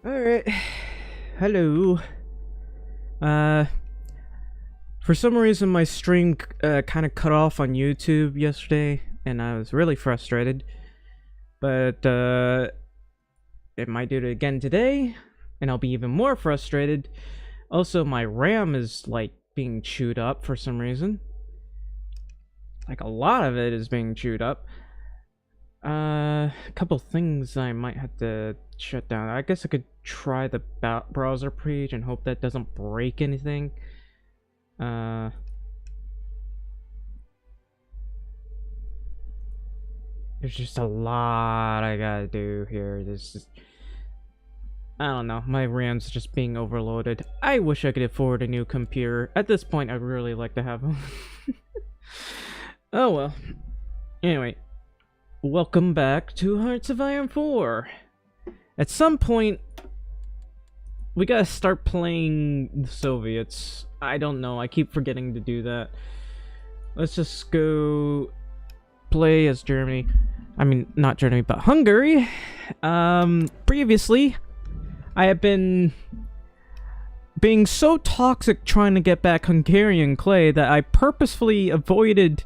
Alright. Hello. Uh, for some reason my stream kind of cut off on YouTube yesterday, and I was really frustrated. But, it might do it again today, and I'll be even more frustrated. Also, my RAM is, like, being chewed up for some reason. Like, a lot of it is being chewed up. A couple things I might have to shut down. I guess I could try the browser page and hope that doesn't break anything. There's just a lot I gotta do here. I don't know, my RAM's just being overloaded. I wish I could afford a new computer. At this point, I'd really like to have one. Oh well. Anyway. Welcome back to Hearts of Iron 4. At some point, we gotta start playing the Soviets. I don't know, I keep forgetting to do that. Let's just go play as Germany. I mean, not Germany, but Hungary. Previously, I have been being so toxic trying to get back Hungarian clay that I purposefully avoided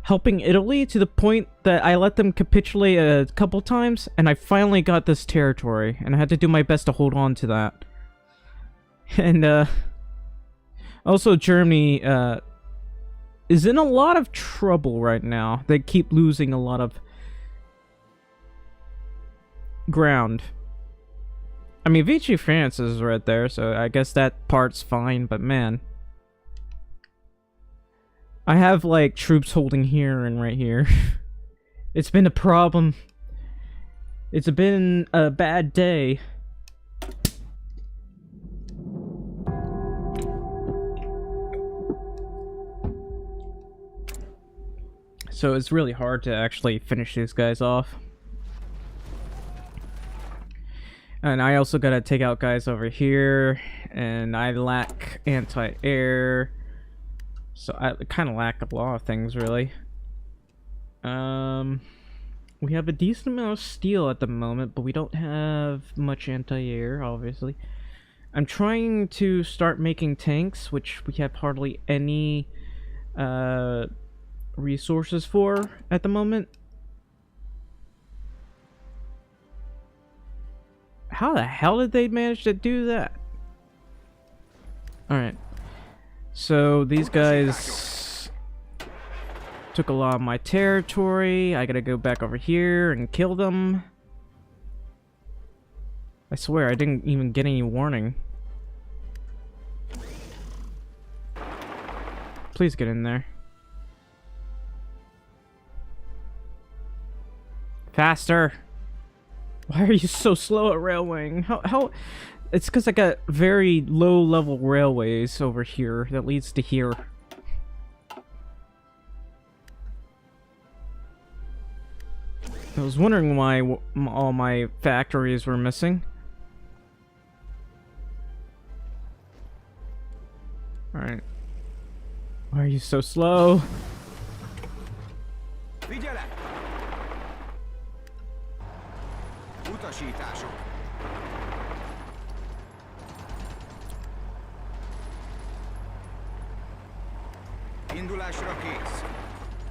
helping Italy to the point that I let them capitulate a couple times, and I finally got this territory, and I had to do my best to hold on to that. And, also Germany, is in a lot of trouble right now. They keep losing a lot of ground. I mean, Vichy France is right there, so I guess that part's fine, but man. I have, like, troops holding here and right here. It's been a problem. It's been a bad day. So it's really hard to actually finish these guys off. And I also gotta take out guys over here. And I lack anti-air. So I kind of lack a lot of things, really. We have a decent amount of steel at the moment, but we don't have much anti-air, obviously. I'm trying to start making tanks, which we have hardly any resources for at the moment. How the hell did they manage to do that? Alright. So these guys took a lot of my territory. I gotta go back over here and kill them. I swear I didn't even get any warning. Please get in there. Faster! Why are you so slow at railwaying? How It's because I got very low-level railways over here that leads to here. I was wondering why all my factories were missing. Alright. Why are you so slow?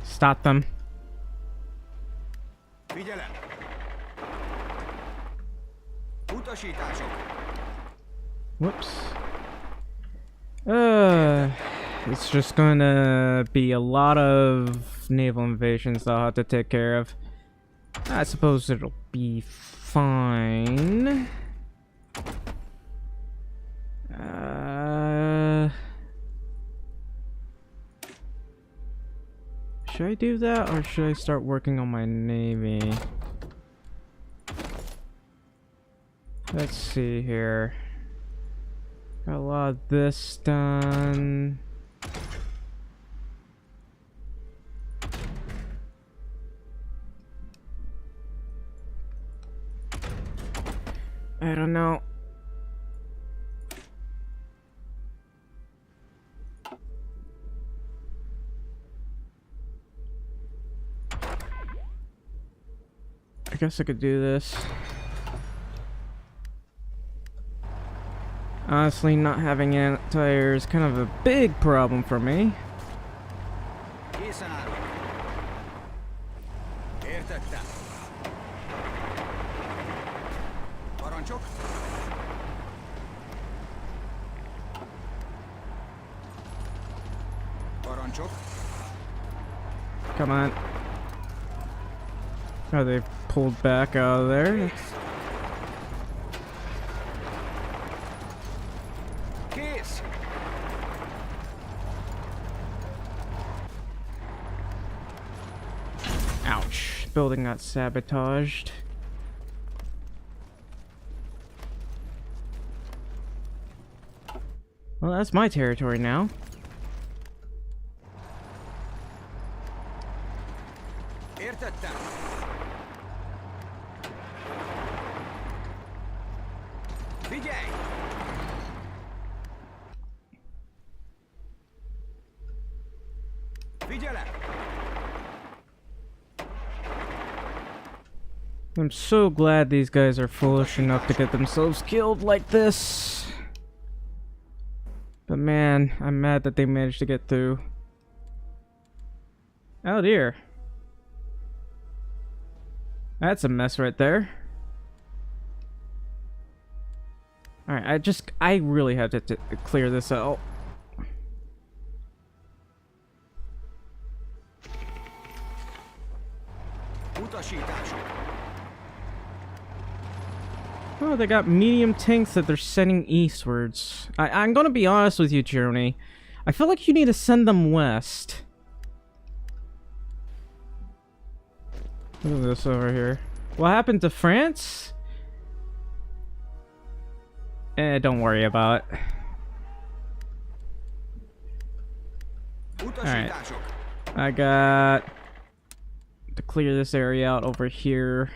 Stop them. Whoops. It's just gonna be a lot of naval invasions I'll have to take care of. I suppose it'll be fine. Should I do that, or should I start working on my navy? Let's see here. Got a lot of this done. I don't know. I guess I could do this. Honestly, not having anti-air is kind of a big problem for me. Come on. Oh, they pulled back out of there. Ouch. Building got sabotaged. Well, that's my territory now. I'm so glad these guys are foolish enough to get themselves killed like this. But man, I'm mad that they managed to get through. Oh dear. That's a mess right there. Alright, I really have to clear this out. Oh, they got medium tanks that they're sending eastwards. I'm gonna be honest with you, Germany. I feel like you need to send them west. Look at this over here. What happened to France? Don't worry about it. Alright. I got to clear this area out over here.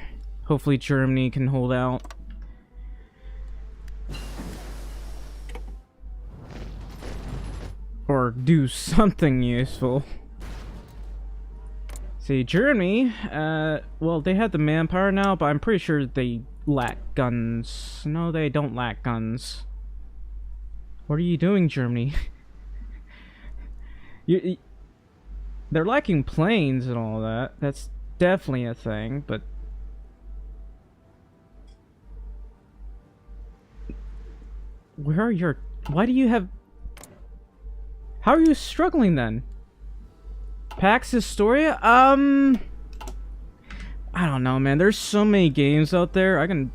Hopefully Germany can hold out. Or do something useful. See, Germany, well, they have the manpower now, but I'm pretty sure they lack guns. No, they don't lack guns. What are you doing, Germany? They're lacking planes and all that. That's definitely a thing, but... Where are your... Why do you have... How are you struggling then? Pax Historia? I don't know, man. There's so many games out there. I can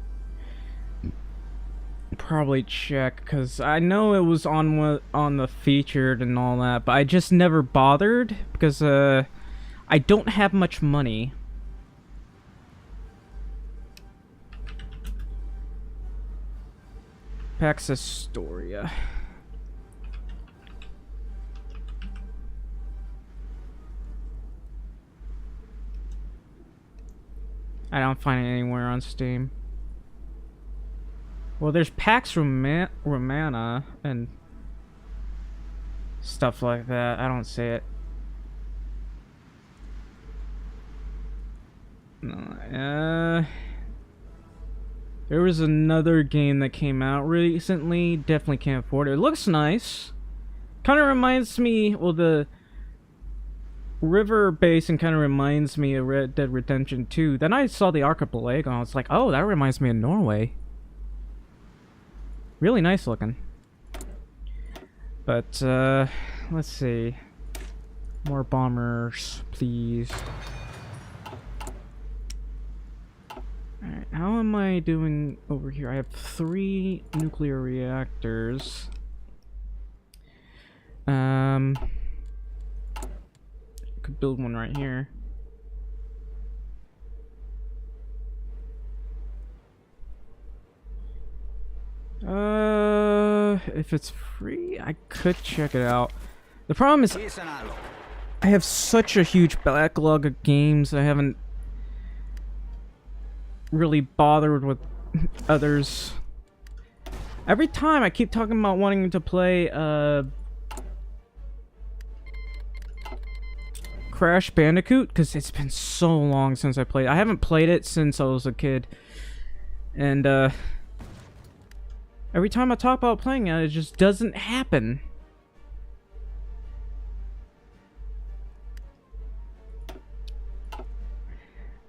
probably check, because I know it was on the featured and all that, but I just never bothered because I don't have much money. Pax Historia. I don't find it anywhere on Steam. Well, there's Pax Romana and stuff like that. I don't see it. No, there was another game that came out recently. Definitely can't afford it. It looks nice. Kind of reminds me, well, the river basin kind of reminds me of Red Dead Redemption 2. Then I saw the archipelago and I was like, oh, that reminds me of Norway. Really nice looking. But, let's see. More bombers, please. Alright, how am I doing over here? I have 3 nuclear reactors. Could build one right here. If it's free, I could check it out. The problem is, I have such a huge backlog of games I haven't really bothered with others. Every time I keep talking about wanting to play, Crash Bandicoot, because it's been so long since I played. I haven't played it since I was a kid, and Every time I talk about playing it, it just doesn't happen.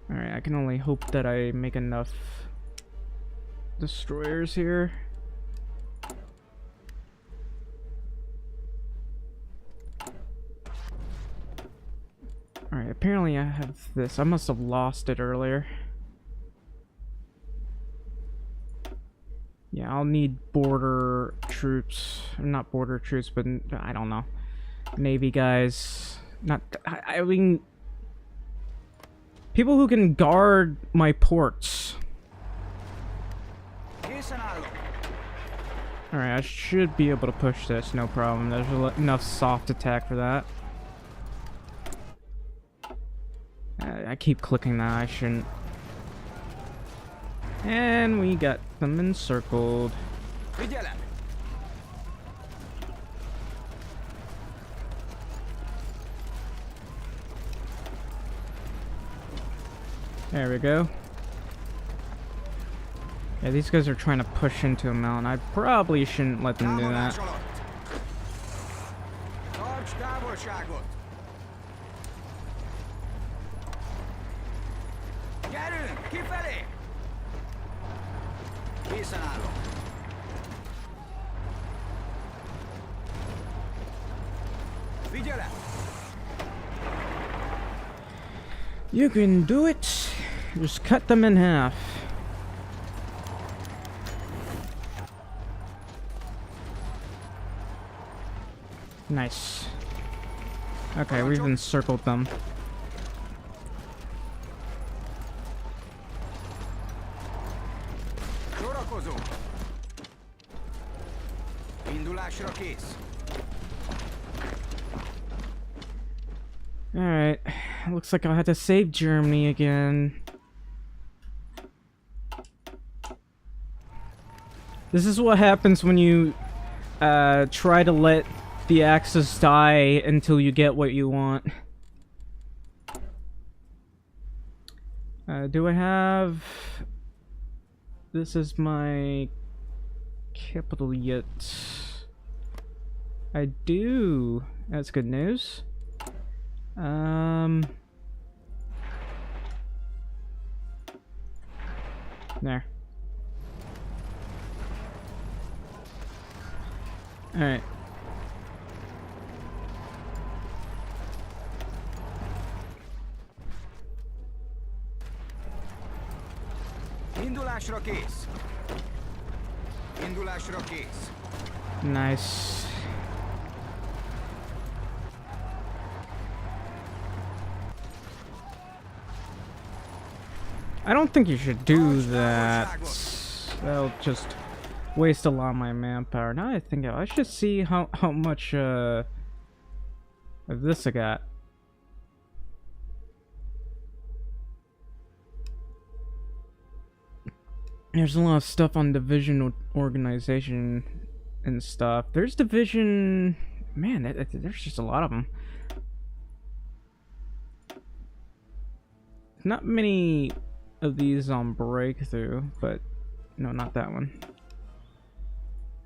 Alright, I can only hope that I make enough destroyers here. Alright, apparently I have this. I must have lost it earlier. Yeah, I'll need border troops. Not border troops, but I don't know. Navy guys. Not. I mean, people who can guard my ports. Alright, I should be able to push this, no problem. There's enough soft attack for that. I keep clicking that, I shouldn't. And we got them encircled. There we go. Yeah, these guys are trying to push into a mountain. I probably shouldn't let them do that. You can do it. Just cut them in half. Nice. Okay, we've encircled them. Alright, looks like I'll have to save Germany again. This is what happens when you try to let the Axis die until you get what you want. Do I have... This is my capital yet. I do. That's good news. There. Alright. Indulásra kész. Indulásra kész. Nice. I don't think you should do that. That'll just waste a lot of my manpower. Now I think I should see how much of this I got. There's a lot of stuff on division organization and stuff. There's division... Man, there's just a lot of them. Not many of these on breakthrough, but... No, not that one.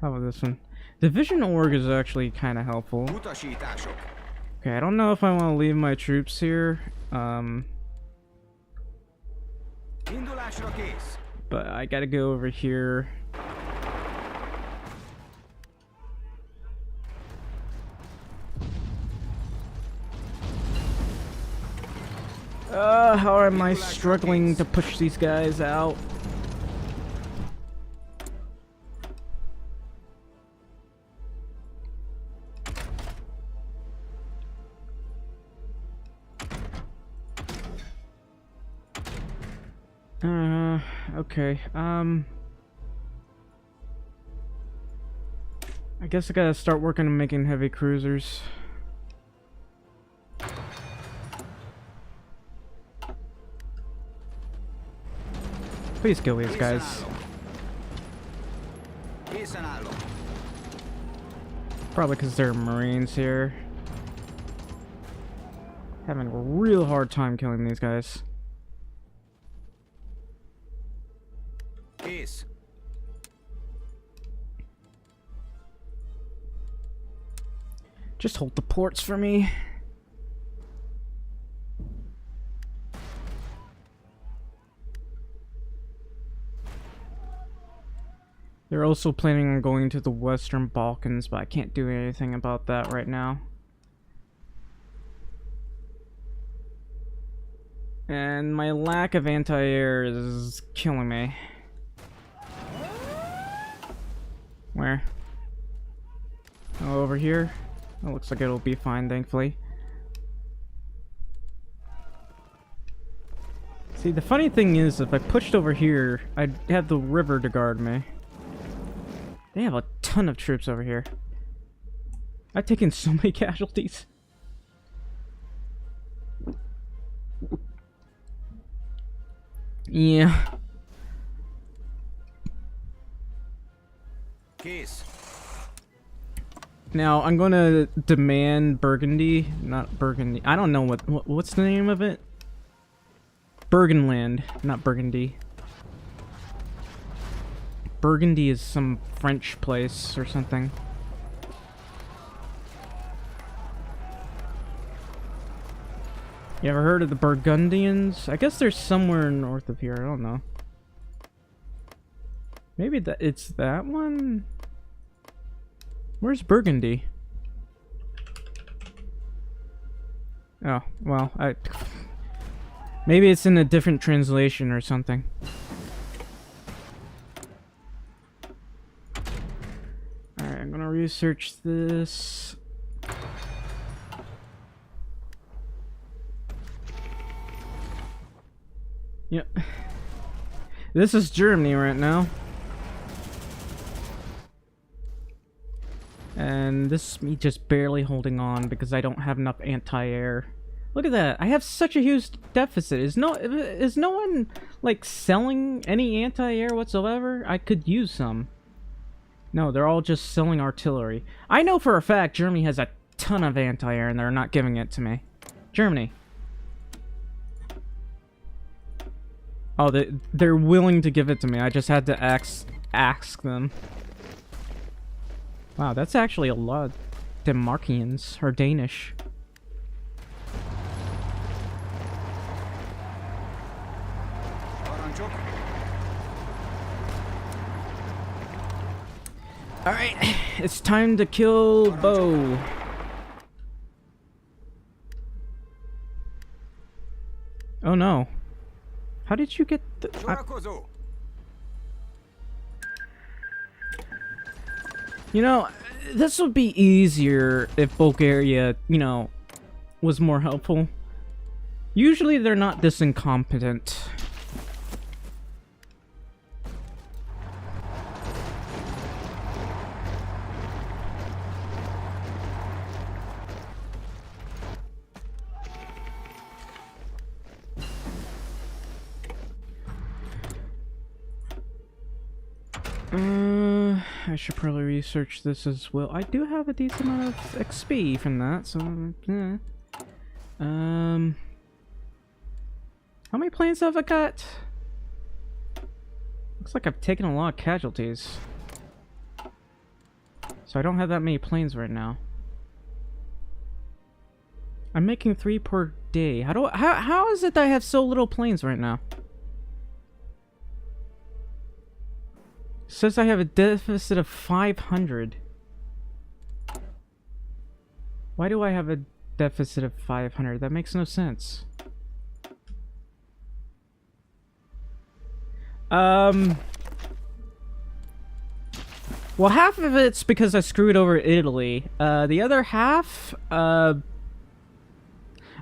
How about this one? Division org is actually kind of helpful. Okay, I don't know if I want to leave my troops here. But I gotta go over here. How am I struggling to push these guys out? Okay, I guess I gotta start working on making heavy cruisers. Please kill these guys. Probably because they're Marines here. Having a real hard time killing these guys. Just hold the ports for me. They're also planning on going to the Western Balkans, but I can't do anything about that right now. And my lack of anti-air is killing me. Where? Oh, over here? It looks like it'll be fine, thankfully. See, the funny thing is, if I pushed over here, I'd have the river to guard me. They have a ton of troops over here. I've taken so many casualties. Yeah. Keys. Now I'm gonna demand Burgundy, not Burgundy. I don't know what's the name of it. Burgenland, not Burgundy. Burgundy is some French place or something. You ever heard of the Burgundians? I guess they're somewhere north of here. I don't know. Maybe it's that one? Where's Burgundy? Oh, well, maybe it's in a different translation or something. Alright, I'm gonna research this. Yep. This is Germany right now. And this is me just barely holding on because I don't have enough anti-air. Look at that. I have such a huge deficit. Is no one like selling any anti-air whatsoever? I could use some. No, they're all just selling artillery. I know for a fact Germany has a ton of anti-air and they're not giving it to me. Germany. Oh, they're willing to give it to me. I just had to ask them. Wow, that's actually a lot of Denmarkians, or Danish. Alright, it's time to kill Bo. Oh no. How did you get the... You know, this would be easier if Bulgaria, you know, was more helpful. Usually they're not this incompetent. I should probably research this as well. I do have a decent amount of XP from that, so yeah. How many planes have I got? Looks like I've taken a lot of casualties. So I don't have that many planes right now. I'm making 3 per day. How is it that I have so little planes right now? Says I have a deficit of 500. Why do I have a deficit of 500? That makes no sense. Well, half of it's because I screwed over Italy. The other half, I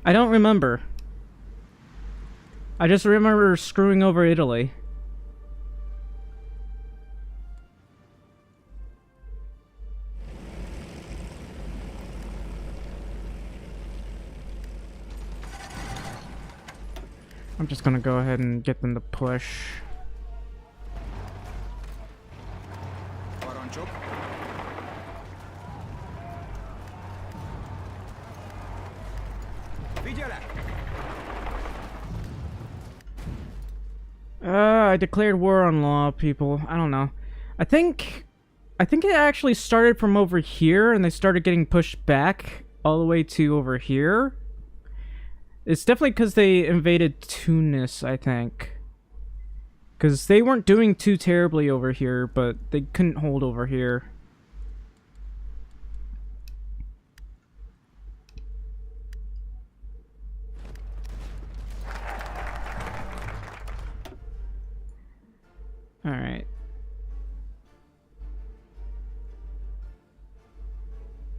don't remember. I just remember screwing over Italy. I'm just gonna go ahead and get them to push. I declared war on law, people. I don't know. I think I think it actually started from over here, and they started getting pushed back all the way to over here. It's definitely because they invaded Tunis, I think. Because they weren't doing too terribly over here, but they couldn't hold over here. Alright.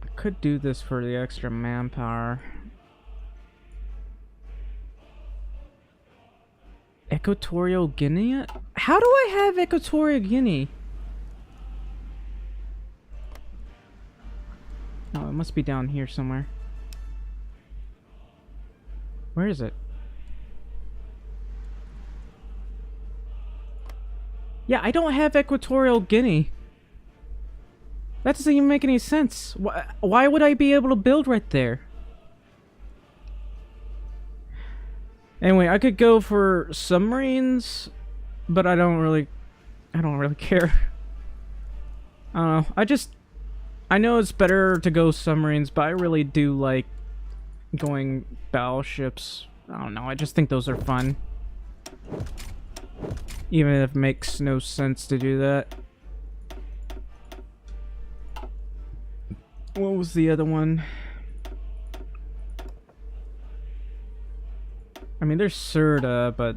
I could do this for the extra manpower. Equatorial Guinea? How do I have Equatorial Guinea? Oh, it must be down here somewhere. Where is it? Yeah, I don't have Equatorial Guinea. That doesn't even make any sense. Why would I be able to build right there? Anyway, I could go for submarines, but I don't really care. I don't know. I know it's better to go submarines, but I really do like going battleships. I don't know. I just think those are fun. Even if it makes no sense to do that. What was the other one? I mean, there's Serta, but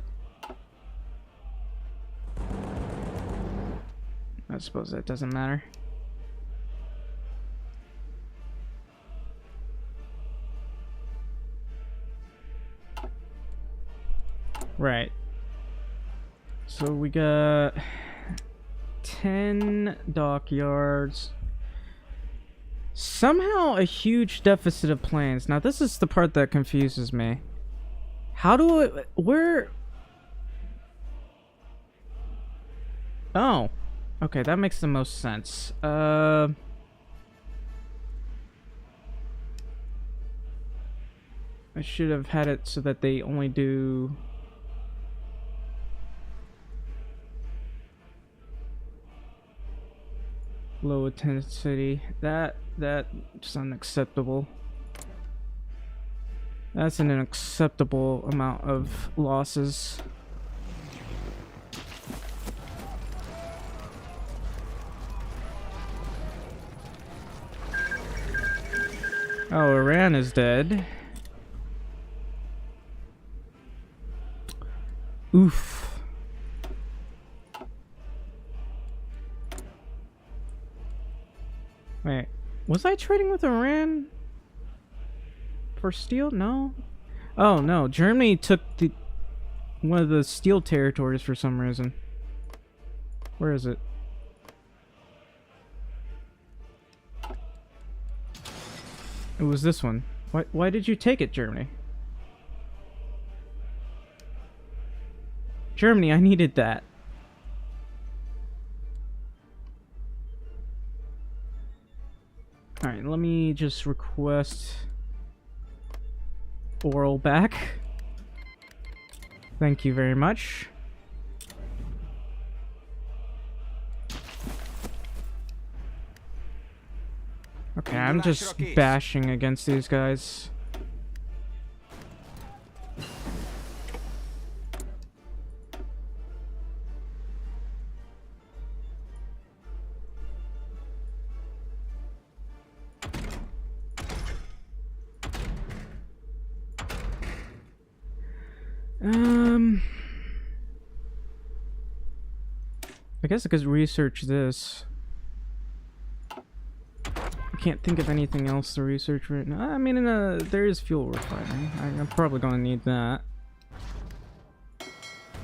I suppose that doesn't matter. Right. So we got 10 dockyards. Somehow a huge deficit of planes. Now this is the part that confuses me. How do it... Where... Oh. Okay, that makes the most sense. I should have had it so that they only do... low intensity. That's unacceptable. That's an unacceptable amount of losses. Oh, Iran is dead. Oof. Wait, was I trading with Iran for steel? No. Oh no, Germany took one of the steel territories for some reason. Where is it? It was this one. Why did you take it, Germany? Germany, I needed that. Alright, let me just request oral back. Thank you very much. Okay, I'm just bashing against these guys. I guess I could research this. I can't think of anything else to research right now. I mean, there is fuel refining. I'm probably gonna need that.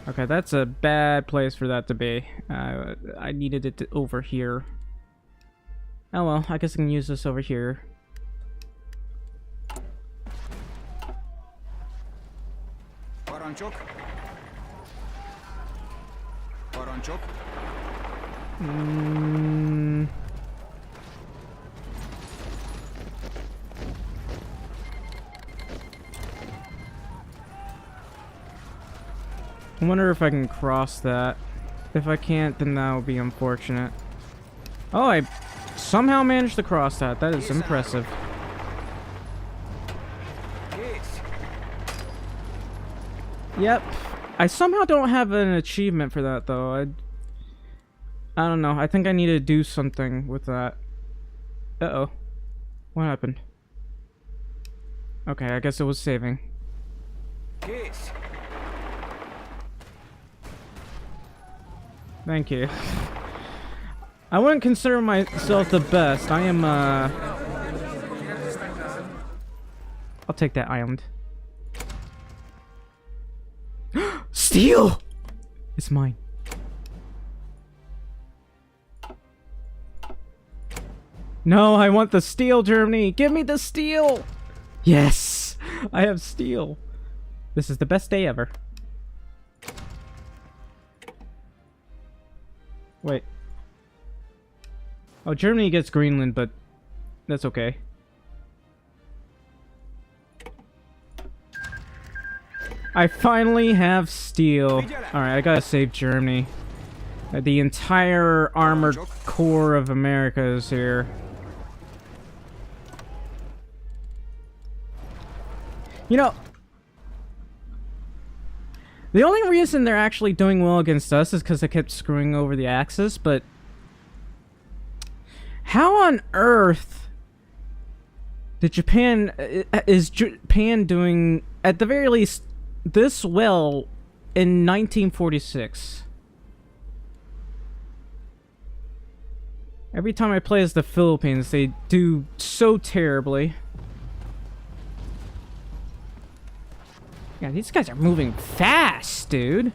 Okay, that's a bad place for that to be. I needed it over here. Oh well, I guess I can use this over here. Parancsok. Parancsok. I wonder if I can cross that. If I can't, then that would be unfortunate. Oh, I somehow managed to cross that. That is impressive. Geht's. Yep. I somehow don't have an achievement for that, though. I don't know. I think I need to do something with that. Uh-oh. What happened? Okay, I guess it was saving. Geht's. Thank you. I wouldn't consider myself the best. I am, I'll take that island. Steel! It's mine. No, I want the steel, Germany! Give me the steel! Yes! I have steel. This is the best day ever. Wait. Oh, Germany gets Greenland, but that's okay. I finally have steel. Alright, I gotta save Germany. The entire armored core of America is here. You know, the only reason they're actually doing well against us is because they kept screwing over the Axis, but how on earth did is Japan doing, at the very least, this well in 1946? Every time I play as the Philippines, they do so terribly. Yeah, these guys are moving fast, dude.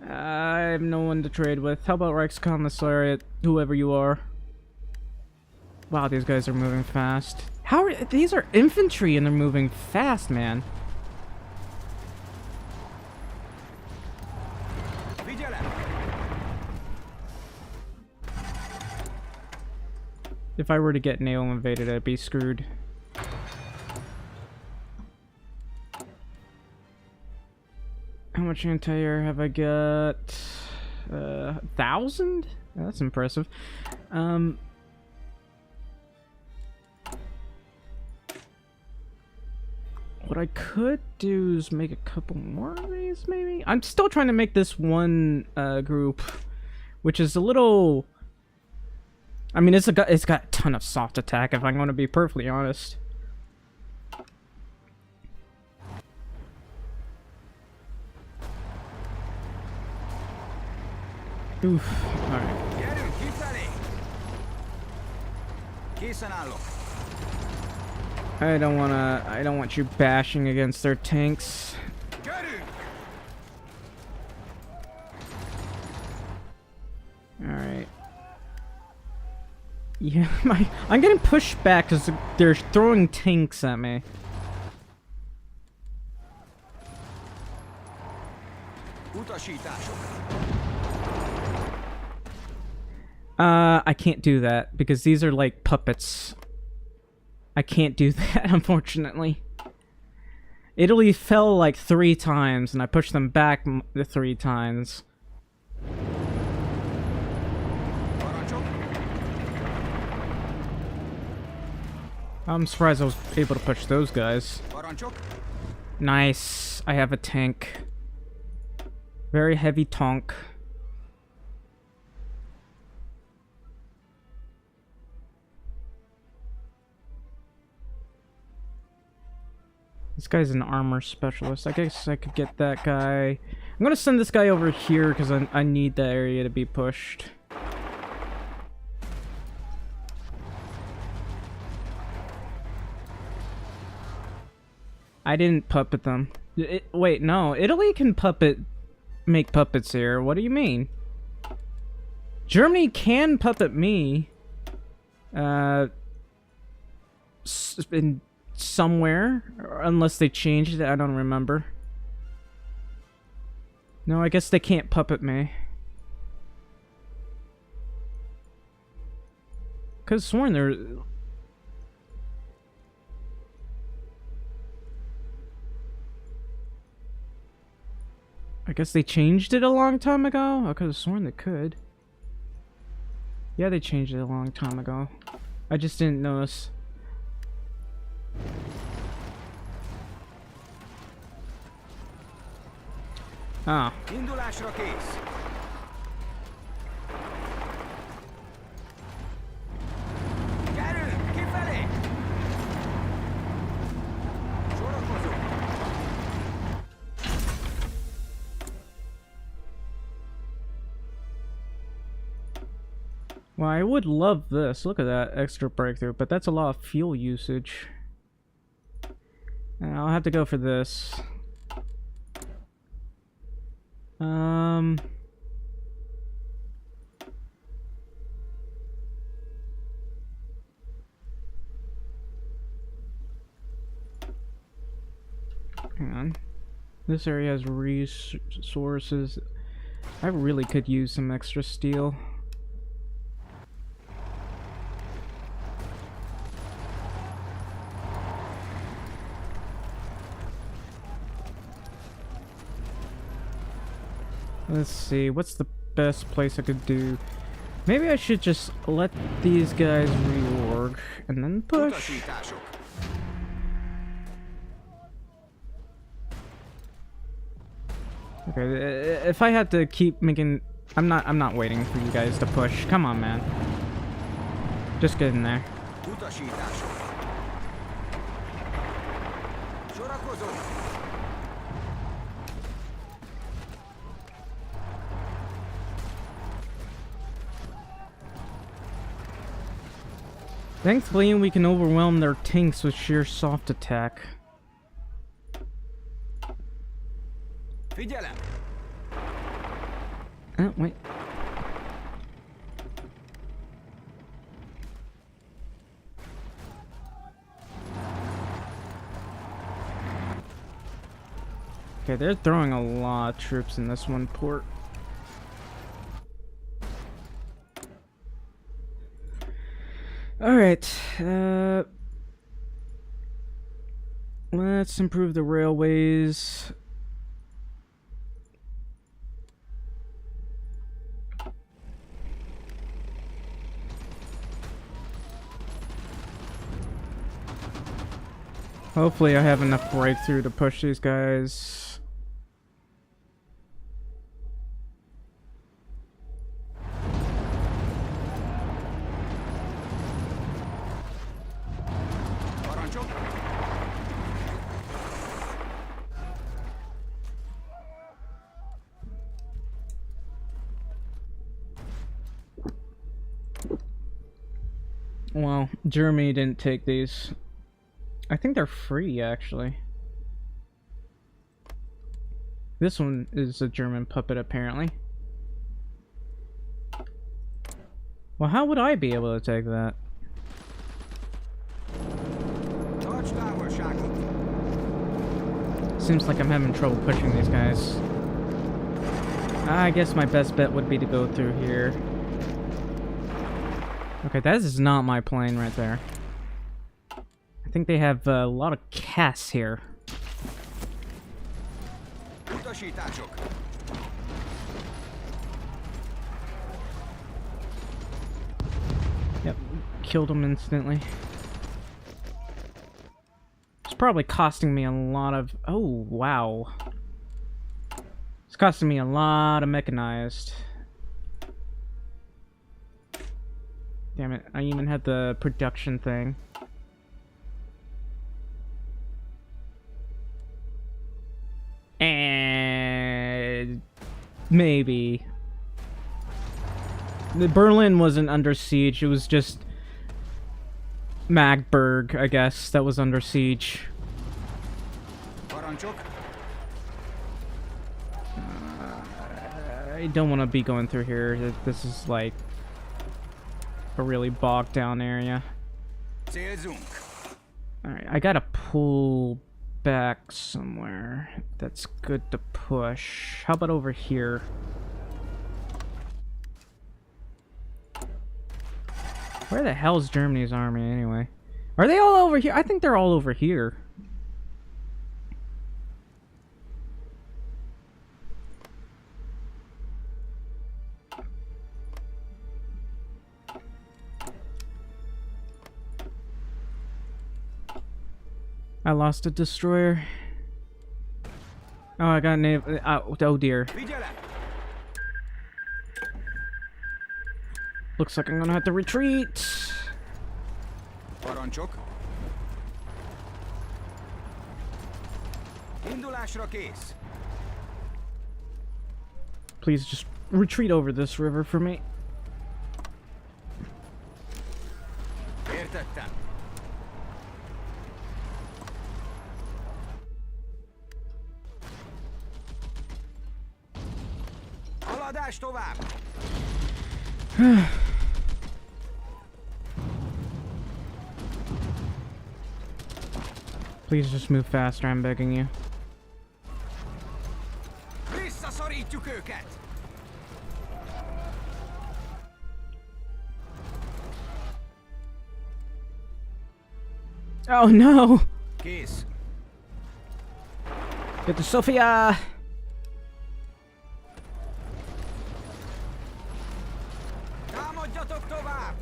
I have no one to trade with. How about Reichskommissariat, whoever you are? Wow, these guys are moving fast. How are these are infantry and they're moving fast, man. If I were to get naval invaded, I'd be screwed. How much anti-air have I got? 1,000? That's impressive. What I could do is make a couple more of these, maybe? I'm still trying to make this one group, which is a little... I mean, it's got a ton of soft attack, if I'm going to be perfectly honest. Oof. Alright. I don't want you bashing against their tanks. Alright. Yeah, I'm getting pushed back because they're throwing tanks at me. I can't do that because these are like puppets. I can't do that, unfortunately. Italy fell like 3 times and I pushed them back the 3 times. I'm surprised I was able to push those guys. Nice. I have a tank. Very heavy tank. This guy's an armor specialist. I guess I could get that guy. I'm gonna send this guy over here because I need that area to be pushed. I didn't puppet them. Wait, no. Italy can make puppets here. What do you mean? Germany can puppet me. In somewhere, unless they changed it. I don't remember. No, I guess they can't puppet me. Could've sworn they're... I guess they changed it a long time ago? I could have sworn they could. Yeah, they changed it a long time ago. I just didn't notice. Ah. Indulásra kész. Gyerünk, kifelé! Sorakozunk! Well, I would love this. Look at that extra breakthrough, but that's a lot of fuel usage. And I'll have to go for this. Hang on. This area has resources. I really could use some extra steel. Let's see, what's the best place I could do? Maybe I should just let these guys reorg and then push. Utasítások. Okay, if I had to keep making, I'm not waiting for you guys to push. Come on, man. Just get in there. Utasítások. Sorakozunk! Thankfully, we can overwhelm their tanks with sheer soft attack. Figyelem! Oh, wait. Okay, they're throwing a lot of troops in this one port. Alright, let's improve the railways. Hopefully I have enough breakthrough to push these guys. Parancsok! Well, Germany didn't take these. I think they're free, actually. This one is a German puppet, apparently. Well, how would I be able to take that? Tarts távolságot! Seems like I'm having trouble pushing these guys. I guess my best bet would be to go through here. Okay, that is not my plane right there. I think they have a lot of casts here. Utasítások! Yep, killed them instantly. It's probably costing me a lot of... Oh, wow. It's costing me a lot of mechanized. Damn it, I even had the production thing. And... maybe. The Berlin wasn't under siege, it was just Magdeburg, I guess, that was under siege. Parancsok! I don't want to be going through here. This is like a really bogged down area. Célzunk! Alright, I gotta pull back somewhere that's good to push. How about over here? Where the hell is Germany's army anyway? Are they all over here? I think they're all over here. I lost a destroyer. Oh, I got an... oh dear. Figyelem! Looks like I'm gonna have to retreat. Parancsok. Indulásra kész. Please just retreat over this river for me. Értettem. Haladás tovább. Please just move faster, I'm begging you. Visszaszorítjuk őket. Oh no! Kész. Get to Sofia! Támadjatok tovább.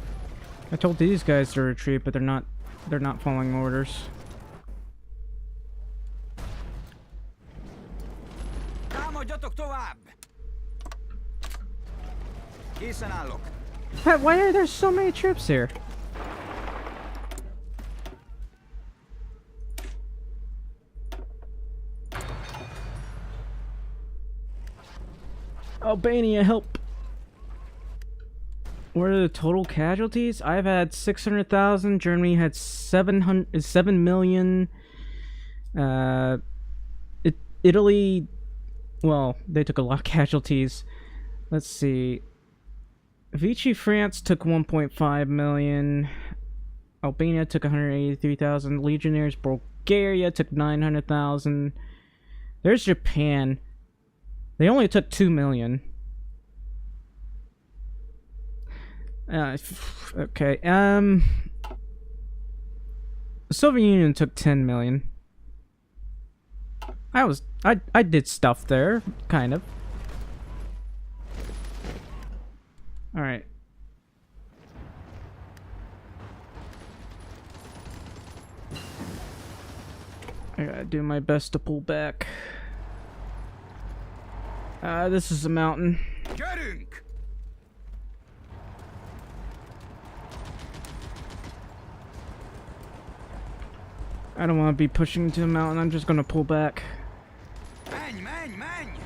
I told these guys to retreat, but they're not following orders. Támadjatok tovább. Készen állok. Why are there so many troops here? Albania, help! What are the total casualties? I've had 600,000. Germany had 7 million. Italy, well, they took a lot of casualties. Let's see. Vichy France took 1.5 million. Albania took 183,000. Legionnaires Bulgaria took 900,000. There's Japan. They only took 2 million. Okay. The Soviet Union took 10 million. I did stuff there, kind of. All right. I gotta do my best to pull back. This is a mountain. Gyerünk! I don't want to be pushing to a mountain. I'm just gonna pull back. Menj, menj, menj!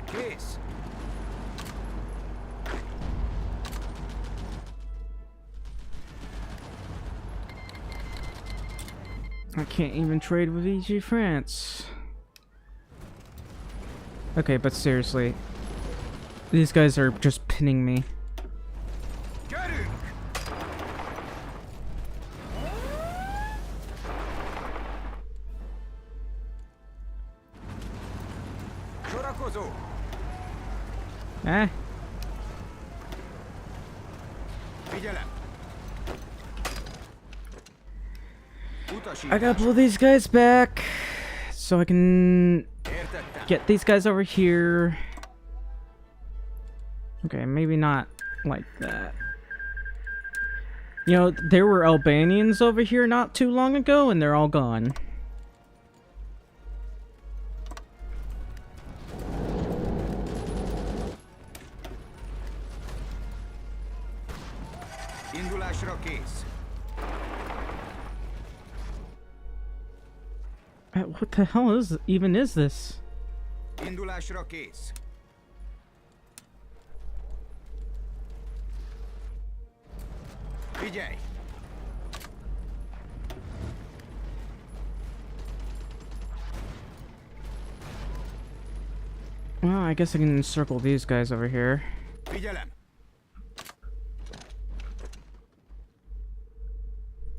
Kész. I can't even trade with EG France. Okay, but seriously, these guys are just pinning me. Gyerünk! Sorakozó! Eh? Figyelem! I gotta pull these guys back so I can Értettem. get these guys over here. Okay, maybe not like that. You know, there were Albanians over here not too long ago, and they're all gone. Indulásra kész. What the hell is this? Indulásra kész. Figyelj! Well, I guess I can encircle these guys over here. Figyelem!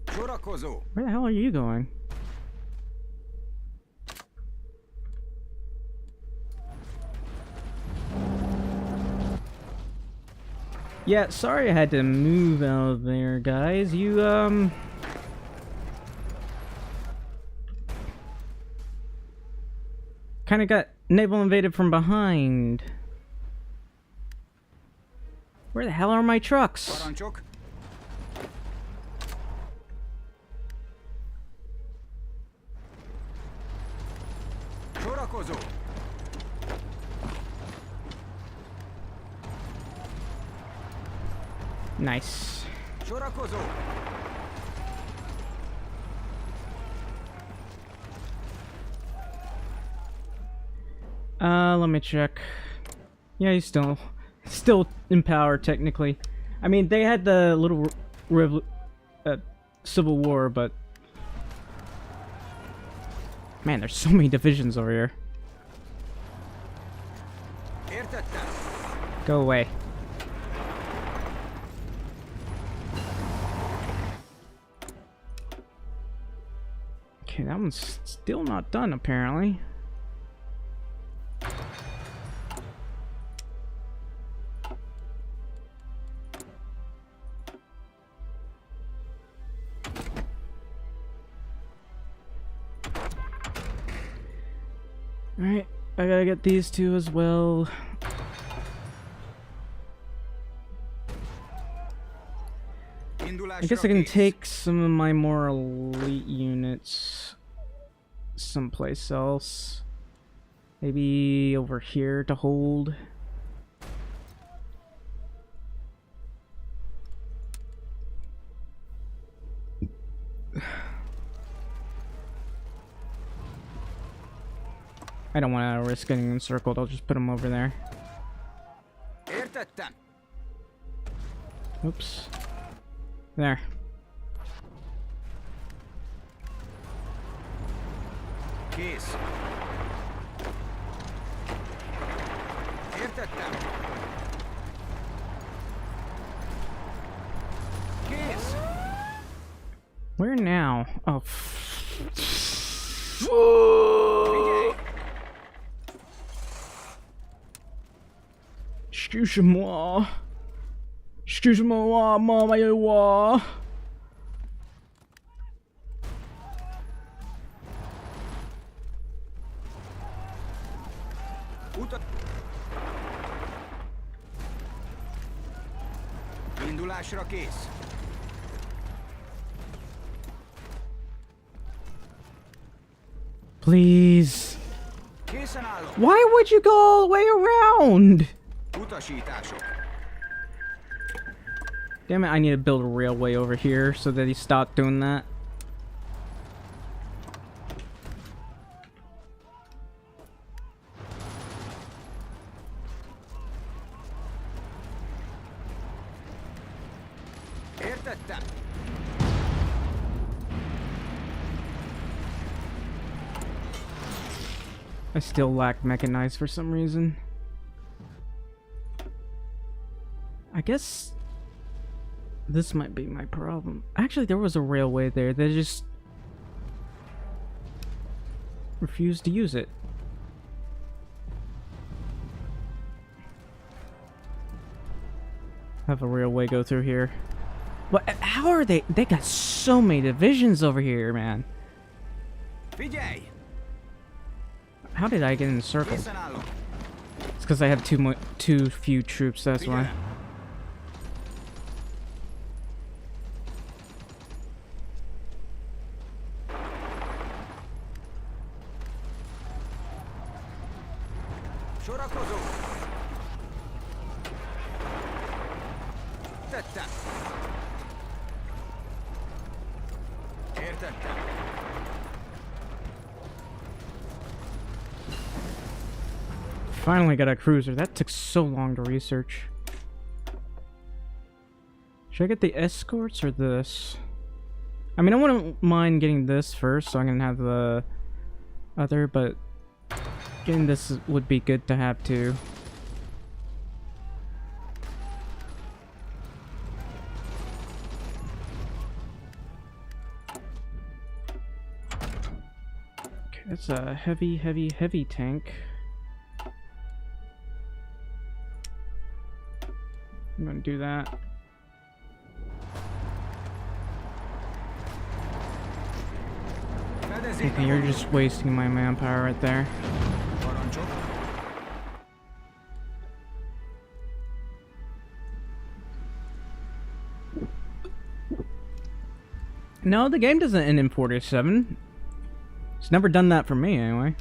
Sorakozó! Where the hell are you going? Yeah, sorry I had to move out of there, guys. You, kinda got naval invaded from behind. Where the hell are my trucks? Parancsok! Sorakozó! Nice. Sorakozó! Let me check. Yeah, he's still in power technically. I mean, they had the little civil war, but man, there's so many divisions over here. Értettem! Go away. Okay, that one's still not done apparently. Alright, I gotta get these two as well. I guess I can take some of my more elite units someplace else. Maybe over here to hold. I don't want to risk getting encircled. I'll just put them over there. Értettem! Oops. There. Kész! Értettem! Kész! Where now? Oh. Figyelj! Excuse-moi. Excuse-moi, mama. Indulásra kész! Please. Készen állok! Why would you go all the way around? Utasítások! Damn it, I need to build a railway over here so that he stopped doing that. Értettem! I still lack mechanized for some reason. I guess this might be my problem. Actually, there was a railway there. They just refused to use it. Have a railway go through here. What? How are they? They got so many divisions over here, man. Figyelj! How did I get encircled? Készen állok! It's because I have too few troops. That's why. Figyelem! Sorakozó! Tettem! Értettem! Finally got a cruiser. That took so long to research. Should I get the escorts or this? I mean, I wouldn't mind getting this first, so I'm gonna have the other, but getting this would be good to have too. Okay, that's a heavy tank. I'm gonna do that. Okay, you're just wasting my manpower right there. Parancsok! No, the game doesn't end in 47. It's never done that for me, anyway.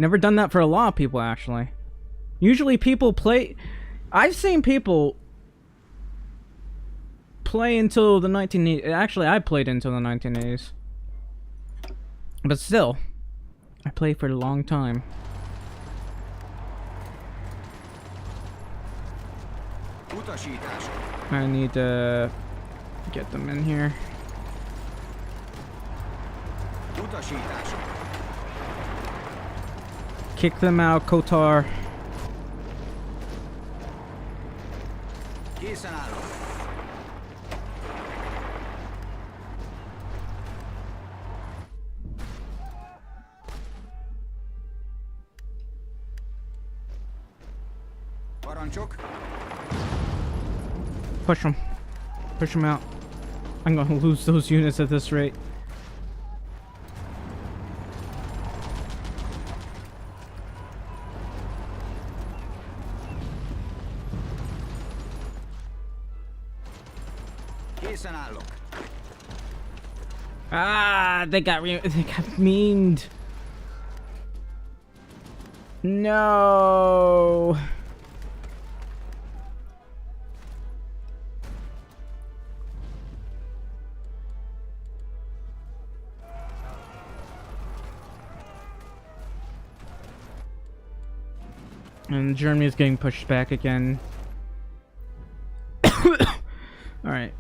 Never done that for a lot of people, actually. Usually people play... I've seen people play until the 1980s. Actually, I played until the 1980s. But still, I played for a long time. Utasítások. I need to get them in here. Utasítások. Kick them out, Kotar. Készen állok. Parancsok. Push them. Push them out. I'm gonna lose those units at this rate. Készen állok. Ah, they got memed. No. And Germany is getting pushed back again. Alright.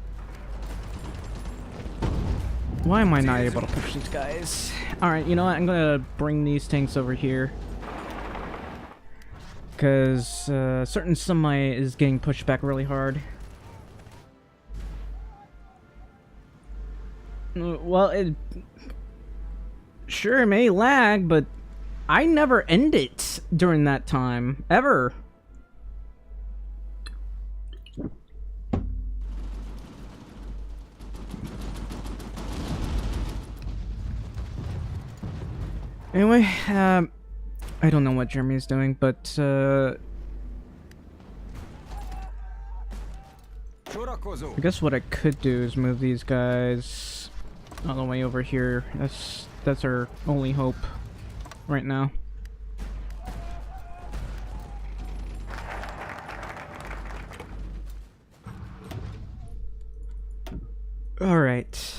Why am I not able to push these guys? Alright, you know what? I'm gonna bring these tanks over here. Because certain semi is getting pushed back really hard. Well, it sure may lag, but I never end it during that time. Ever. Anyway, I don't know what Germany's doing, but Sorakozó. I guess what I could do is move these guys all the way over here. That's our only hope right now. All right.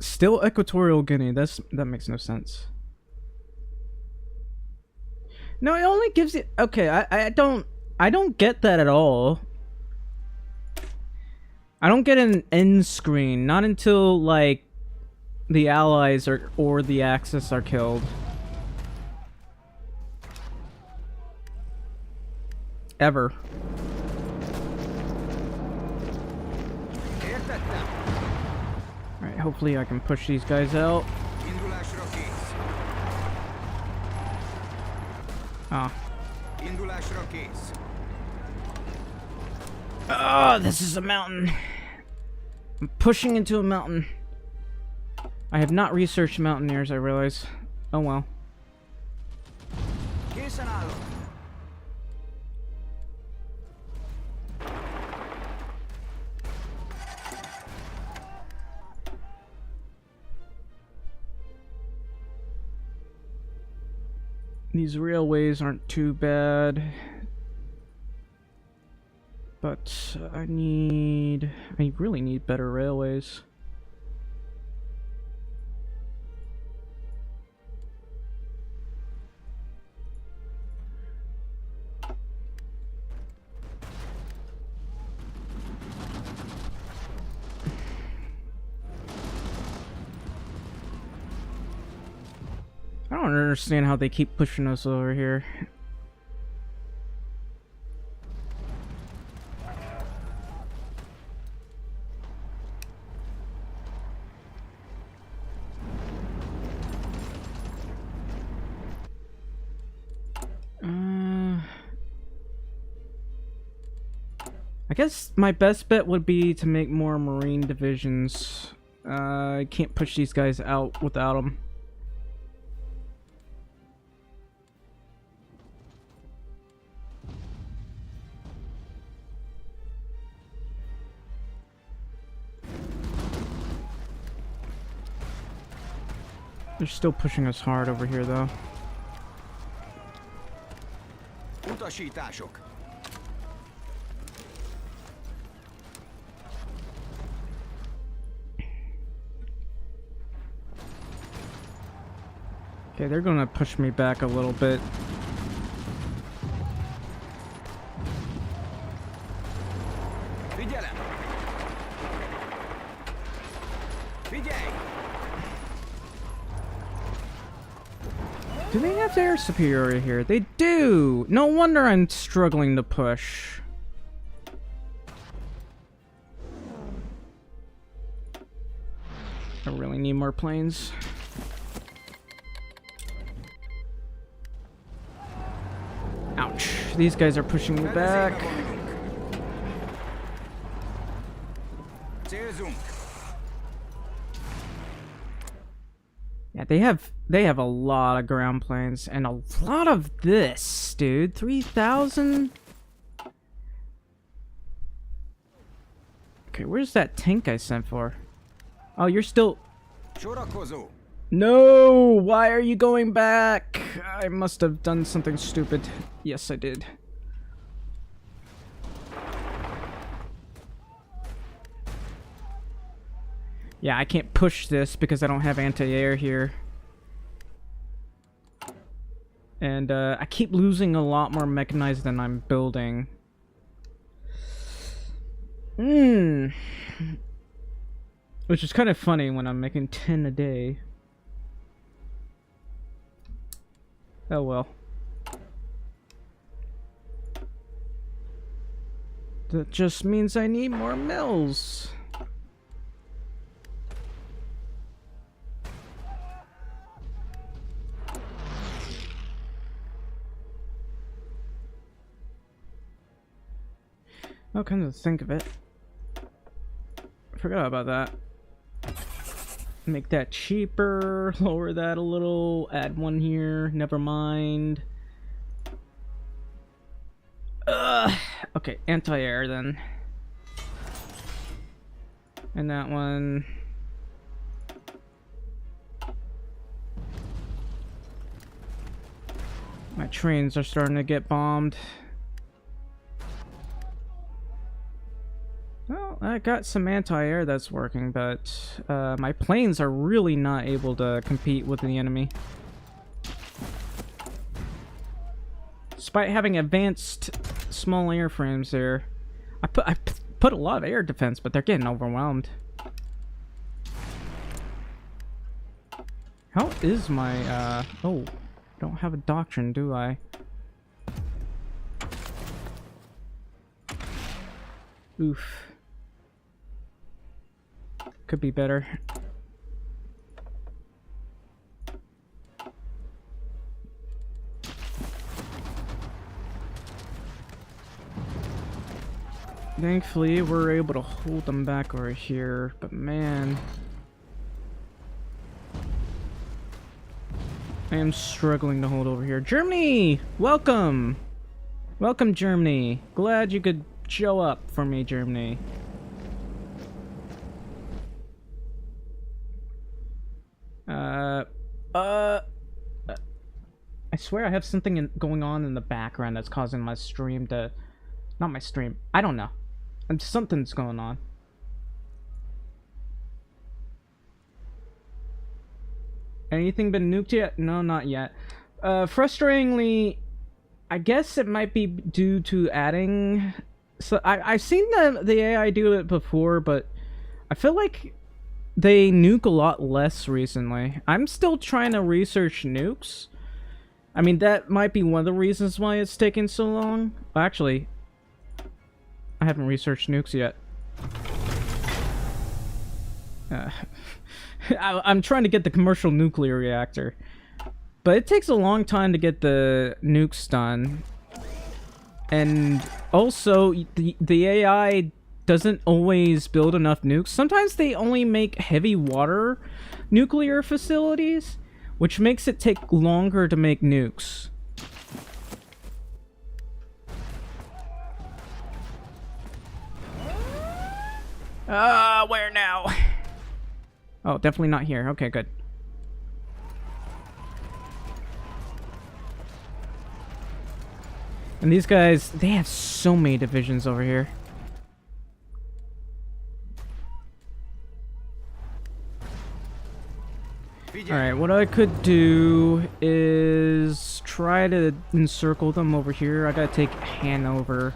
Still Equatorial Guinea. That makes no sense. No, it only gives you... Okay, I don't get that at all. I don't get an end screen. Not until, like, the allies or the Axis are killed. Ever. Értettem. Alright, hopefully I can push these guys out. Indulásra kész. Ah. Indulásra kész. Oh, this is a mountain. I'm pushing into a mountain. I have not researched mountaineers, I realize. Oh well. Készen állok. These railways aren't too bad. But I really need better railways. I don't understand how they keep pushing us over here. I guess my best bet would be to make more Marine divisions. I can't push these guys out without them. They're still pushing us hard over here, though. Utasítások. Okay, they're gonna push me back a little bit. Figyelem! Figyelj! Do they have air superiority here? They do! No wonder I'm struggling to push. I really need more planes. Ouch. These guys are pushing me back. Célzunk! Yeah, they have a lot of ground planes and a lot of this, dude. 3,000. Okay, where's that tank I sent for? Oh, you're still... Sorakozó! No! Why are you going back? I must have done something stupid. Yes, I did. Yeah, I can't push this because I don't have anti-air here. And I keep losing a lot more mechanized than I'm building. Which is kind of funny when I'm making 10 a day. Oh well. That just means I need more mills. Oh, come to think of it, I forgot about that. Make that cheaper, lower that a little, add one here, never mind. Okay, anti-air then. And that one. My trains are starting to get bombed. Well, I got some anti-air that's working, but my planes are really not able to compete with the enemy. Despite having advanced small airframes there, I put a lot of air defense, but they're getting overwhelmed. How is my oh, I don't have a doctrine, do I? Oof. Could be better. Thankfully, we're able to hold them back over here, but man, I am struggling to hold over here. Germany! Welcome! Welcome, Germany. Glad you could show up for me, Germany. I swear I have something going on in the background that's causing my stream to... Not my stream. I don't know. Something's going on. Anything been nuked yet? No, not yet. Frustratingly, I guess it might be due to adding... So I've seen the AI do it before, but I feel like they nuke a lot less recently. I'm still trying to research nukes. I mean, that might be one of the reasons why it's taking so long. Actually, I haven't researched nukes yet. I'm trying to get the commercial nuclear reactor. But it takes a long time to get the nukes done. And also, the AI doesn't always build enough nukes. Sometimes they only make heavy water nuclear facilities, which makes it take longer to make nukes. Where now? Oh, definitely not here. Okay, good. And these guys, they have so many divisions over here. Alright, what I could do is try to encircle them over here. I gotta take Hanover.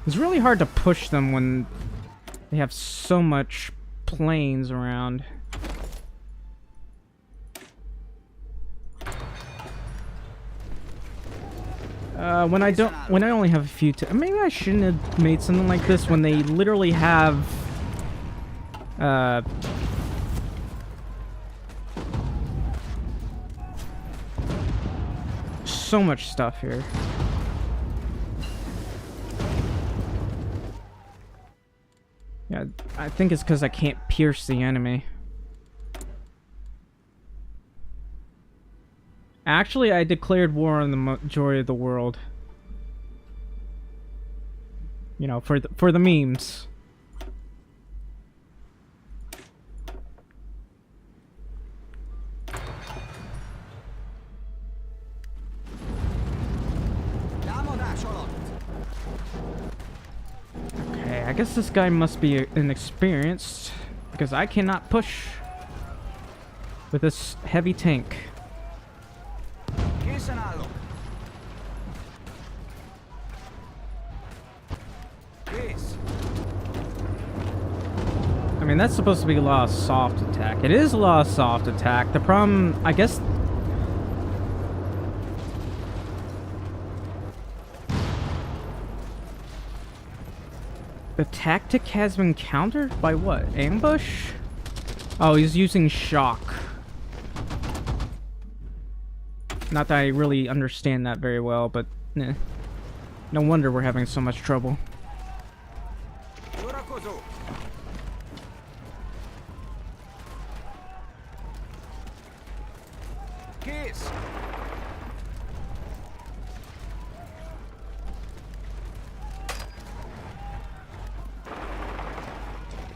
It's really hard to push them when they have so much planes around. When I only have a few maybe I shouldn't have made something like this when they literally have so much stuff here. Yeah, I think it's because I can't pierce the enemy. Actually, I declared war on the majority of the world. You know, for the memes. Okay, I guess this guy must be inexperienced because I cannot push with this heavy tank. I mean, that's supposed to be a lot of soft attack. It is a lot of soft attack. The problem, I guess... The tactic has been countered by what? Ambush? Oh, he's using shock. Not that I really understand that very well, but eh. No wonder we're having so much trouble.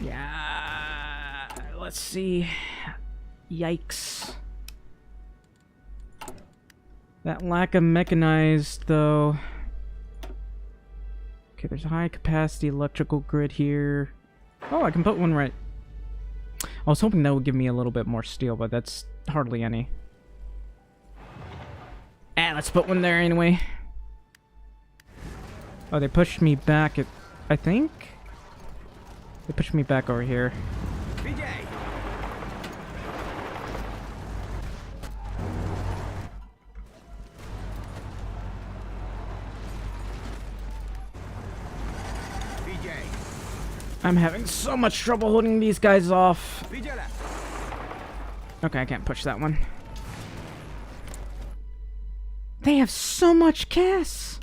Yeah, let's see. Yikes. That lack of mechanized, though. Okay, there's a high capacity electrical grid here. Oh, I can put one right. I was hoping that would give me a little bit more steel, but that's hardly any. Let's put one there anyway. Oh, they pushed me back at... I think? They pushed me back over here. I'm having so much trouble holding these guys off. Okay, I can't push that one. They have so much gas.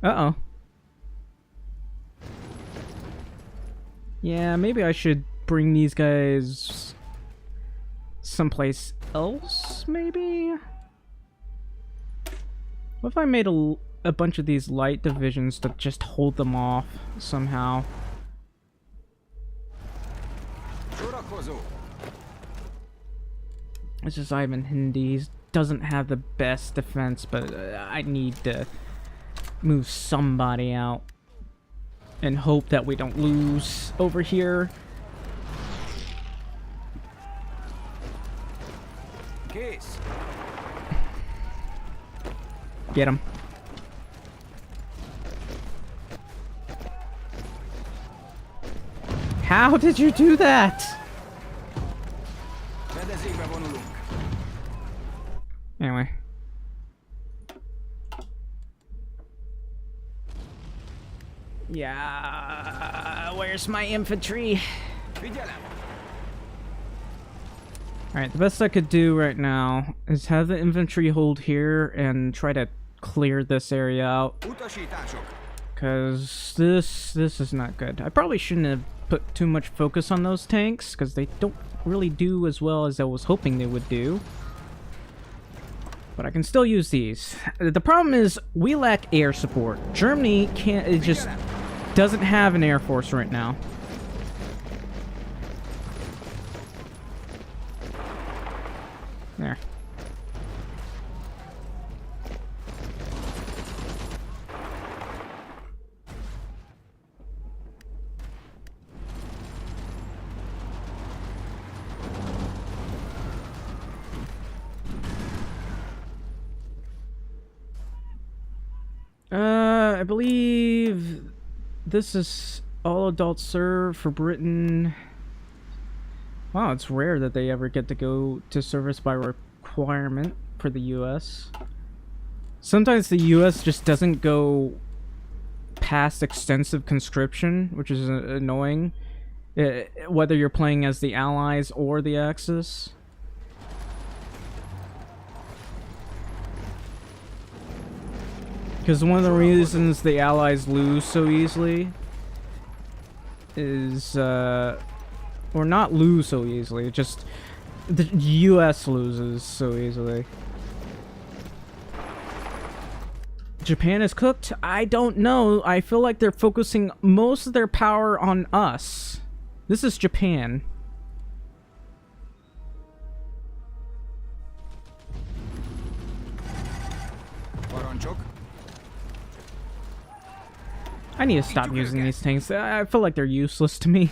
Uh-oh. Yeah, maybe I should bring these guys someplace else, maybe? What if I made a bunch of these light divisions to just hold them off somehow? This is Ivan Hindi. He doesn't have the best defense, but I need to move somebody out and hope that we don't lose over here. Get him. How did you do that? Anyway. Yeah, where's my infantry? Alright, the best I could do right now is have the infantry hold here and try to clear this area out. Because this is not good. I probably shouldn't have put too much focus on those tanks, because they don't really do as well as I was hoping they would do. But I can still use these. The problem is we lack air support. Germany can't, it just doesn't have an air force right now. I believe this is all adults serve for Britain. Wow, it's rare that they ever get to go to service by requirement for the US. Sometimes the US just doesn't go past extensive conscription, which is annoying. Whether you're playing as the Allies or the Axis. Because one of the reasons the Allies lose so easily is, or not lose so easily, just the US loses so easily. Japan is cooked? I don't know. I feel like they're focusing most of their power on us. This is Japan. I need to stop using these tanks. I feel like they're useless to me.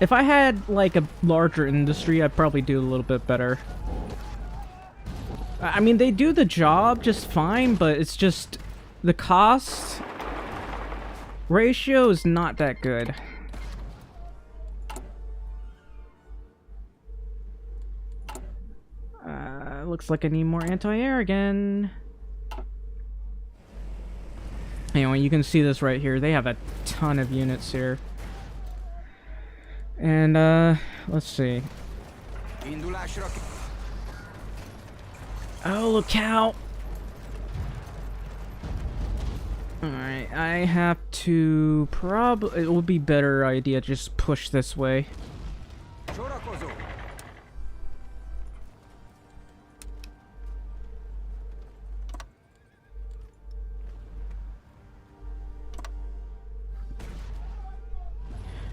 If I had like a larger industry, I'd probably do a little bit better. I mean, they do the job just fine, but it's just the cost ratio is not that good. Looks like I need more anti-air again. Anyway, you can see this right here. They have a ton of units here. And, let's see. Oh, look out! Alright, I have to it would be better idea to just push this way.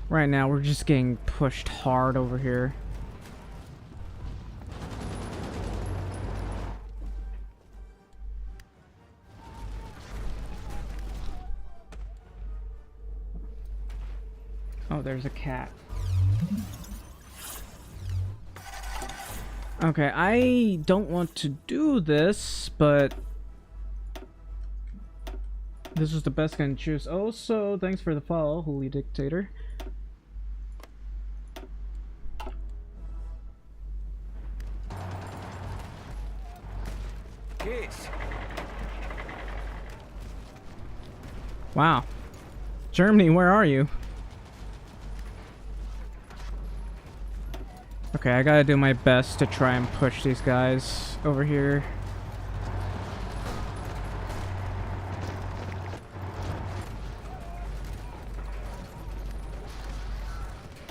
Right now, we're just getting pushed hard over here. Oh, there's a cat. Okay, I don't want to do this, but this is the best I can choose. Also, thanks for the follow, Holy Dictator. Wow. Germany, where are you? Okay, I gotta do my best to try and push these guys over here.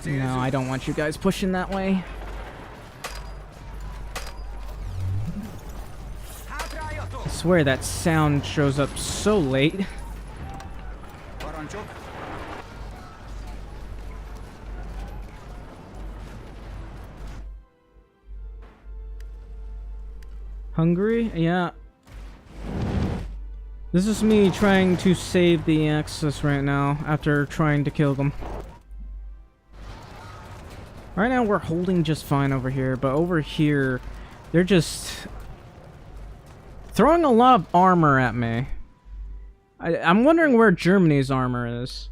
No, I don't want you guys pushing that way. I swear that sound shows up so late. Hungary? Yeah. This is me trying to save the Axis right now after trying to kill them. Right now we're holding just fine over here, but over here they're just throwing a lot of armor at me. I'm wondering where Germany's armor is.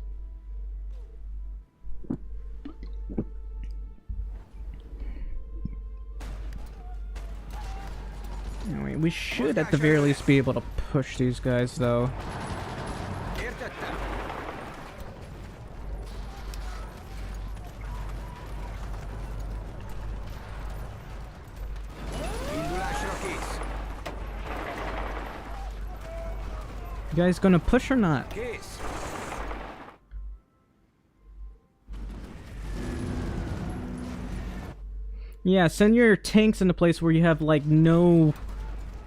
Anyway, we should at the very least be able to push these guys though. You guys gonna push or not? Yeah, send your tanks in a place where you have like no...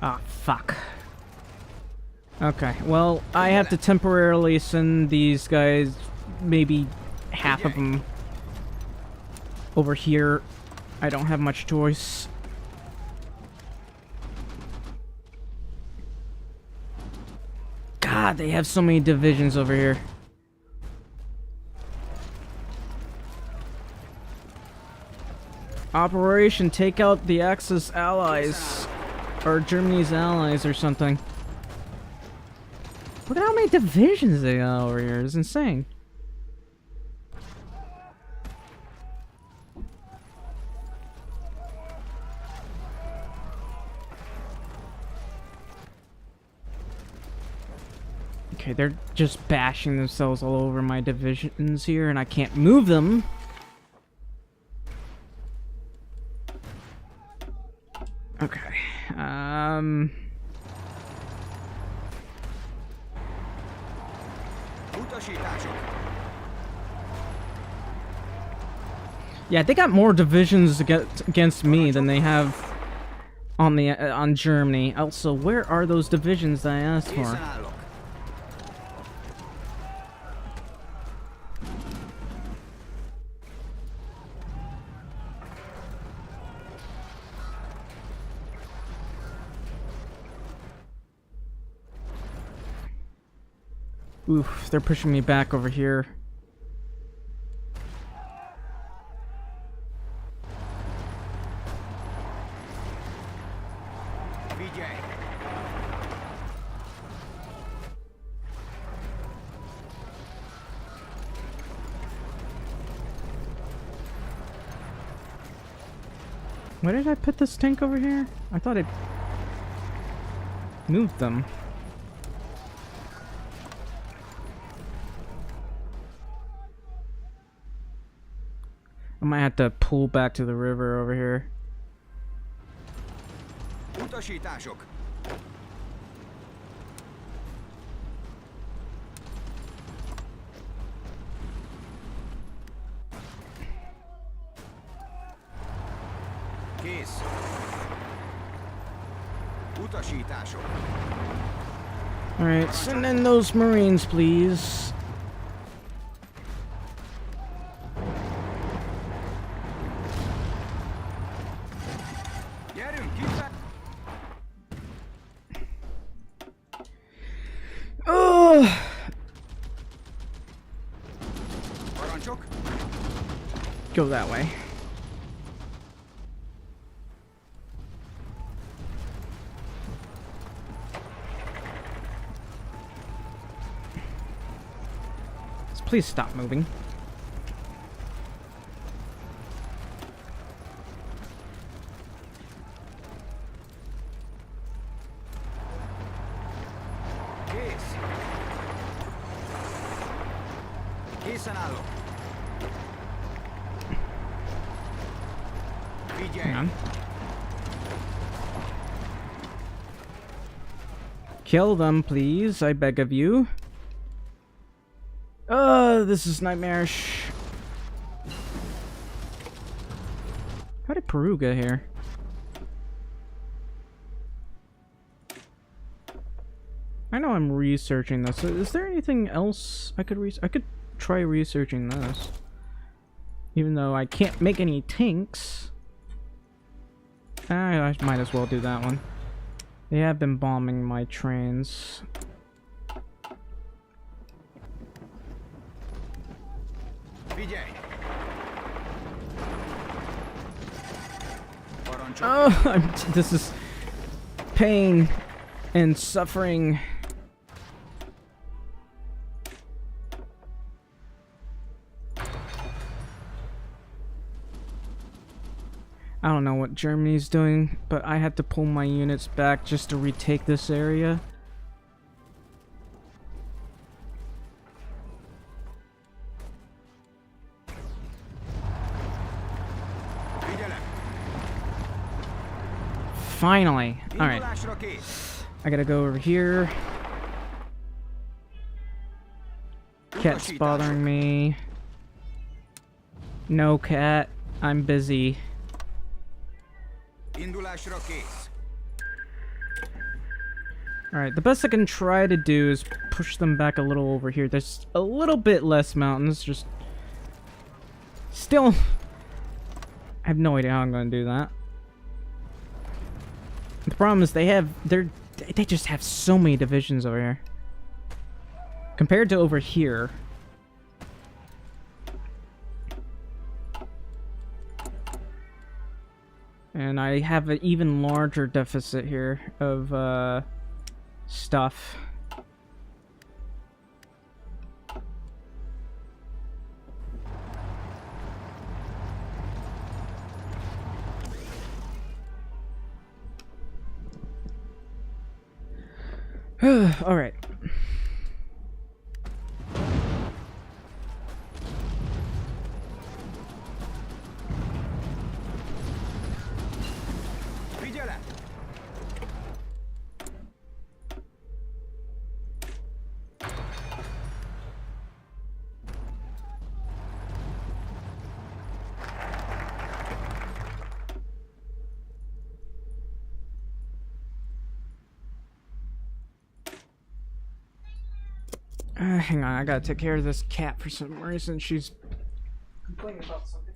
Ah, fuck. Okay, well, I have to temporarily send these guys, maybe half of them, over here. I don't have much choice. God, they have so many divisions over here. Operation Take Out the Axis Allies. Or Germany's allies or something. Look at how many divisions they got over here. It's insane. Okay, they're just bashing themselves all over my divisions here, and I can't move them. Okay, Utasítások. yeah, they got more divisions against me than they have on Germany. Also, where are those divisions that I asked Készen for? állok. Oof, they're pushing me back over here. Figyelj! Why did I put this tank over here? I thought it moved them. I might have to pull back to the river over here. Utasítások. Kész. Utasítások. Alright, send in those Marines, please. Gyerünk, kifelé! Oh! Parancsok. Go that way. Please stop moving. Kész. Készen állok. Figyelj! Hang on. Kill them, please, I beg of you. This is nightmarish. How did Peru get here? I know I'm researching this. Is there anything else I could I could try researching this. Even though I can't make any tanks. I might as well do that one. They have been bombing my trains. Figyelj! Parancsok. Oh, this is pain and suffering. I don't know what Germany's doing, but I had to pull my units back just to retake this area. Figyelem! Finally. Alright, Indulásra kész! I gotta go over here. Cat's bothering me. No, cat. I'm busy. Indulásra kész! Alright, the best I can try to do is push them back a little over here. There's a little bit less mountains, just... Still... I have no idea how I'm gonna do that. The problem is they just have so many divisions over here. Compared to over here. And I have an even larger deficit here of stuff. Alright. Figyelem! Hang on, I gotta take care of this cat for some reason. She's complaining about something.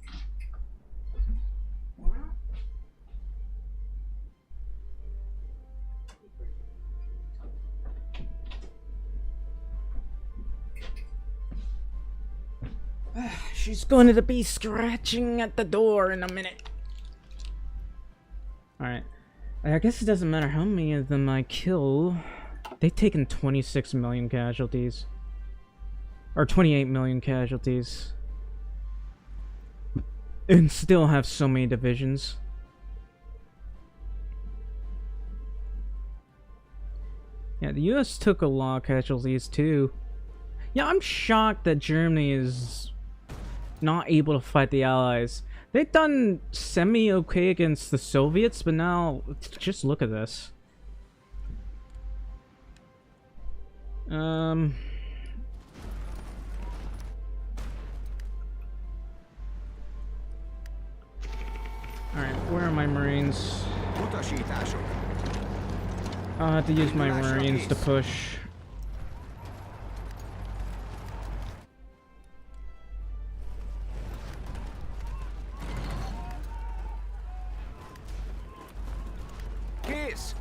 She's going to be scratching at the door in a minute. Alright. I guess it doesn't matter how many of them I kill. They've taken 26 million casualties. Or 28 million casualties. And still have so many divisions. Yeah, the US took a lot of casualties too. Yeah, I'm shocked that Germany is not able to fight the Allies. They've done semi-okay against the Soviets, but now, just look at this. Alright, where are my Marines? Utasítások. I'll have to use my Marines to push. Kész!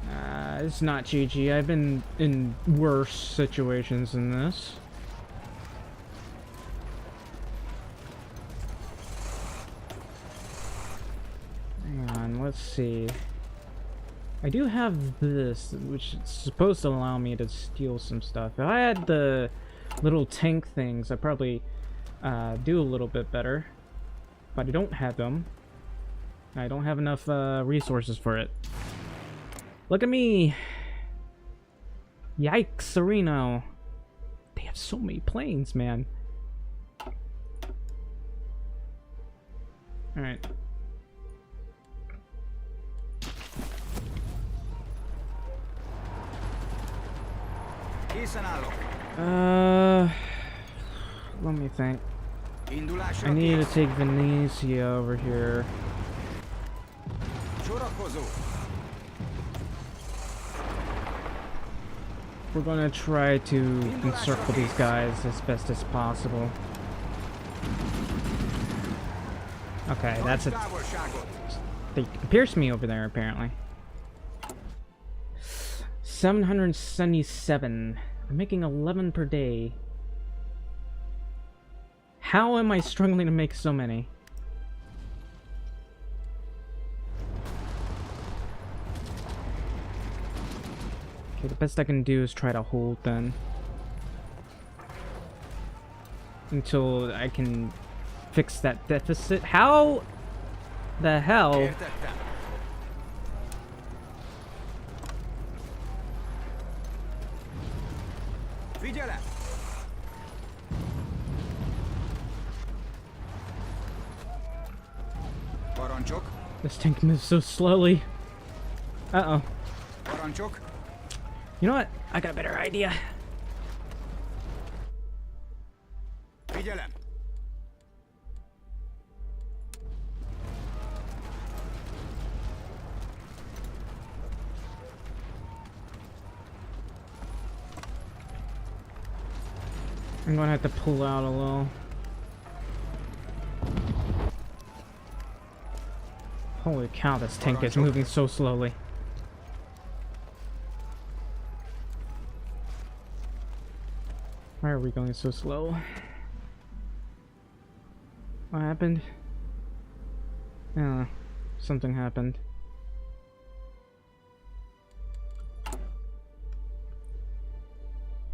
It's not GG. I've been in worse situations than this. Hang on, let's see. I do have this, which is supposed to allow me to steal some stuff. If I had the little tank things, I'd probably do a little bit better. But I don't have them. I don't have enough resources for it. Look at me! Yikes, Sereno! They have so many planes, man. Alright. Készen állok. Let me think. Indulásra I need to kész. take Venetia over here. Sorakozó. We're gonna try to encircle these guys as best as possible. Okay, that's it. Távolságot. They pierced me over there, apparently. 777. I'm making 11 per day. How am I struggling to make so many? Okay, the best I can do is try to hold then. Until I can fix that deficit. How the hell? Értettem. Figyelem! Parancsok. This tank moves so slowly. Uh-oh. Parancsok. You know what? I got a better idea. Figyelem! I'm gonna have to pull out a little. Holy cow, this tank is moving so slowly. Why are we going so slow? What happened? I don't know. Something happened.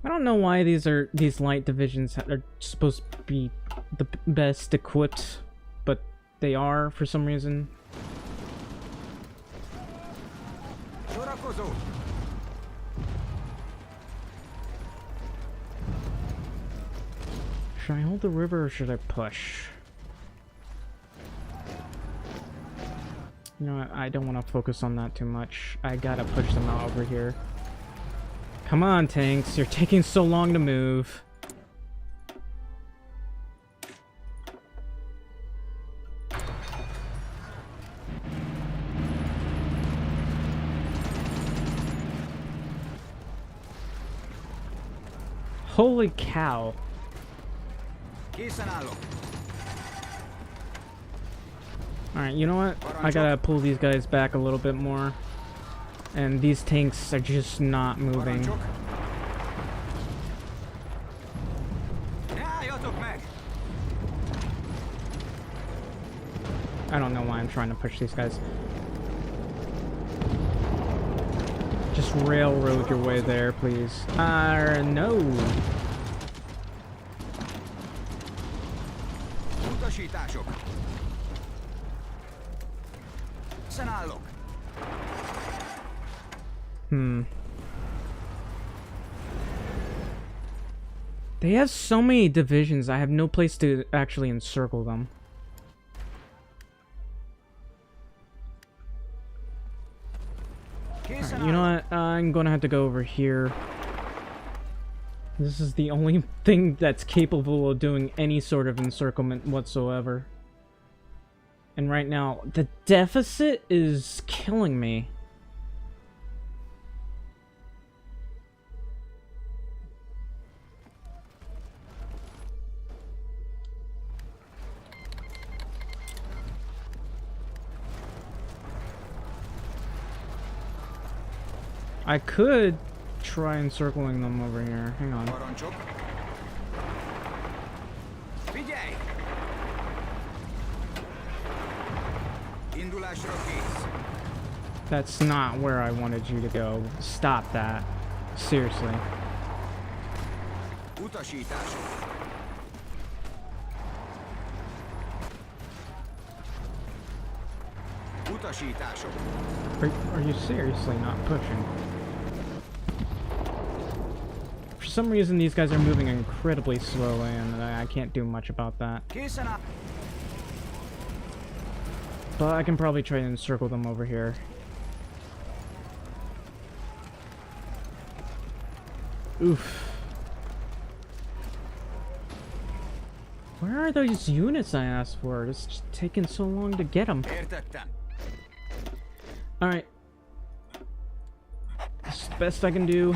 I don't know why these light divisions are supposed to be the best equipped, but they are for some reason. Sorakozó. Should I hold the river or should I push? You know what? I don't want to focus on that too much. I gotta push them out over here. Come on, tanks. You're taking so long to move. Holy cow. Alright, you know what? I gotta pull these guys back a little bit more. And these tanks are just not moving. I don't know why I'm trying to push these guys. Just railroad your way there, please. No. They have so many divisions, I have no place to actually encircle them. Right, you know what? I'm gonna have to go over here. This is the only thing that's capable of doing any sort of encirclement whatsoever. And right now, the deficit is killing me. I could try encircling them over here. Hang on. That's not where I wanted you to go. Stop that. Seriously. Are you seriously not pushing? For some reason, these guys are moving incredibly slowly, and I can't do much about that. But I can probably try and encircle them over here. Oof. Where are those units I asked for? It's just taking so long to get them. Alright. This is the best I can do.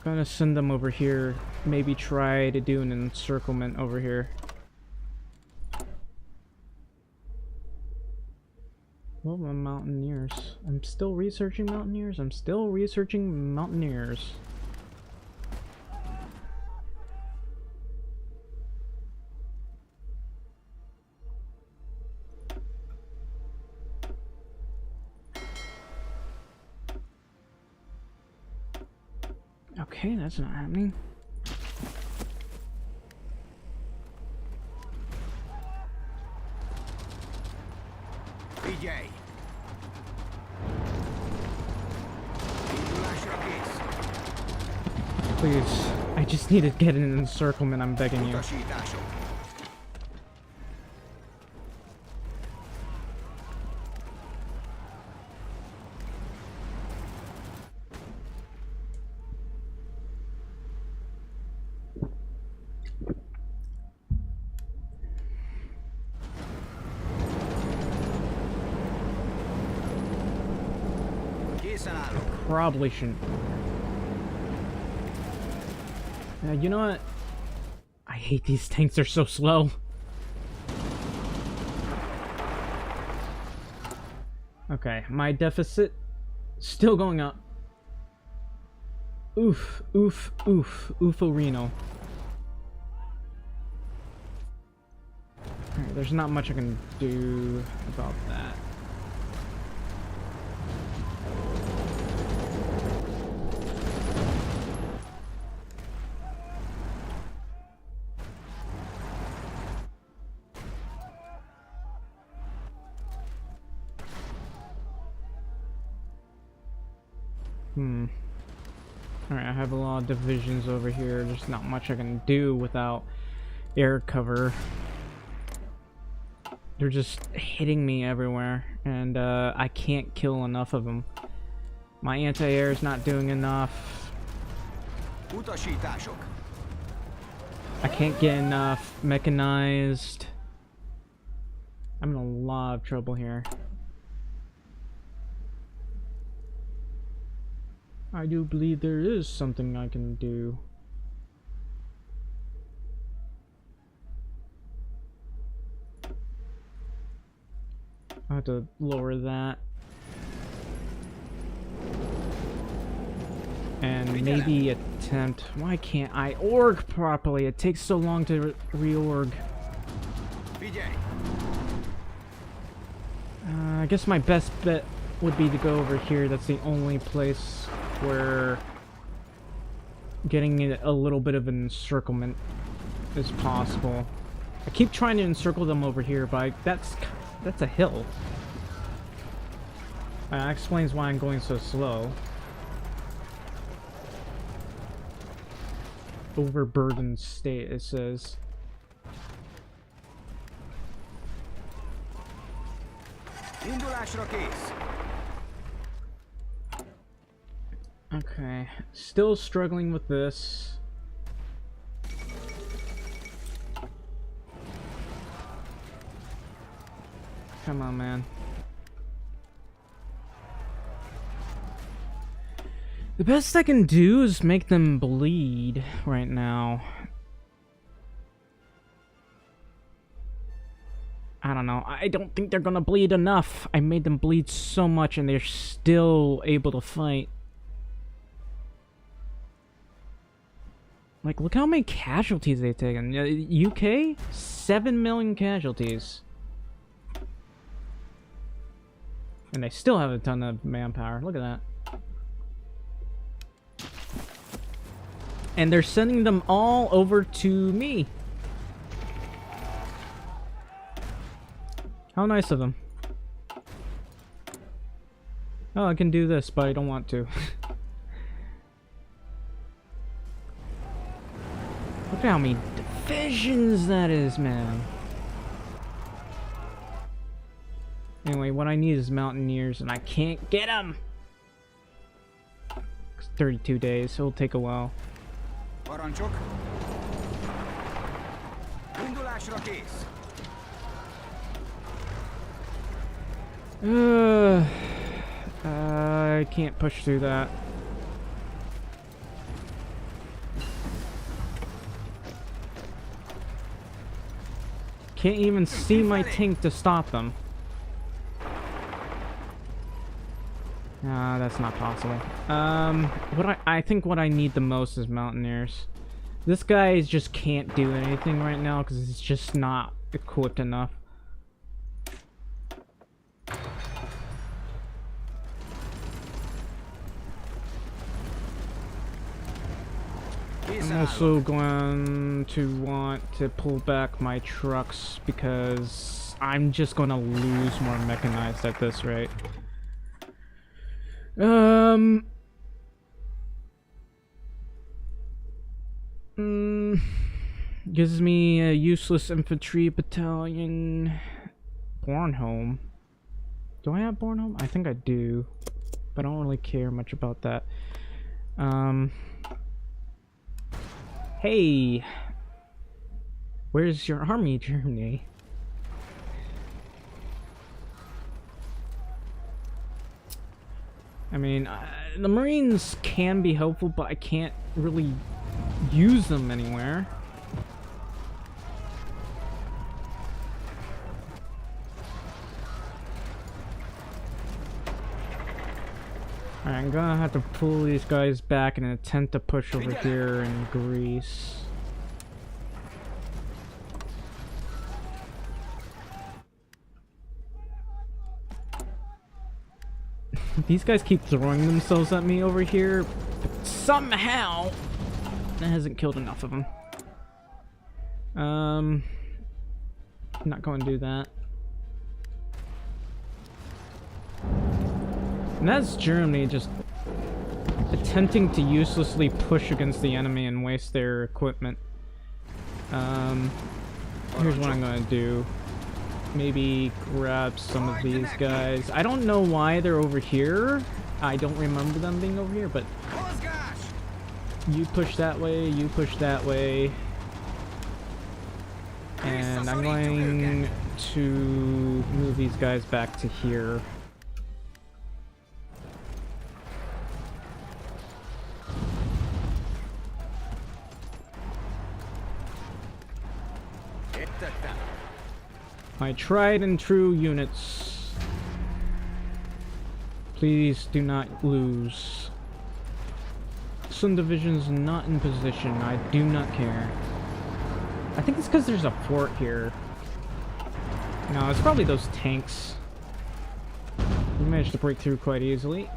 Gonna send them over here. Maybe try to do an encirclement over here. Well, my mountaineers. I'm still researching mountaineers. I'm still researching mountaineers. Okay, that's not happening. Please, I just need to get an encirclement, I'm begging you. Probably shouldn't. You know what? I hate these tanks, they're so slow. Okay, my deficit still going up. Oof, oof, oof, oof-o-reno. Alright, there's not much I can do about that. Alright, I have a lot of divisions over here. There's not much I can do without air cover. They're just hitting me everywhere, and I can't kill enough of them. My anti-air is not doing enough. Utasítások. I can't get enough mechanized. I'm in a lot of trouble here. I do believe there is something I can do. I have to lower that. And maybe attempt... Why can't I org properly? It takes so long to reorg. I guess my best bet would be to go over here. That's the only place where getting a little bit of an encirclement is possible. I keep trying to encircle them over here, but that's a hill. That explains why I'm going so slow. Overburdened state, it says. Indulásra kész. Okay, still struggling with this. Come on, man. The best I can do is make them bleed right now. I don't know. I don't think they're gonna bleed enough. I made them bleed so much and they're still able to fight. Like, look how many casualties they've taken. UK? 7 million casualties. And they still have a ton of manpower. Look at that. And they're sending them all over to me. How nice of them. Oh, I can do this, but I don't want to. Look at how many divisions that is, man. Anyway, what I need is Mountaineers, and I can't get them! It's 32 days, so it'll take a while. Parancsok. Indulásra kész. I can't push through that. Can't even see my tank to stop them. That's not possible. I think what I need the most is Mountaineers. This guy just can't do anything right now because he's just not equipped enough. I'm also going to want to pull back my trucks because I'm just going to lose more mechanized at this rate. Gives me a useless infantry battalion. Bornholm. Do I have Bornholm? I think I do, but I don't really care much about that. Hey, where's your army, Germany? I mean, the Marines can be helpful, but I can't really use them anywhere. Alright, I'm gonna have to pull these guys back and attempt to push over here in Greece. These guys keep throwing themselves at me over here, but somehow that hasn't killed enough of them. I'm not going to do that. And that's Germany just attempting to uselessly push against the enemy and waste their equipment. Here's what I'm gonna do. Maybe grab some of these guys. I don't know why they're over here. I don't remember them being over here, but you push that way, you push that way. And I'm going to move these guys back to here. My tried and true units. Please do not lose. Sun Division's not in position. I do not care. I think it's because there's a fort here. No, it's probably those tanks. We managed to break through quite easily.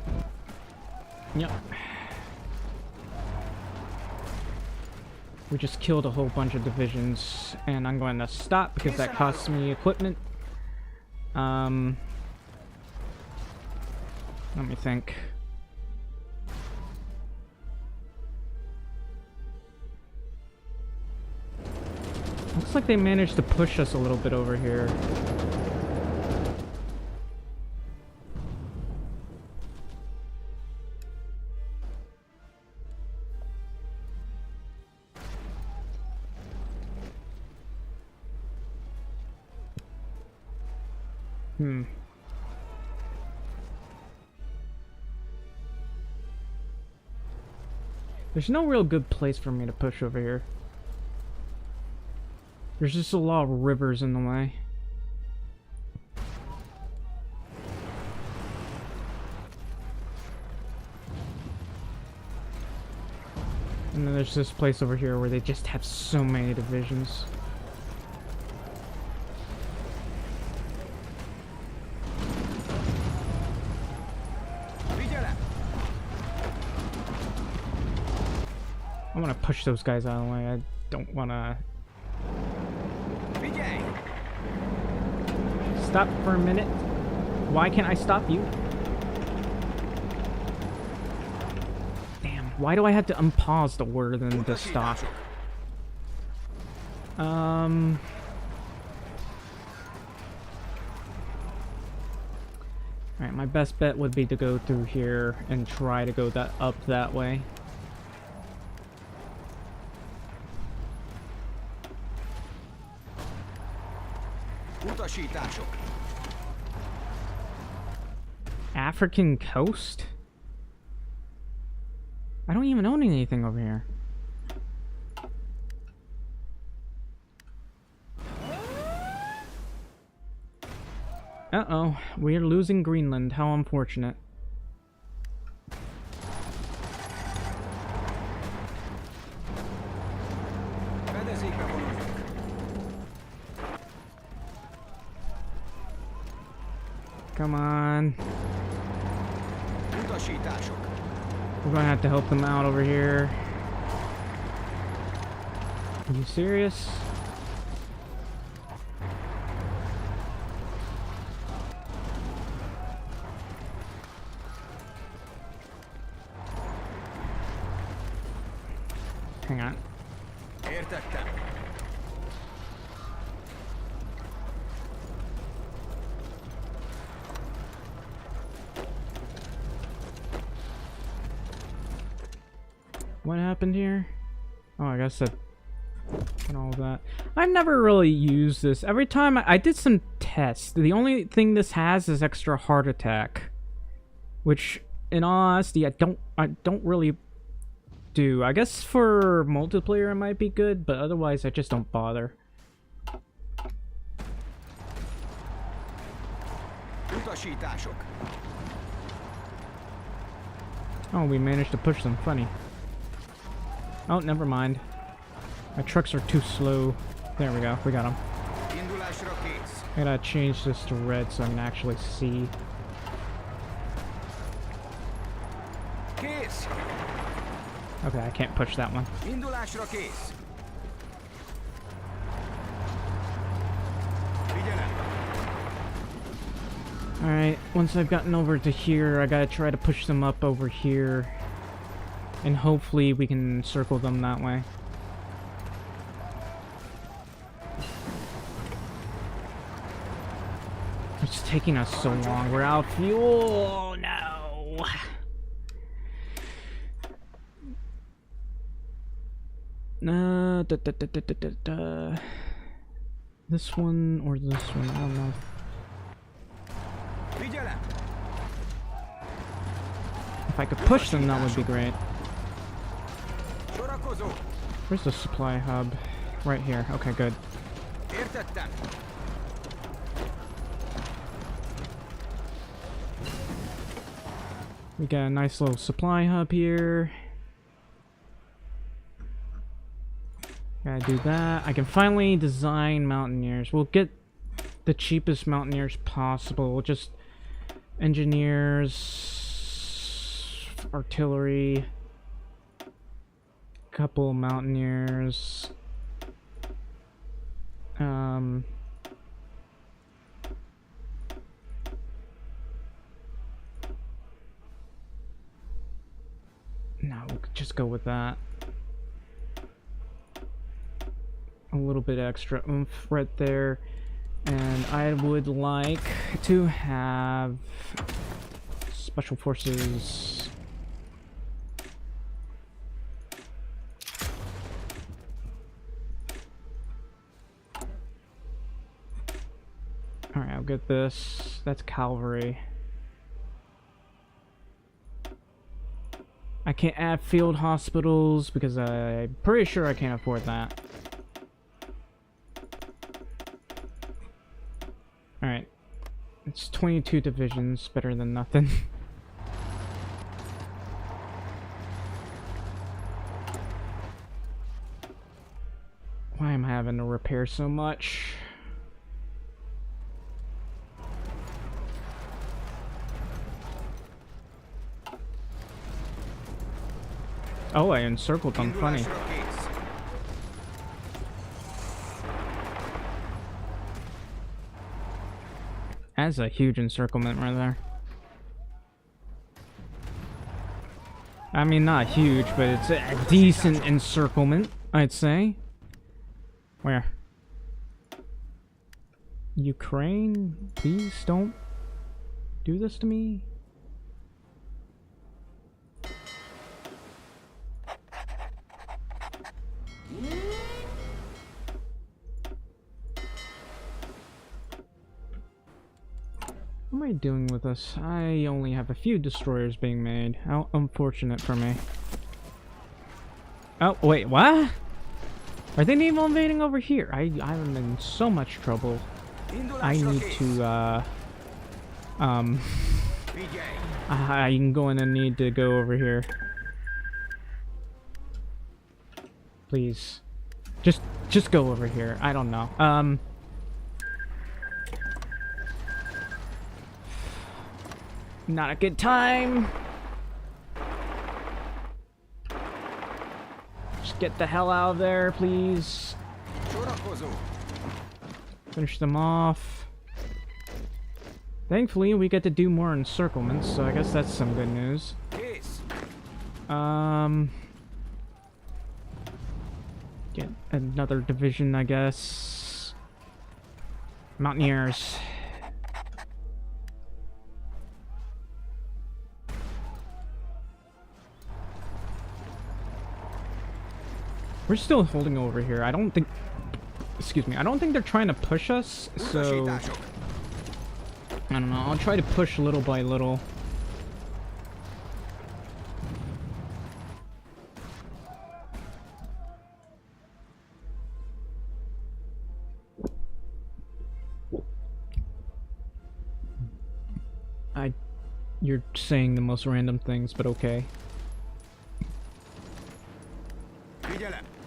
Yep. We just killed a whole bunch of divisions, and I'm going to stop because that costs me equipment. Let me think. Looks like they managed to push us a little bit over here. There's no real good place for me to push over here. There's just a lot of rivers in the way. And then there's this place over here where they just have so many divisions. I want to push those guys out of the way. I don't want to... Stop for a minute. Why can't I stop you? Damn, why do I have to unpause the word and then to stop? Alright, my best bet would be to go through here and try to go up that way. African coast? I don't even own anything over here. Uh-oh, we're losing Greenland. How unfortunate. Come on. We're gonna have to help them out over here. Are you serious? Hang on. What happened here? Oh, I guess that and all that. I've never really used this. Every time I did some tests, the only thing this has is extra heart attack, which, in all honesty, I don't really do. I guess for multiplayer it might be good, but otherwise I just don't bother. Oh, we managed to push them. Funny. Oh, never mind. My trucks are too slow. There we go. We got them. I gotta change this to red so I can actually see. Okay, I can't push that one. Alright, once I've gotten over to here, I gotta try to push them up over here. And hopefully we can circle them that way. It's taking us so long. We're out of fuel. No. This one or this one? I don't know. If I could push them, that would be great. Where's the supply hub? Right here. Okay, good. We got a nice little supply hub here. Gotta do that. I can finally design mountaineers. We'll get the cheapest mountaineers possible. We'll just engineers, artillery, couple mountaineers. No, we'll just go with that. A little bit extra oomph right there. And I would like to have special forces. Alright, I'll get this. That's cavalry. I can't add field hospitals because I'm pretty sure I can't afford that. Alright. It's 22 divisions, better than nothing. Why am I having to repair so much? Oh, I encircled them, funny. That's a huge encirclement right there. I mean, not huge, but it's a decent encirclement, I'd say. Where? Ukraine? Please don't do this to me. What am I doing with this? I only have a few destroyers being made. How unfortunate for me. Oh, wait, what? Are they naval invading over here? I'm in so much trouble. I need to, I'm going to need to go over here. Please. Just go over here. I don't know. Not a good time. Just get the hell out of there, please. Finish them off. Thankfully, we get to do more encirclements, so I guess that's some good news. Get another division, I guess. Mountaineers. We're still holding over here. I don't think... Excuse me. I don't think they're trying to push us, so... I don't know. I'll try to push little by little. You're saying the most random things, but okay.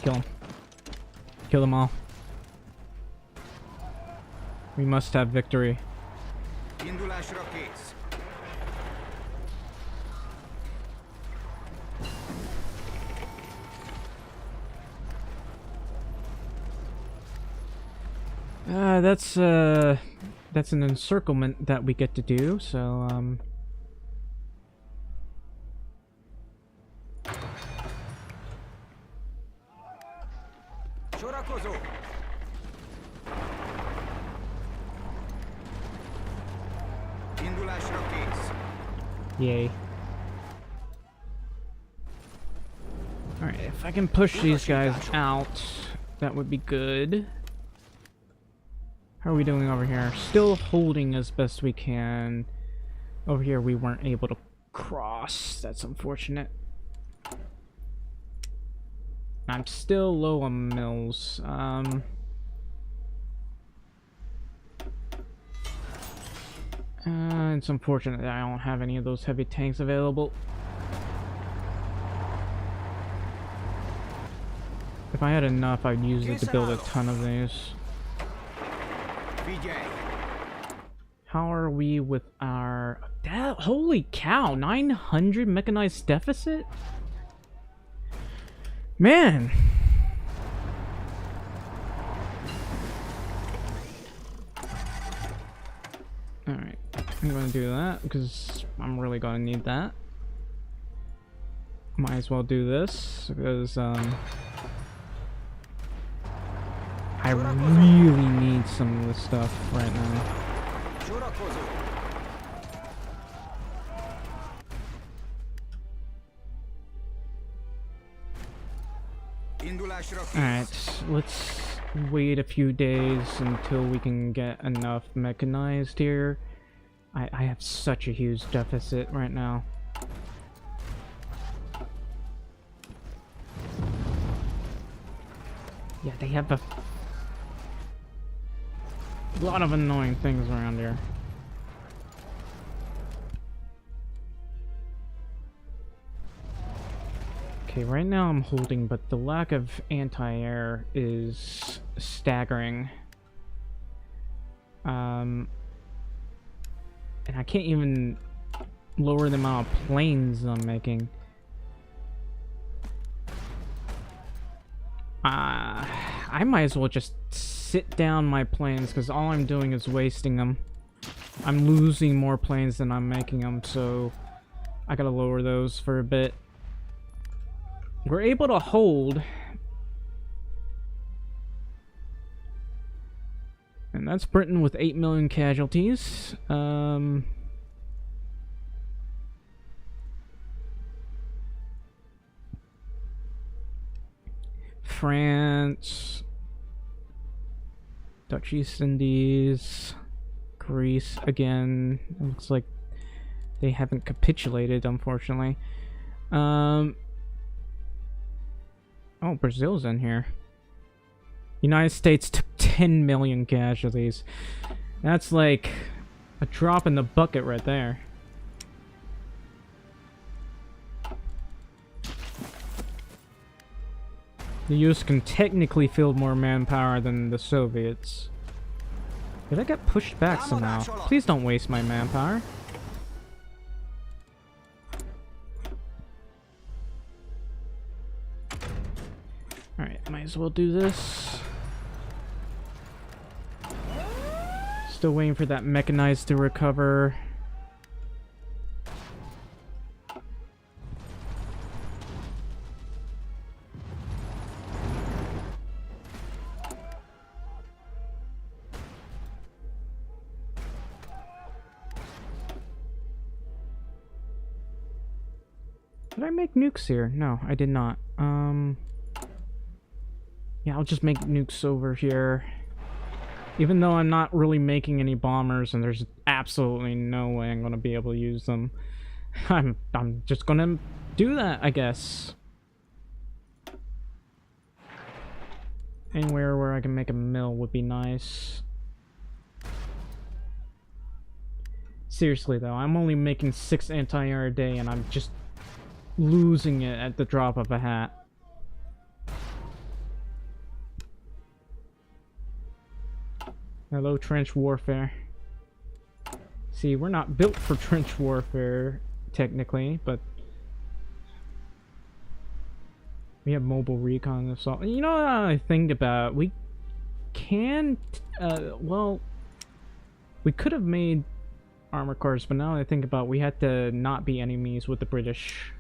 Kill him. Kill them all. We must have victory. That's an encirclement that we get to do, so Sorakozó! Indulásra kész! Yay. Alright, if I can push these guys out, that would be good. How are we doing over here? Still holding as best we can. Over here we weren't able to cross. That's unfortunate. I'm still low on mills. It's unfortunate that I don't have any of those heavy tanks available. If I had enough, I'd use it to build a ton of these. How are we with our... Holy cow, 900 mechanized deficit? Man! Alright, I'm gonna do that because I'm really gonna need that. Might as well do this because I really need some of this stuff right now. Alright, let's wait a few days until we can get enough mechanized here. I have such a huge deficit right now. Yeah, they have a lot of annoying things around here. Okay, right now I'm holding, but the lack of anti-air is staggering. And I can't even lower the amount of planes I'm making. I might as well just sit down my planes because all I'm doing is wasting them. I'm losing more planes than I'm making them, so I gotta lower those for a bit. We're able to hold. And that's Britain with 8 million casualties. France, Dutch East Indies, Greece again. It looks like they haven't capitulated, unfortunately. Oh, Brazil's in here. United States took 10 million casualties. That's like a drop in the bucket right there. The US can technically field more manpower than the Soviets. Did I get pushed back somehow? Please don't waste my manpower. Alright, might as well do this. Still waiting for that mechanized to recover. Did I make nukes here? No, I did not. Yeah, I'll just make nukes over here. Even though I'm not really making any bombers and there's absolutely no way I'm gonna be able to use them. I'm just gonna do that, I guess. Anywhere where I can make a mill would be nice. Seriously though, I'm only making 6 anti-air a day and I'm just losing it at the drop of a hat. Hello, trench warfare. See, we're not built for trench warfare, technically, but we have mobile recon assault. You know what I think about? We can, well, we could have made armor cars, but now I think about, we had to not be enemies with the British.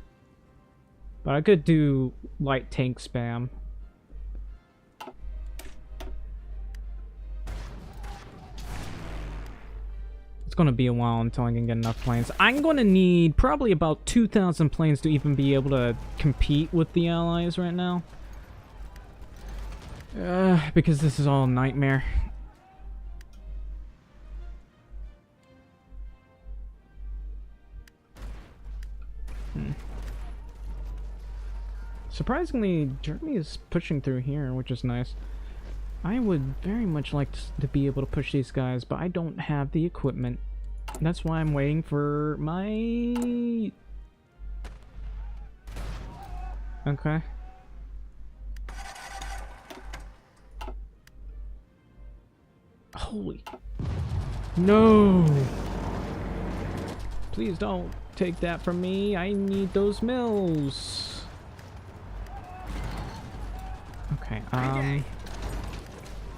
But I could do light tank spam. gonna be a while until I can get enough planes. I'm gonna need probably about 2,000 planes to even be able to compete with the Allies right now. Because this is all a nightmare. Surprisingly, Germany is pushing through here, which is nice. I would very much like to be able to push these guys, but I don't have the equipment. That's why I'm waiting for my... Okay. Holy... No! Please don't take that from me. I need those mills. Okay,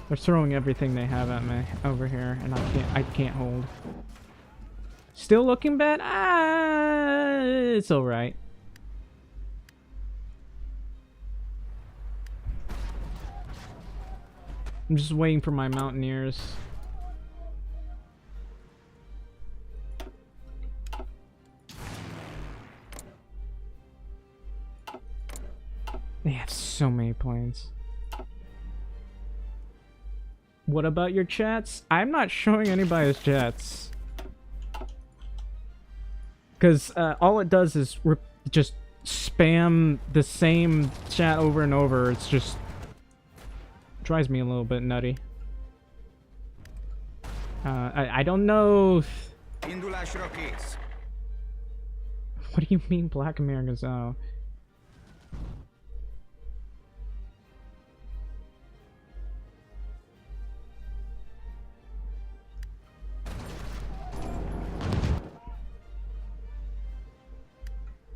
they're throwing everything they have at me over here, and I can't hold. Still looking bad? It's alright. I'm just waiting for my mountaineers. They have so many planes. What about your chats? I'm not showing anybody's chats. Because all it does is just spam the same chat over and over. It's just... drives me a little bit nutty. I don't know... What do you mean Black Americans? Oh...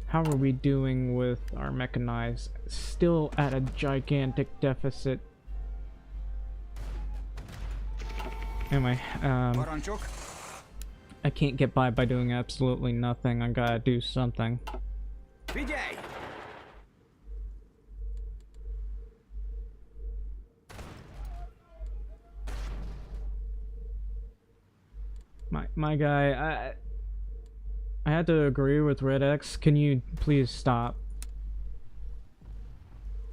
How are we doing with our mechanized? Still at a gigantic deficit. Anyway, I can't get by doing absolutely nothing. I gotta do something. My guy, I had to agree with Red X. Can you please stop?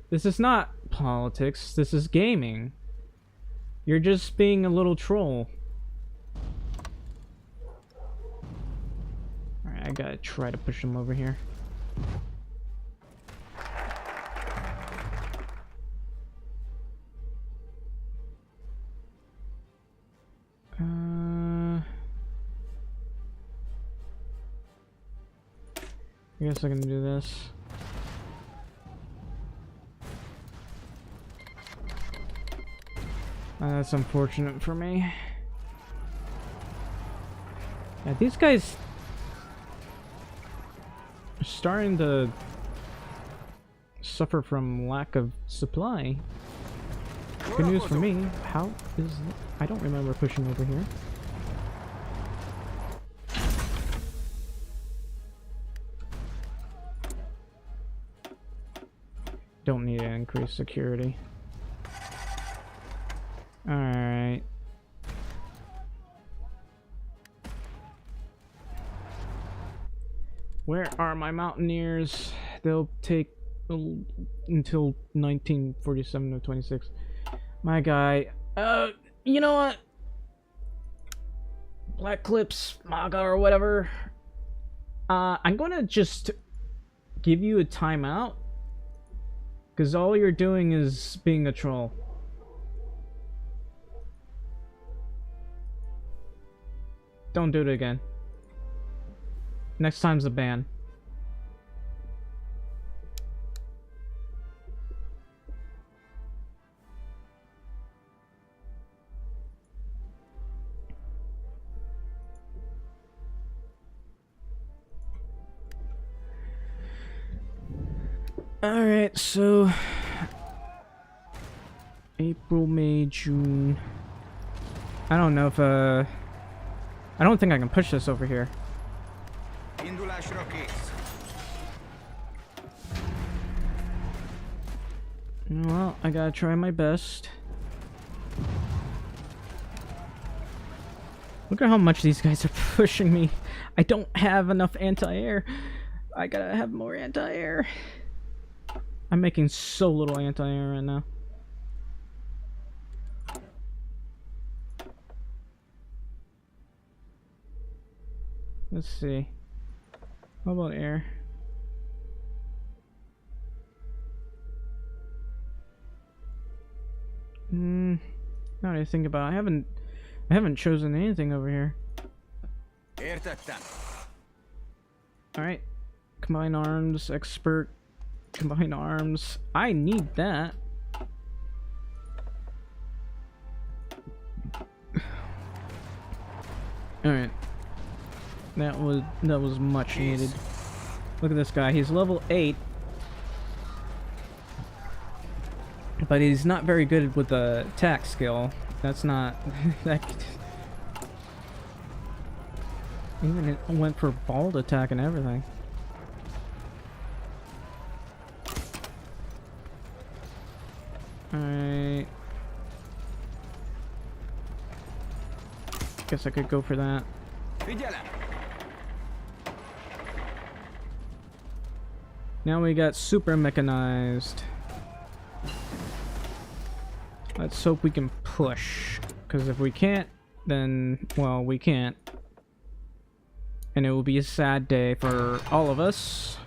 This is not politics. This is gaming. You're just being a little troll. Alright, I gotta try to push him over here. I guess I can do this. That's unfortunate for me. Yeah, these guys are starting to suffer from lack of supply. Good news for me. How is... I don't remember pushing over here. Don't need to increase security. Alright. Where are my mountaineers? They'll take until 1947 or 26. My guy. You know what? Black Clips, MAGA or whatever. I'm gonna just give you a timeout. Because all you're doing is being a troll. Don't do it again. Next time's a ban. Alright, so... April, May, June... I don't know if, I don't think I can push this over here. Well, I gotta try my best. Look Look at how much these guys are pushing me. I don't have enough anti-air. I gotta have more anti-air. I'm making so little anti-air right now. Let's see. How about air? Now that I think about it, I haven't chosen anything over here. Alright. Combine arms, expert, combine arms. I need that. Alright. That was much needed. Look at this guy, he's level 8. But he's not very good with the attack skill. That's not that even it went for bald attack and everything. Alright. Guess I could go for that. Now we got super mechanized. Let's hope we can push. Because if we can't, then, well, we can't. And it will be a sad day for all of us.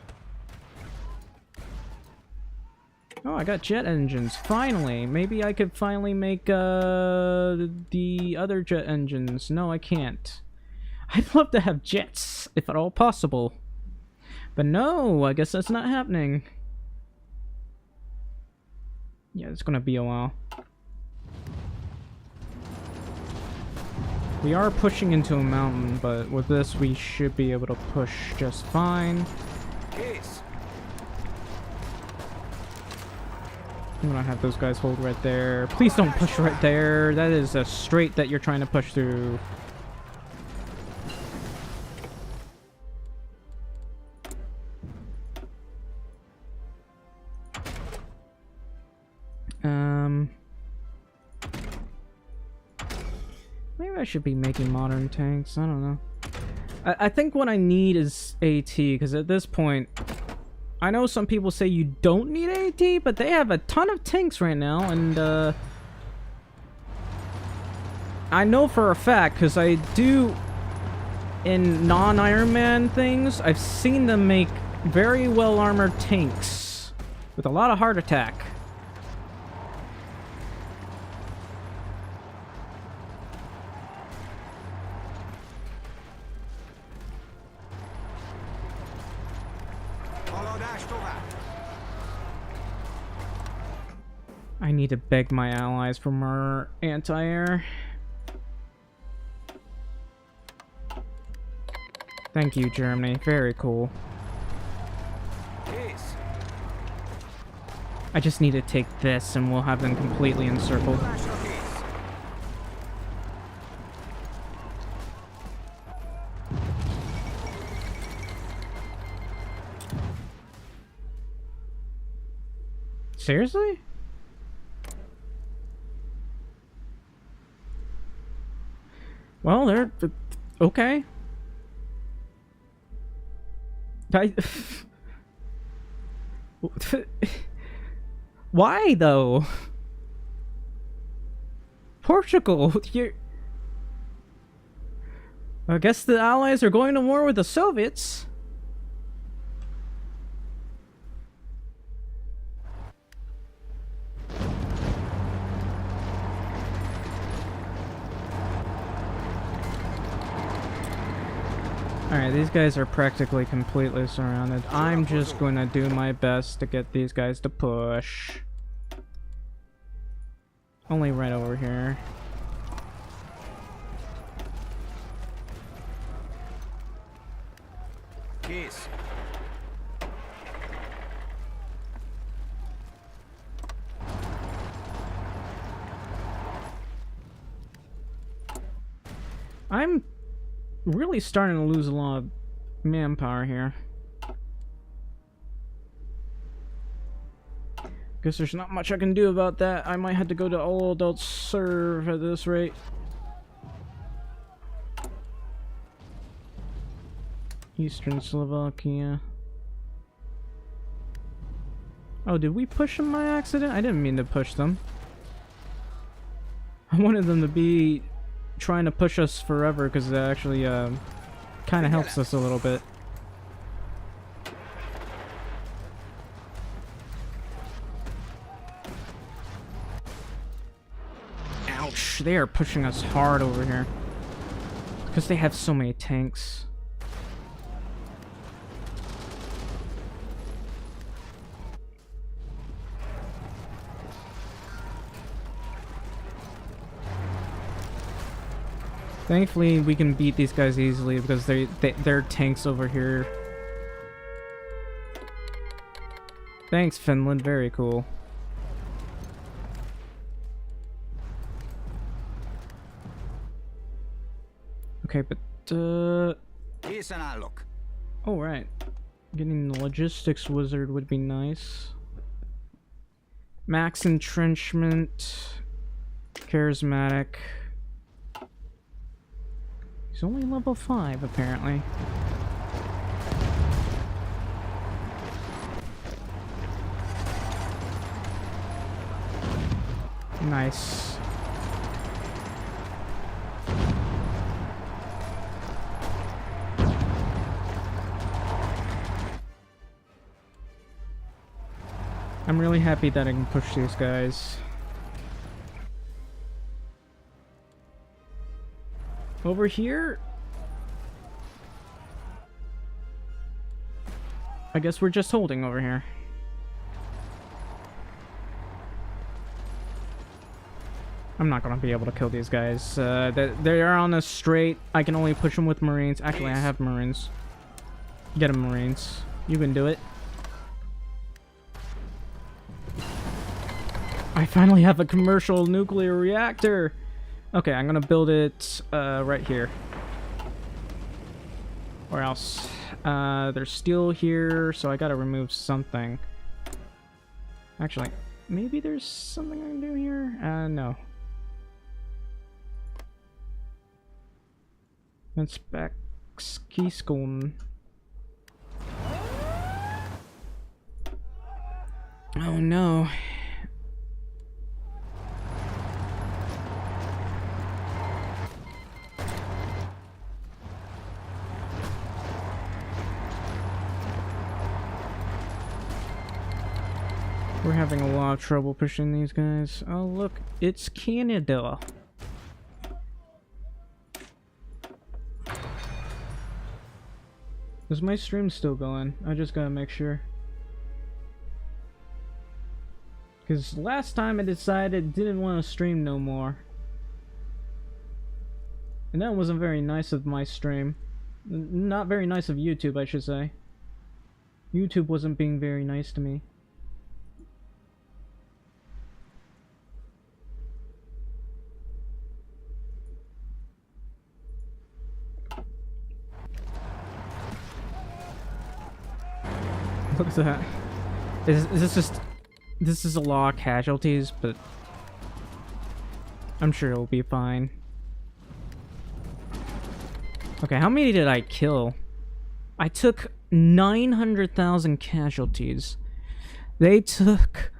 Oh, I got jet engines. Finally! Maybe I could finally make the other jet engines. No, I can't. I'd love to have jets, if at all possible. But no, I guess that's not happening. Yeah, it's gonna be a while. We are pushing into a mountain, but with this we should be able to push just fine. I'm gonna have those guys hold right there. Please don't push right there. That is a straight that you're trying to push through. Maybe I should be making modern tanks. I don't know. I think what I need is AT, because at this point, I know some people say you don't need AT, but they have a ton of tanks right now, and I know for a fact, because I do in non-Iron Man things, I've seen them make very well armored tanks with a lot of heart attack. I need to beg my allies for more anti-air. Thank you, Germany. Very cool. I just need to take this and we'll have them completely encircled. Seriously? Well, they're okay. Why though? Portugal, you're... I guess the Allies are going to war with the Soviets. Alright, these guys are practically completely surrounded. I'm just going to do my best to get these guys to push. Only right over here. Kész. I'm really starting to lose a lot of manpower here. Guess there's not much I can do about that. I might have to go to all adult serve at this rate. Eastern Slovakia. Oh, did we push them by accident? I didn't mean to push them. I wanted them to be trying to push us forever because that actually kind of helps us a little bit. Ouch, they are pushing us hard over here. Because they have so many tanks. Thankfully, we can beat these guys easily because they're tanks over here. Thanks, Finland. Very cool. Okay, but Készen állok. oh right, getting the logistics wizard would be nice. Max entrenchment, charismatic. He's only level 5 apparently. Nice. I'm really happy that I can push these guys. Over here, I guess we're just holding over here. I'm not gonna be able to kill these guys. They are on a straight. I can only push them with Marines. Actually, I have Marines. Get them, Marines. You can do it. I finally have a commercial nuclear reactor. Okay, I'm gonna build it right here. Or else. There's steel here, so I gotta remove something. Actually, maybe there's something I can do here? No. That's back skiskolen. Oh no. We're having a lot of trouble pushing these guys. Oh look, it's Canada. Is my stream still going? I just gotta make sure. Because last time I decided didn't want to stream no more. And that wasn't very nice of my stream. Not very nice of YouTube, I should say. YouTube wasn't being very nice to me. Look at that. Is this just... This is a lot of casualties, but... I'm sure it'll be fine. Okay, how many did I kill? I took 900,000 casualties. They took...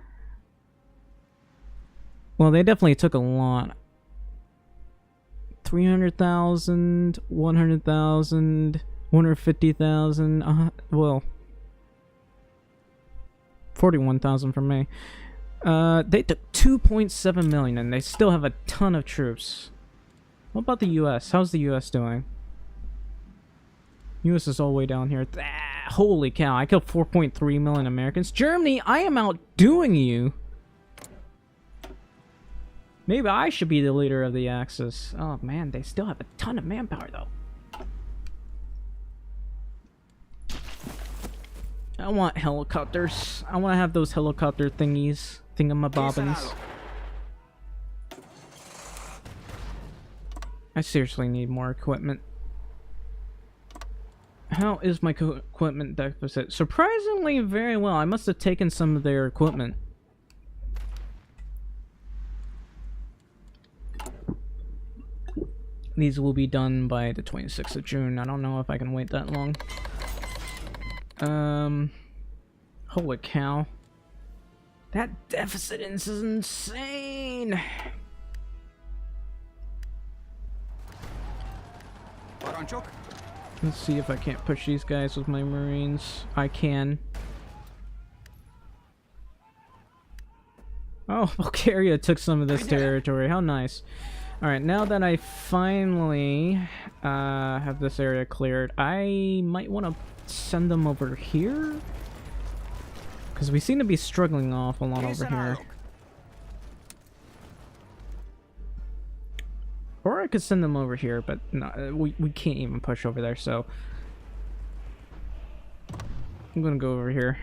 Well, they definitely took a lot. 300,000, 100,000, 150,000, well... 41,000 from me. They took 2.7 million and they still have a ton of troops. What about the US? How's the US doing? US is all the way down here. Holy cow, I killed 4.3 million Americans. Germany, I am outdoing you. Maybe I should be the leader of the Axis. Oh man, they still have a ton of manpower though. I want helicopters. I want to have those helicopter thingies. Thingamabobbins. I seriously need more equipment. How is my equipment deficit? Surprisingly very well. I must have taken some of their equipment. these will be done by the 26th of June. I don't know if I can wait that long. Holy cow. That deficit is insane! Let's see if I can't push these guys with my Marines. I can. Oh, Bulgaria took some of this territory. How nice. Alright, now that I finally have this area cleared, I might want to send them over here? Because we seem to be struggling an awful lot over here. Or I could send them over here, but no, we can't even push over there, so... I'm gonna go over here.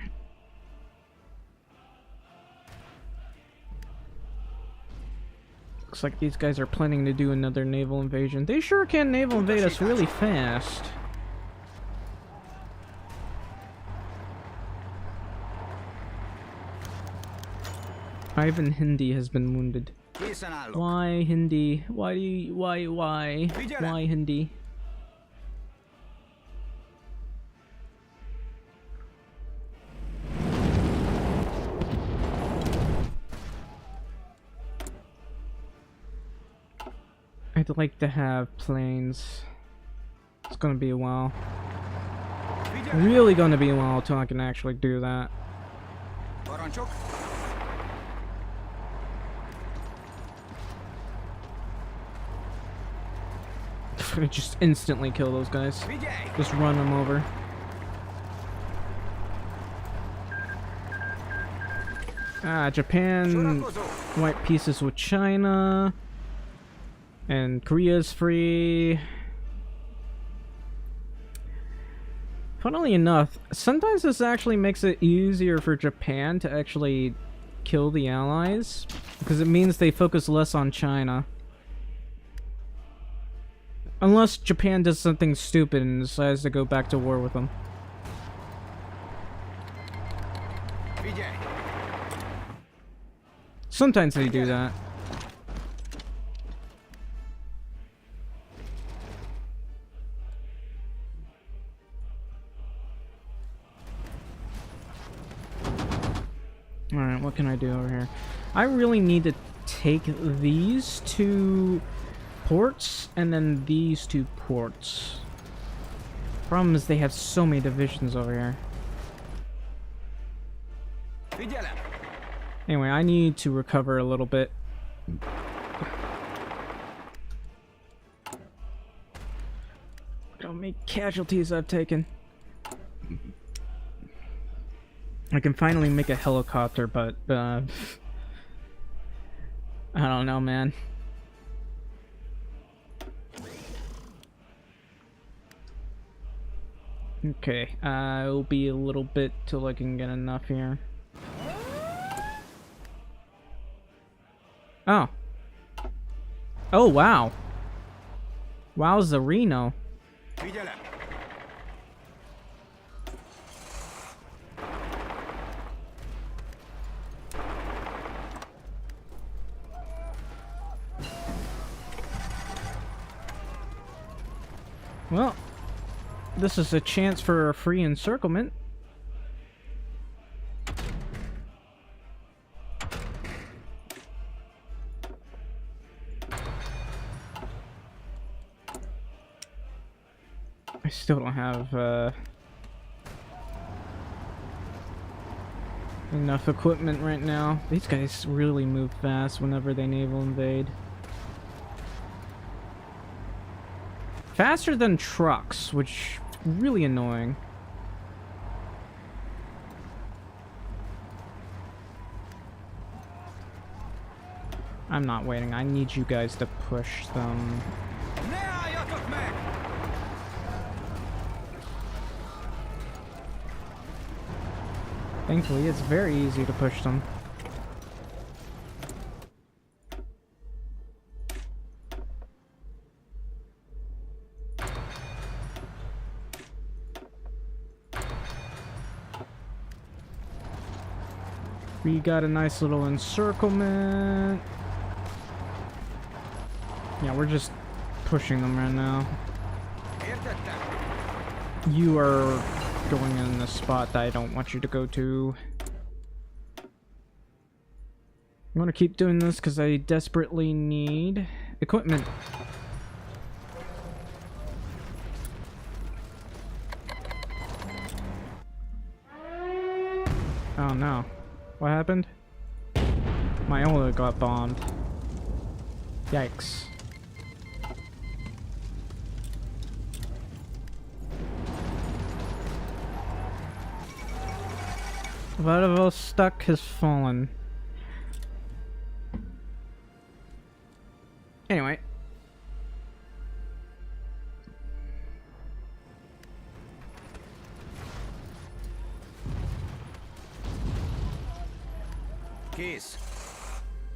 Looks like these guys are planning to do another naval invasion. They sure can naval invade us really fast. Ivan Hindi has been wounded. Why Hindi? Why Hindi? I'd like to have planes. It's gonna be a while. Really gonna be a while till I can actually do that. Just instantly kill those guys. Just run them over. Japan white pieces with China. And Korea's free. Funnily enough, sometimes this actually makes it easier for Japan to actually kill the allies, because it means they focus less on China. Unless Japan does something stupid and decides to go back to war with them. Sometimes they do that. Alright, what can I do over here? I really need to take these two ports and then these two ports. Problem is they have so many divisions over here. Anyway, I need to recover a little bit. Look at how many casualties I've taken. I can finally make a helicopter, but I don't know, man. Okay, it'll be a little bit till I can get enough here. Oh. Oh, wow. Wow's the Reno. Well, this is a chance for a free encirclement. I still don't have enough equipment right now. These guys really move fast whenever they naval invade. Faster than trucks, which is really annoying. I'm not waiting. I need you guys to push them. Thankfully, it's very easy to push them. We got a nice little encirclement. Yeah, we're just pushing them right now. You are going in the spot that I don't want you to go to. I'm gonna keep doing this because I desperately need equipment. Oh no. What happened? My Ola got bombed. Yikes. Vladivostok has fallen. Anyway. Keys.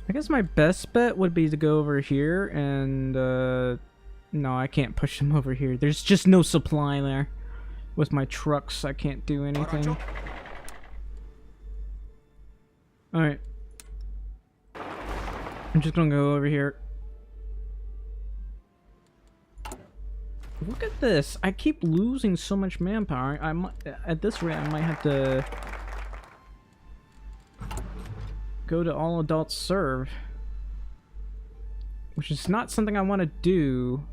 I guess my best bet would be to go over here and, no, I can't push them over here. There's just no supply there. With my trucks, I can't do anything. Alright. I'm just gonna go over here. Look at this. I keep losing so much manpower. At this rate, I might have to go to all adults serve, which is not something I want to do.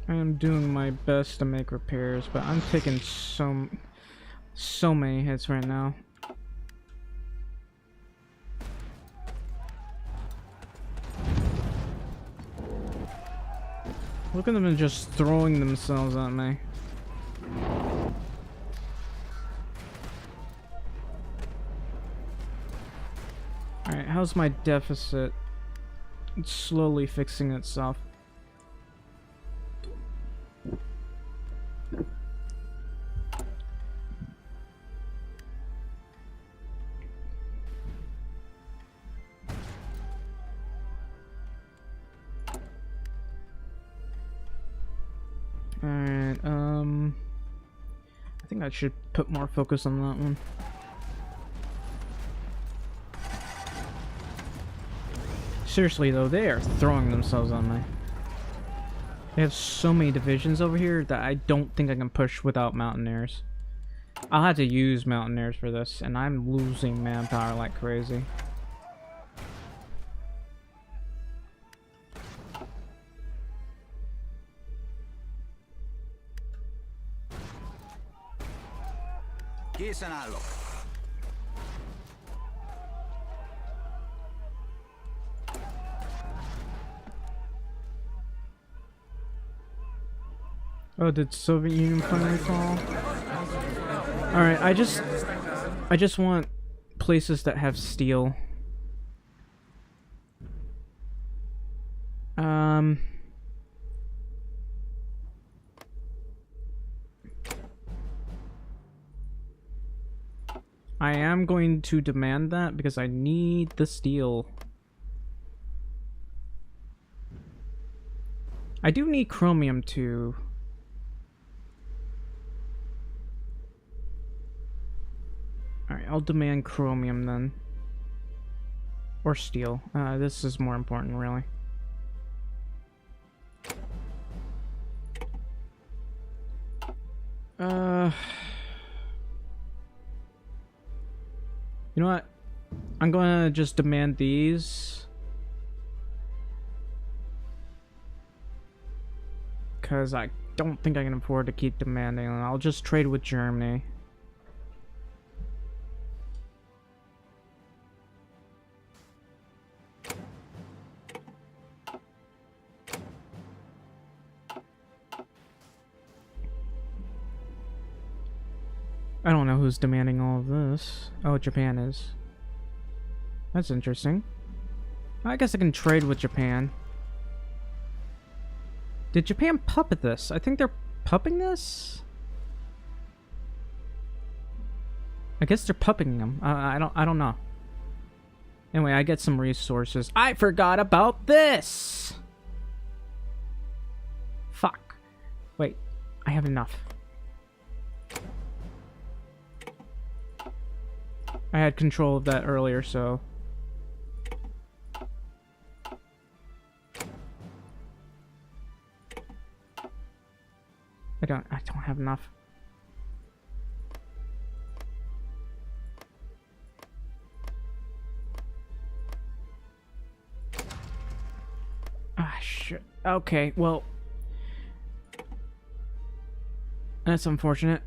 I am doing my best to make repairs, but I'm taking so many hits right now. Look at them just throwing themselves at me. Alright, how's my deficit? It's slowly fixing itself. Alright, I think I should put more focus on that one. Seriously though, they are throwing themselves on me. They have so many divisions over here that I don't think I can push without Mountaineers. I'll have to use Mountaineers for this, and I'm losing manpower like crazy. Keys and unlock. Oh, did Soviet Union finally fall? Alright, I just want places that have steel. I am going to demand that because I need the steel. I do need chromium too. Alright, I'll demand chromium then. Or steel. This is more important, really. You know what? I'm gonna just demand these. Because I don't think I can afford to keep demanding them. I'll just trade with Germany. I don't know who's demanding all of this. Oh, Japan is. That's interesting. I guess I can trade with Japan. Did Japan puppet this? I think they're pupping this? I guess they're pupping them. I don't know. Anyway, I get some resources. I forgot about this! Fuck. Wait, I have enough. I had control of that earlier, so... I don't have enough. Ah, shit. Okay, well... That's unfortunate.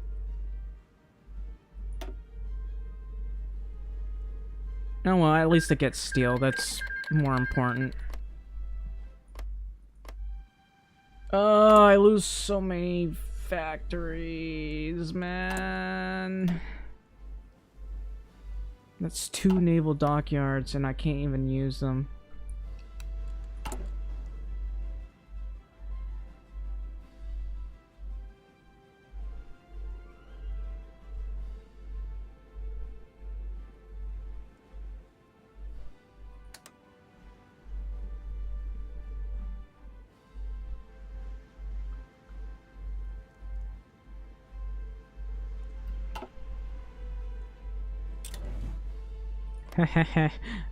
Oh well, at least I get steel. That's more important. Oh, I lose so many factories, man. That's 2 naval dockyards and I can't even use them.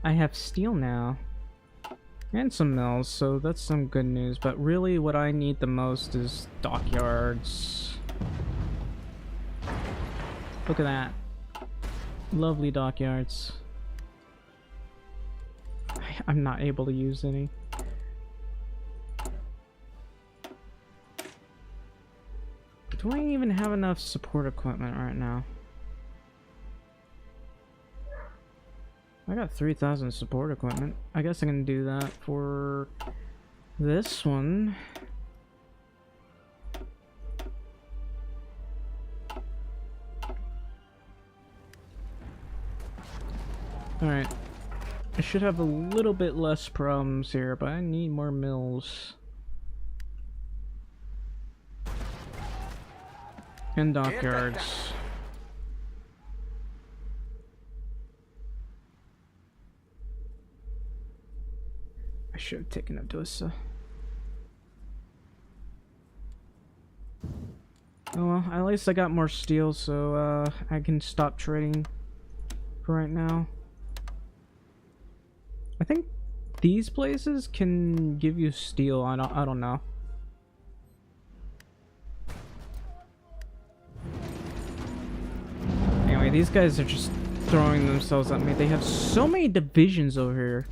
I have steel now. And some mills, so that's some good news. But really what I need the most is dockyards. Look at that. Lovely dockyards. I'm not able to use any. Do I even have enough support equipment right now? I got 3,000 support equipment. I guess I can do that for this one. Alright. I should have a little bit less problems here, but I need more mills. And dockyards. I should have taken up Dosa. Oh well, at least I got more steel, so I can stop trading for right now. I think these places can give you steel. I don't know. Anyway, these guys are just throwing themselves at me. They have so many divisions over here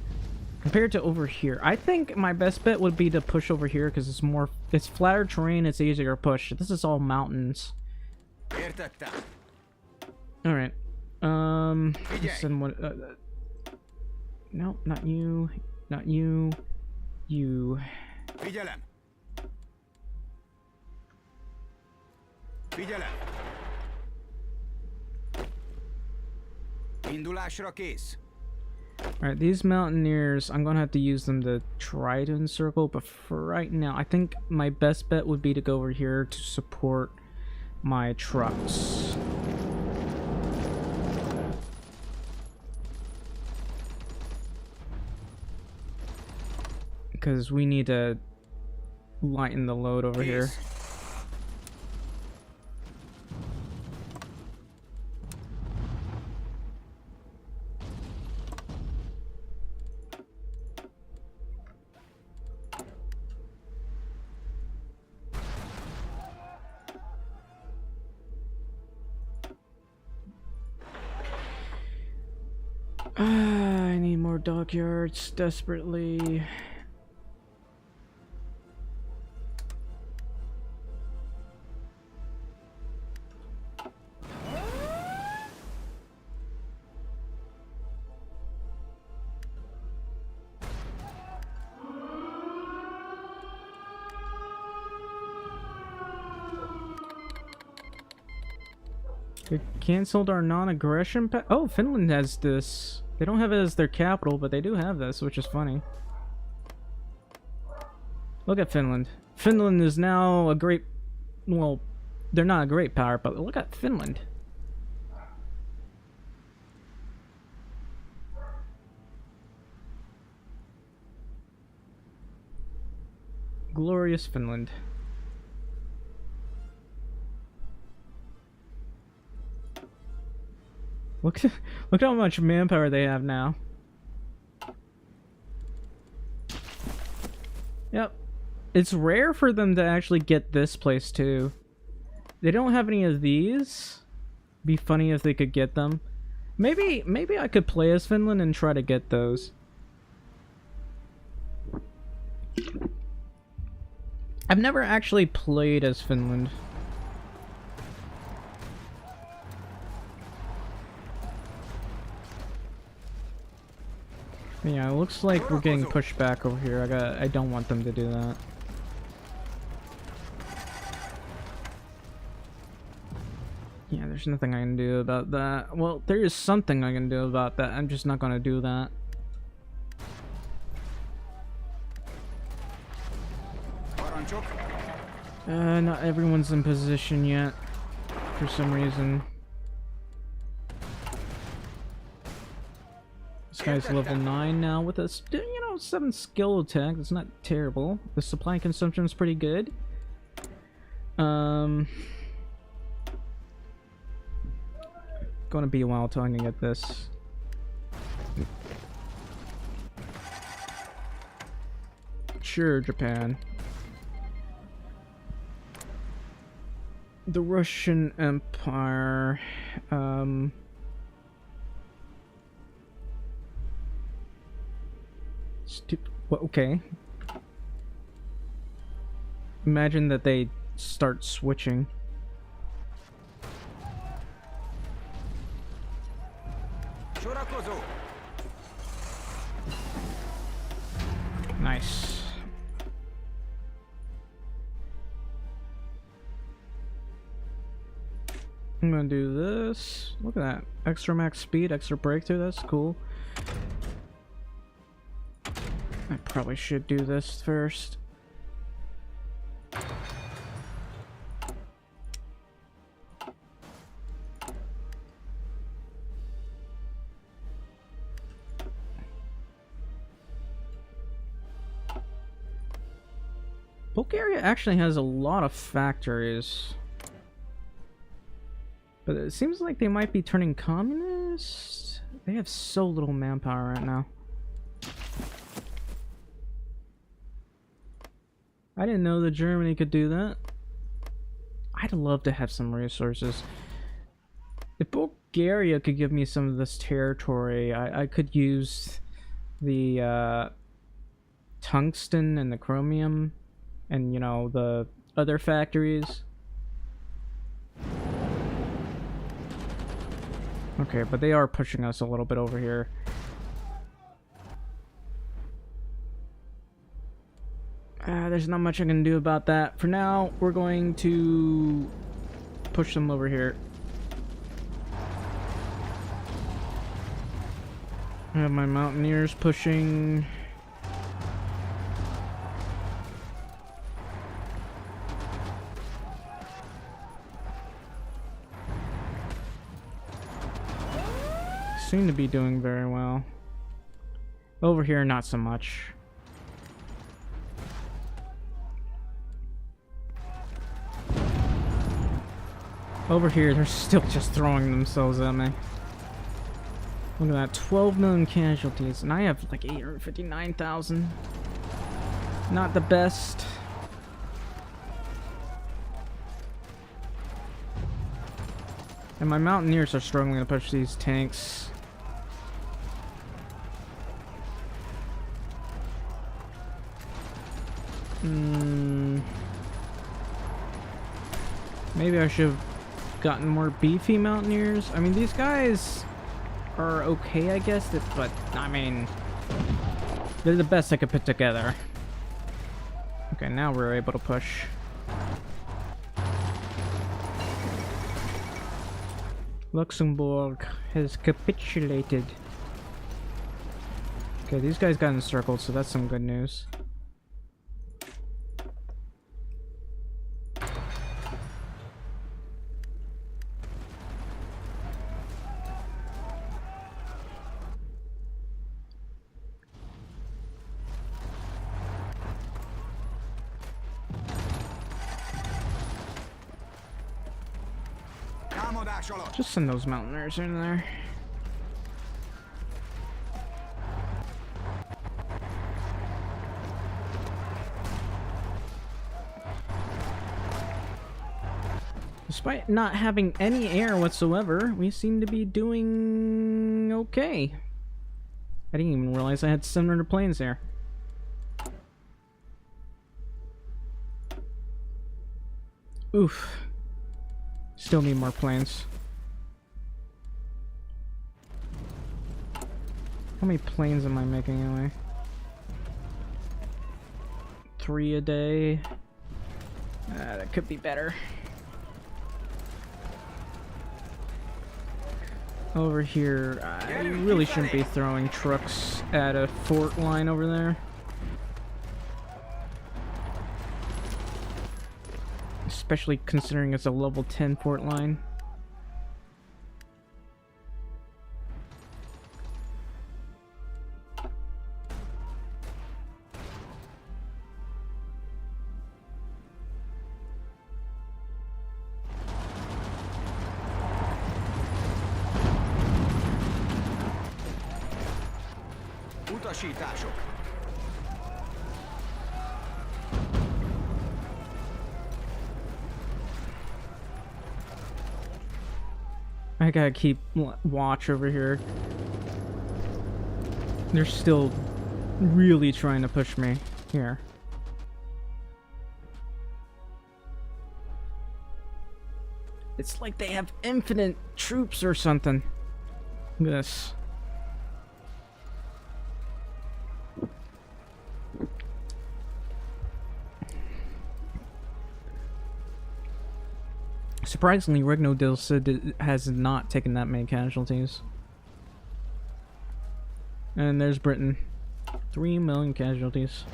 compared to over here. I think my best bet would be to push over here because it's flatter terrain, it's easier to push. This is all mountains. All right. Listen, what? No, not you. Not you. You. Figyelem! Figyelem! Indulásra kész. Alright, these mountaineers, I'm gonna have to use them to try to encircle, but for right now, I think my best bet would be to go over here to support my trucks. Because we need to lighten the load over here. I need more dockyards desperately. They canceled our non-aggression pact. Oh, Finland has this. They don't have it as their capital, but they do have this, which is funny. Look at Finland. Finland is now a great... Well, they're not a great power, but look at Finland. glorious Finland. Look, look how much manpower they have now. Yep. It's rare for them to actually get this place too. They don't have any of these. Be funny if they could get them. Maybe I could play as Finland and try to get those. I've never actually played as Finland. Yeah, it looks like we're getting pushed back over here. I don't want them to do that. Yeah, there's nothing I can do about that. Well, there is something I can do about that. I'm just not gonna do that. Not everyone's in position yet, for some reason. This guy's level 9 now with a, 7 skill attack. That's not terrible. The supply consumption is pretty good. Gonna be a while till I can get this. Sure, Japan. The Russian Empire, well, okay. Imagine that they start switching. Nice. I'm gonna do this. Look at that. Extra max speed, extra breakthrough, that's cool. I probably should do this first. Bulgaria actually has a lot of factories. But it seems like they might be turning communist. They have so little manpower right now. I didn't know that Germany could do that. I'd love to have some resources. If Bulgaria could give me some of this territory, I could use the tungsten and the chromium and, the other factories. Okay, but they are pushing us a little bit over here. There's not much I can do about that. For now, we're going to push them over here. I have my mountaineers pushing. Seem to be doing very well. Over here, not so much. Over here, they're still just throwing themselves at me. Look at that, 12 million casualties, and I have like 859,000. Not the best. And my mountaineers are struggling to push these tanks. Maybe I should have gotten more beefy mountaineers. I mean, these guys are okay, I guess, but I mean, they're the best I could put together. Okay, now we're able to push. Luxembourg has capitulated. Okay, these guys got encircled, so that's some good news. Támadás alatt! Just send those mountaineers in there. Despite not having any air whatsoever, we seem to be doing okay. I didn't even realize I had 700 planes there. Oof. Still need more planes. How many planes am I making anyway? 3 a day. That could be better. Over here, I really shouldn't be throwing trucks at a fort line over there. Especially considering it's a level 10 fort line. Utasítások! I gotta keep watch over here. They're still really trying to push me here. It's like they have infinite troops or something. Look at this. Surprisingly, Regnodil said it has not taken that many casualties. And there's Britain. 3 million casualties.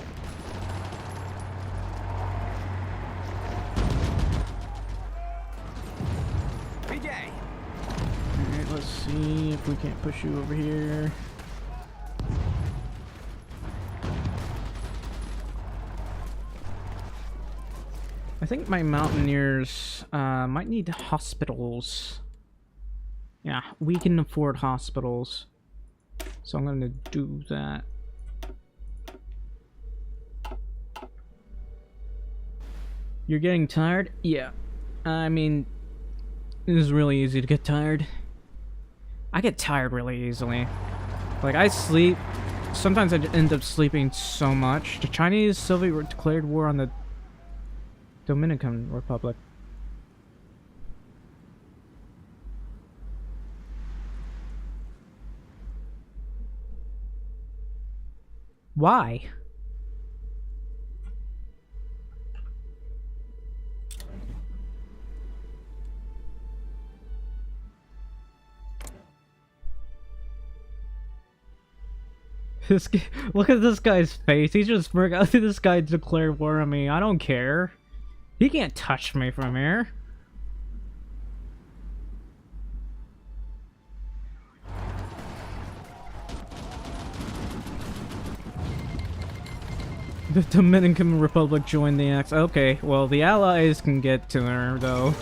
Figyelj! Alright, let's see if we can't push you over here. I think my mountaineers might need hospitals. Yeah, we can afford hospitals. So I'm gonna do that. You're getting tired? Yeah. I mean, it is really easy to get tired. I get tired really easily. Like, I sleep. Sometimes I end up sleeping so much. The Chinese Soviet declared war on the Dominican Republic. Why? Look at this guy's face. He just forgot this guy declared war on me. I don't care. He can't touch me from here. The Dominican Republic joined the Axis. Okay, well, the Allies can get to her, though.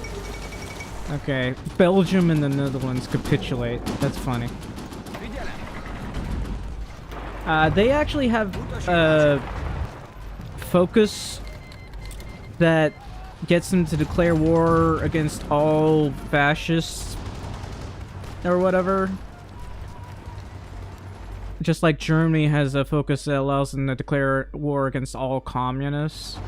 Okay, Belgium and the Netherlands capitulate. That's funny. They actually have focus that gets them to declare war against all fascists or whatever. Just like Germany has a focus that allows them to declare war against all communists.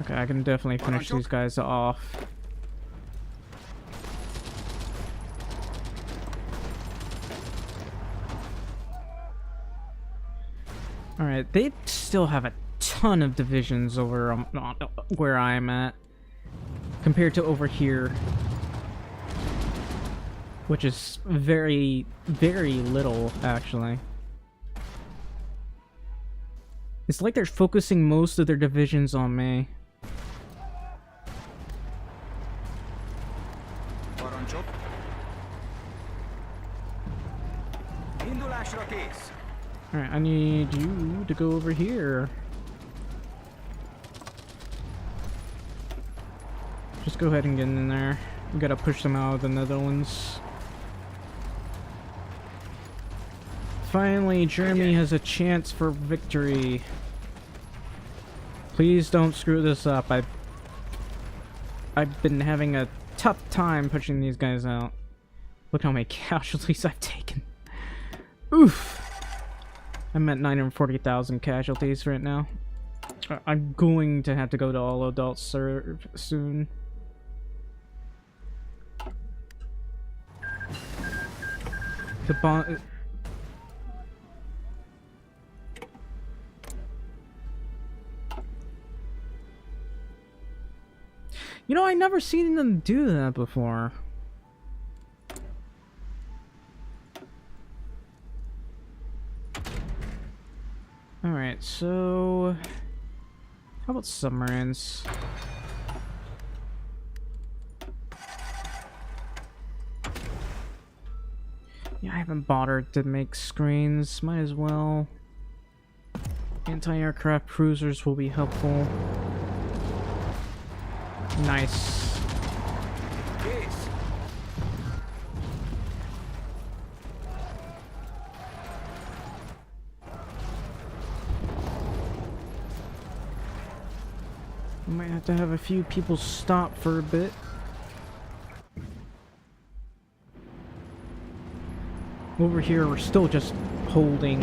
Okay, I can definitely finish these guys off. Alright, they still have a ton of divisions over where I'm at, compared to over here, which is very, very little, actually. It's like they're focusing most of their divisions on me. Alright, I need you to go over here. go ahead and get in there. We gotta push them out of the Netherlands. Finally, Germany has a chance for victory. Please don't screw this up. I've been having a tough time pushing these guys out. Look how many casualties I've taken. Oof. I'm at 940,000 casualties right now. I'm going to have to go to all adult serve soon. The bond. You know, I never seen them do that before. Alright, so how about submarines? Yeah, I haven't bothered to make screens. Might as well. Anti-aircraft cruisers will be helpful. Nice. Kész. Might have to have a few people stop for a bit. Over here, we're still just holding,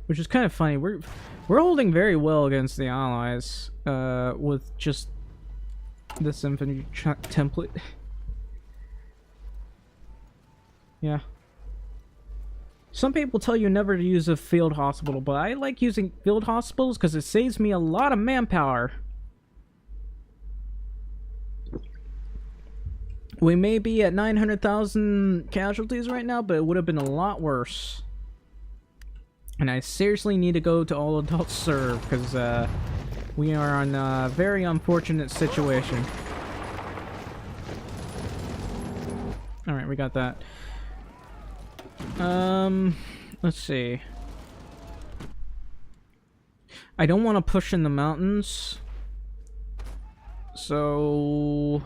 which is kind of funny. We're holding very well against the Allies with just this infantry template. Yeah. Some people tell you never to use a field hospital, but I like using field hospitals because it saves me a lot of manpower. We may be at 900,000 casualties right now, but it would have been a lot worse. And I seriously need to go to all adults serve because we are in a very unfortunate situation. Alright, we got that. Let's see. I don't want to push in the mountains. So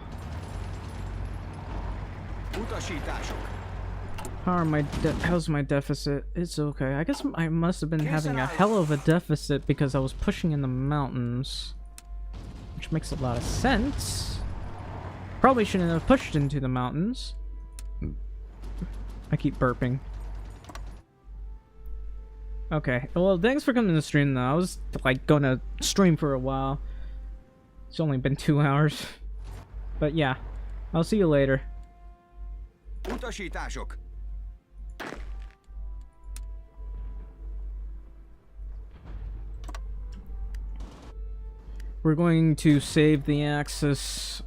how's my deficit? It's okay. I guess I must have been having a hell of a deficit because I was pushing in the mountains, which makes a lot of sense. Probably shouldn't have pushed into the mountains. I keep burping. Okay, well, thanks for coming to the stream, though. I was, like, gonna stream for a while. It's only been 2 hours. But yeah, I'll see you later. Utasítások. We're going to save the Axis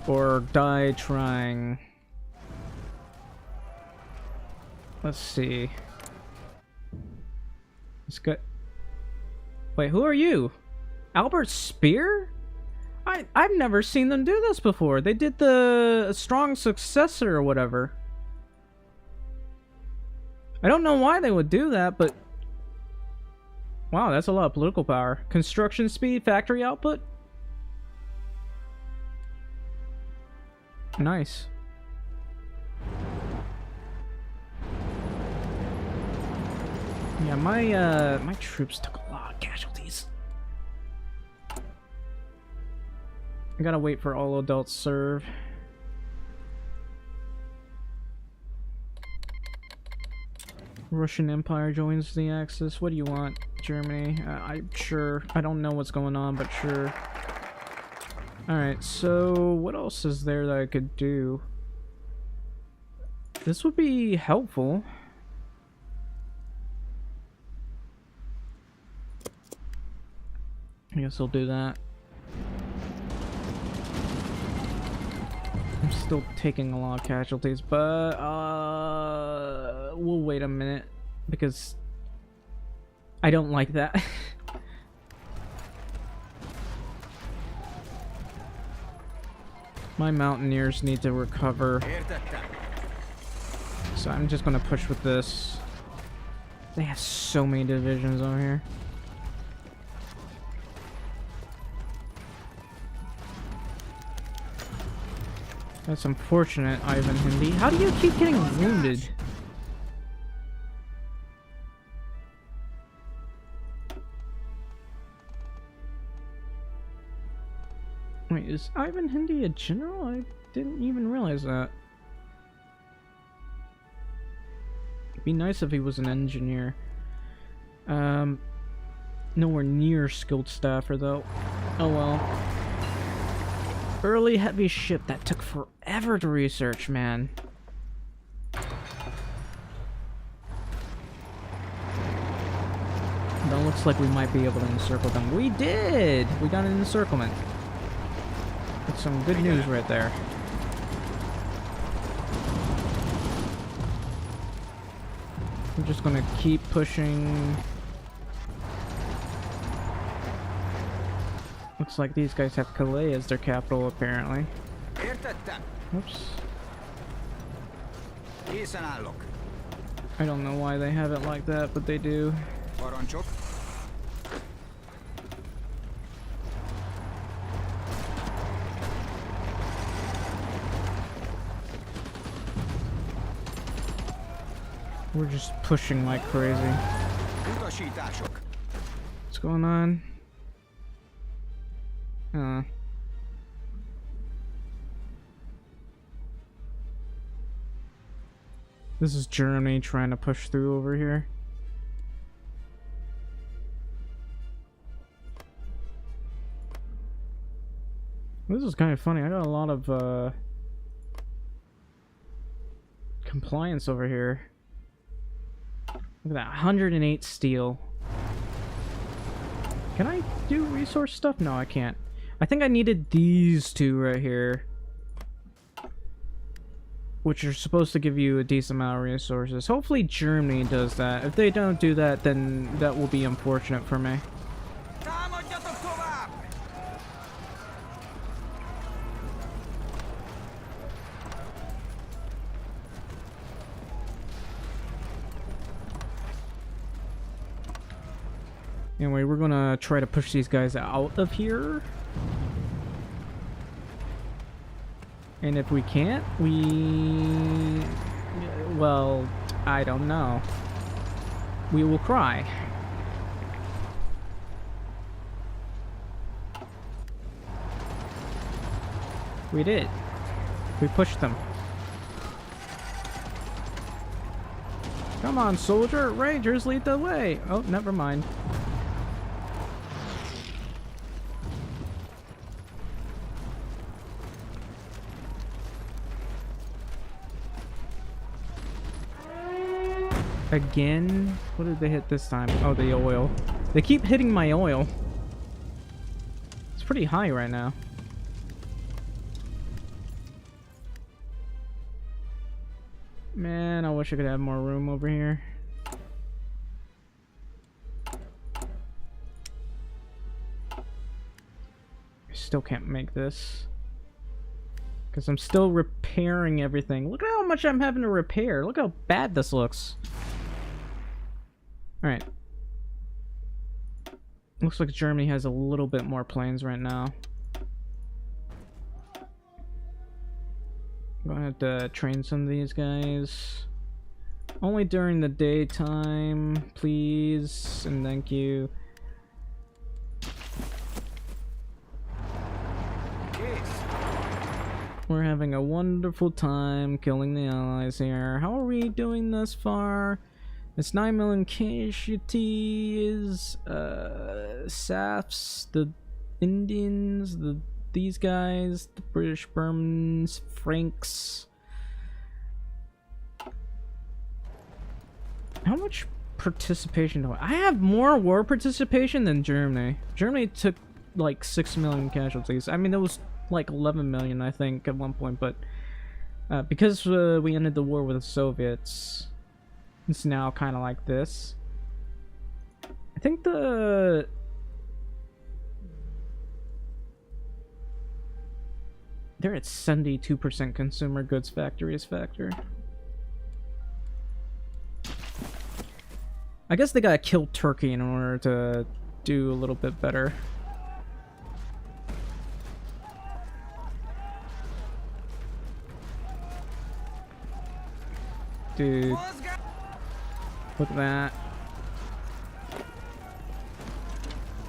or die trying. Let's see. Let's go. Wait, who are you? Albert Speer? I've never seen them do this before. They did the strong successor or whatever. I don't know why they would do that, but wow, that's a lot of political power. Construction speed, factory output. Nice. Yeah, my troops took a lot of casualties. I gotta wait for all adults serve. Russian Empire joins the Axis. What do you want, Germany? I'm sure. I don't know what's going on, but sure. Alright, so what else is there that I could do? This would be helpful. I guess I'll do that. I'm still taking a lot of casualties, but we'll wait a minute because I don't like that. My mountaineers need to recover, so I'm just gonna push with this. They have so many divisions over here. That's unfortunate, Ivan Hindi. How do you keep getting wounded? Wait, is Ivan Hindi a general? I didn't even realize that. It'd be nice if he was an engineer. Nowhere near skilled staffer though. Oh well. Early heavy ship, that took forever to research, man. That looks like we might be able to encircle them. We did! We got an encirclement. That's some good news right there. We're just gonna keep pushing. Looks like these guys have Calais as their capital, apparently. Oops. I don't know why they have it like that, but they do. We're just pushing like crazy. What's going on? This is Germany trying to push through over here. This is kind of funny. I got a lot of compliance over here. Look at that, 108 steel. Can I do resource stuff? No, I can't. I think I needed these two right here, which are supposed to give you a decent amount of resources. Hopefully Germany does that. If they don't do that, then that will be unfortunate for me. Anyway, we're gonna try to push these guys out of here. And if we can't, well, I don't know. We will cry. We did. We pushed them. Come on, soldier! Rangers, lead the way! Oh, never mind. Again? What did they hit this time? Oh, the oil. They keep hitting my oil. It's pretty high right now. Man, I wish I could have more room over here. I still can't make this. Because I'm still repairing everything. Look at how much I'm having to repair. Look how bad this looks. Alright. Looks like Germany has a little bit more planes right now. I'm gonna have to train some of these guys. Only during the daytime, please, and thank you. We're having a wonderful time killing the allies here. How are we doing thus far? It's 9 million casualties, SAFs, the Indians, these guys, the British Burmans, Franks. How much participation do I have? More war participation than Germany. Germany took like 6 million casualties. I mean, it was like 11 million, I think, at one point, but because we ended the war with the Soviets, it's now kind of like this. I think they're at 72% consumer goods factories factor. I guess they gotta kill Turkey in order to do a little bit better. Dude, Mozga! look at that.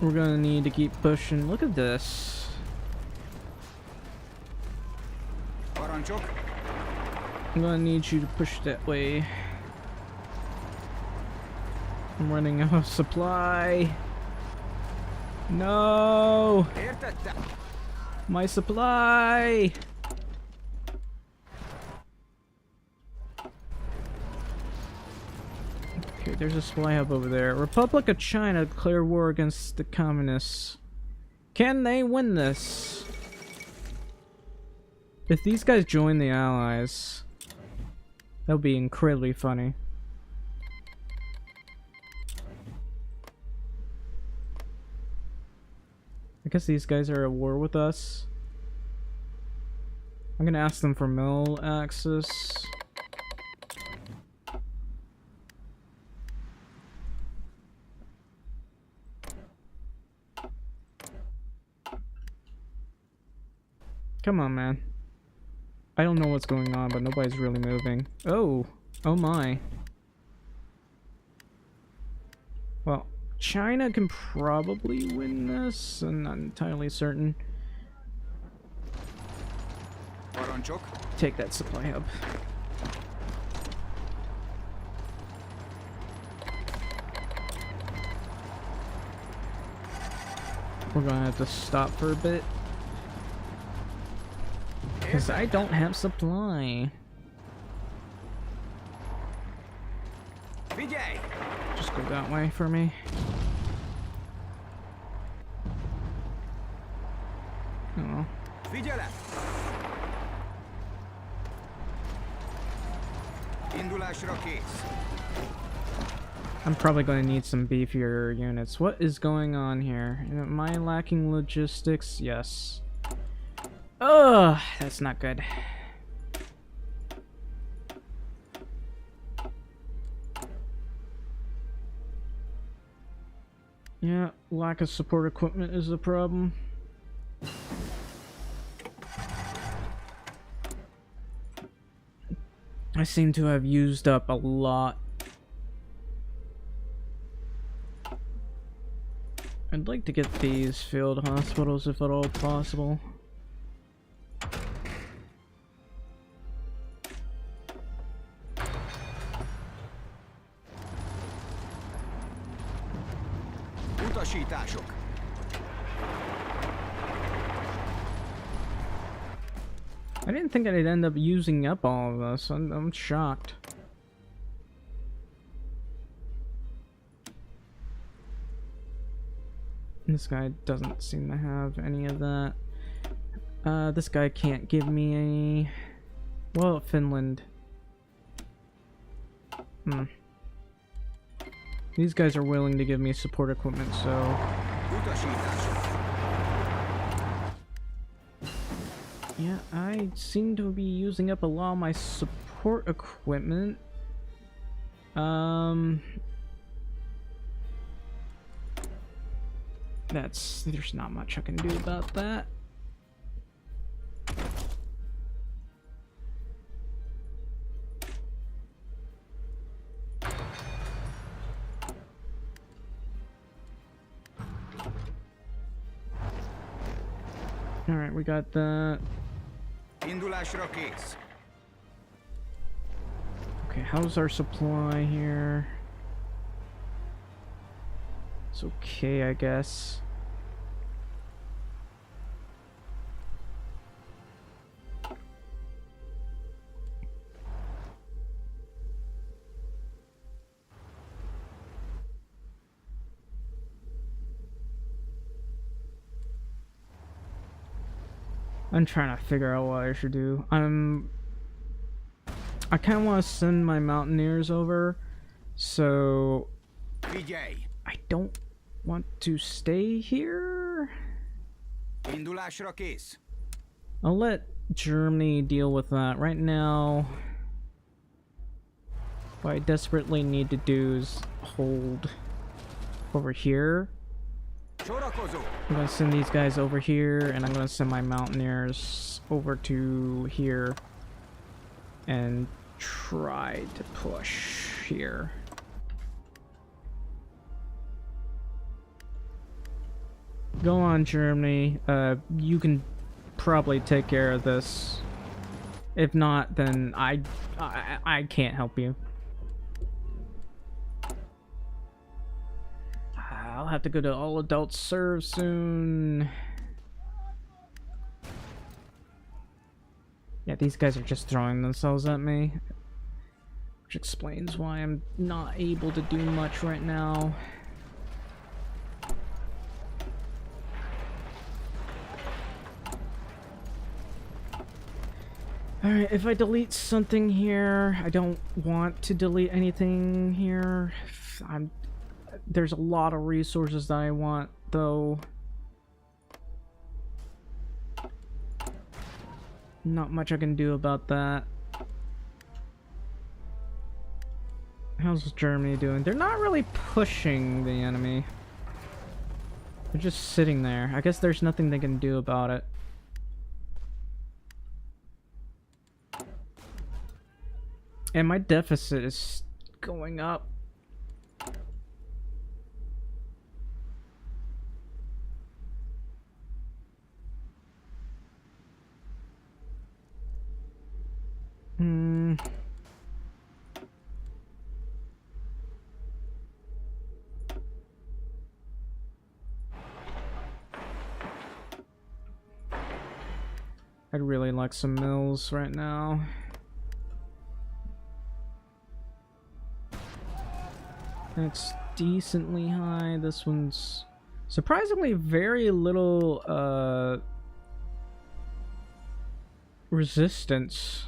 We're gonna need to keep pushing. Look at this. Parancsok. I'm gonna need you to push that way. I'm running out of supply. No! Értettem. My supply! Okay, there's a supply hub over there. Republic of China declare war against the communists. Can they win this? If these guys join the Allies, that would be incredibly funny. I guess these guys are at war with us. I'm gonna ask them for mill access. Come on, man. I don't know what's going on, but nobody's really moving. Oh! Oh my. Well, China can probably win this. I'm not entirely certain. Parancsok. Take that supply hub. We're gonna have to stop for a bit. Because I don't have supply. Figyelj! Just go that way for me. Oh. Figyelem! Indulásra kész. I'm probably going to need some beefier units. What is going on here? Am I lacking logistics? Yes. Ugh, that's not good. Yeah, lack of support equipment is a problem. I seem to have used up a lot. I'd like to get these field hospitals if at all possible. Utasítások. I didn't think I'd end up using up all of this. I'm shocked. This guy doesn't seem to have any of that. This guy can't give me any. Well, Finland. These guys are willing to give me support equipment, so... Utasítások. Yeah, I seem to be using up a lot of my support equipment. There's not much I can do about that. Alright, we got that. Indulásra kész. Okay, how's our supply here? It's okay, I guess. I'm trying to figure out what I should do. I kind of want to send my mountaineers over, so Figyelj! I don't want to stay here. Indulásra kész. I'll let Germany deal with that. Right now, what I desperately need to do is hold over here. Sorakozó. I'm gonna send these guys over here, and I'm gonna send my mountaineers over to here and try to push here. Go on, Germany. You can probably take care of this. If not, then I can't help you. I'll have to go to all adults serve soon. Yeah, these guys are just throwing themselves at me, which explains why I'm not able to do much right now. Alright, if I delete something here, I don't want to delete anything here. There's a lot of resources that I want, though. Not much I can do about that. How's Germany doing? They're not really pushing the enemy. They're just sitting there. I guess there's nothing they can do about it. And my deficit is going up. I'd really like some mills right now. That's decently high. This one's surprisingly very little resistance.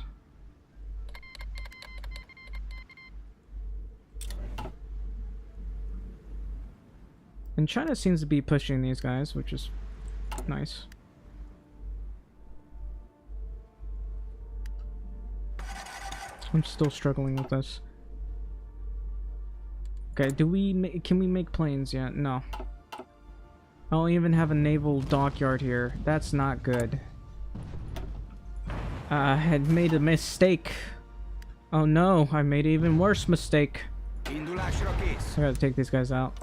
And China seems to be pushing these guys, which is nice. I'm still struggling with this. Okay, can we make planes yet? No. I don't even have a naval dockyard here. That's not good. I had made a mistake. Oh no, I made an even worse mistake. I gotta take these guys out.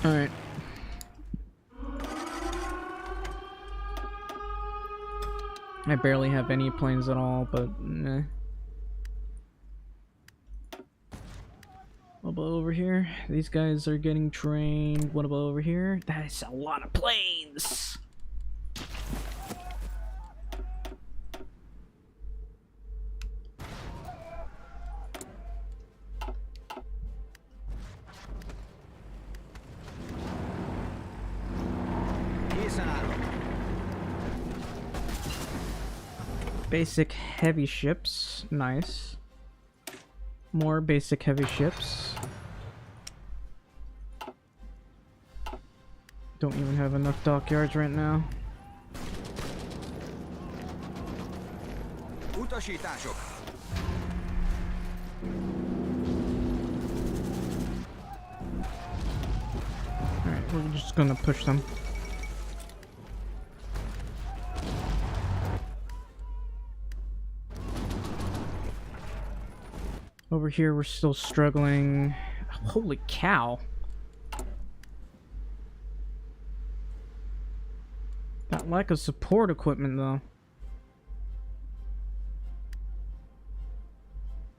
Alright. I barely have any planes at all, but nah. What about over here? These guys are getting trained. What about over here? That is a lot of planes! Basic heavy ships, nice. More basic heavy ships. Don't even have enough dockyards right now. Utasítások. Alright, we're just gonna push them. Over here, we're still struggling. Holy cow. That lack of support equipment, though.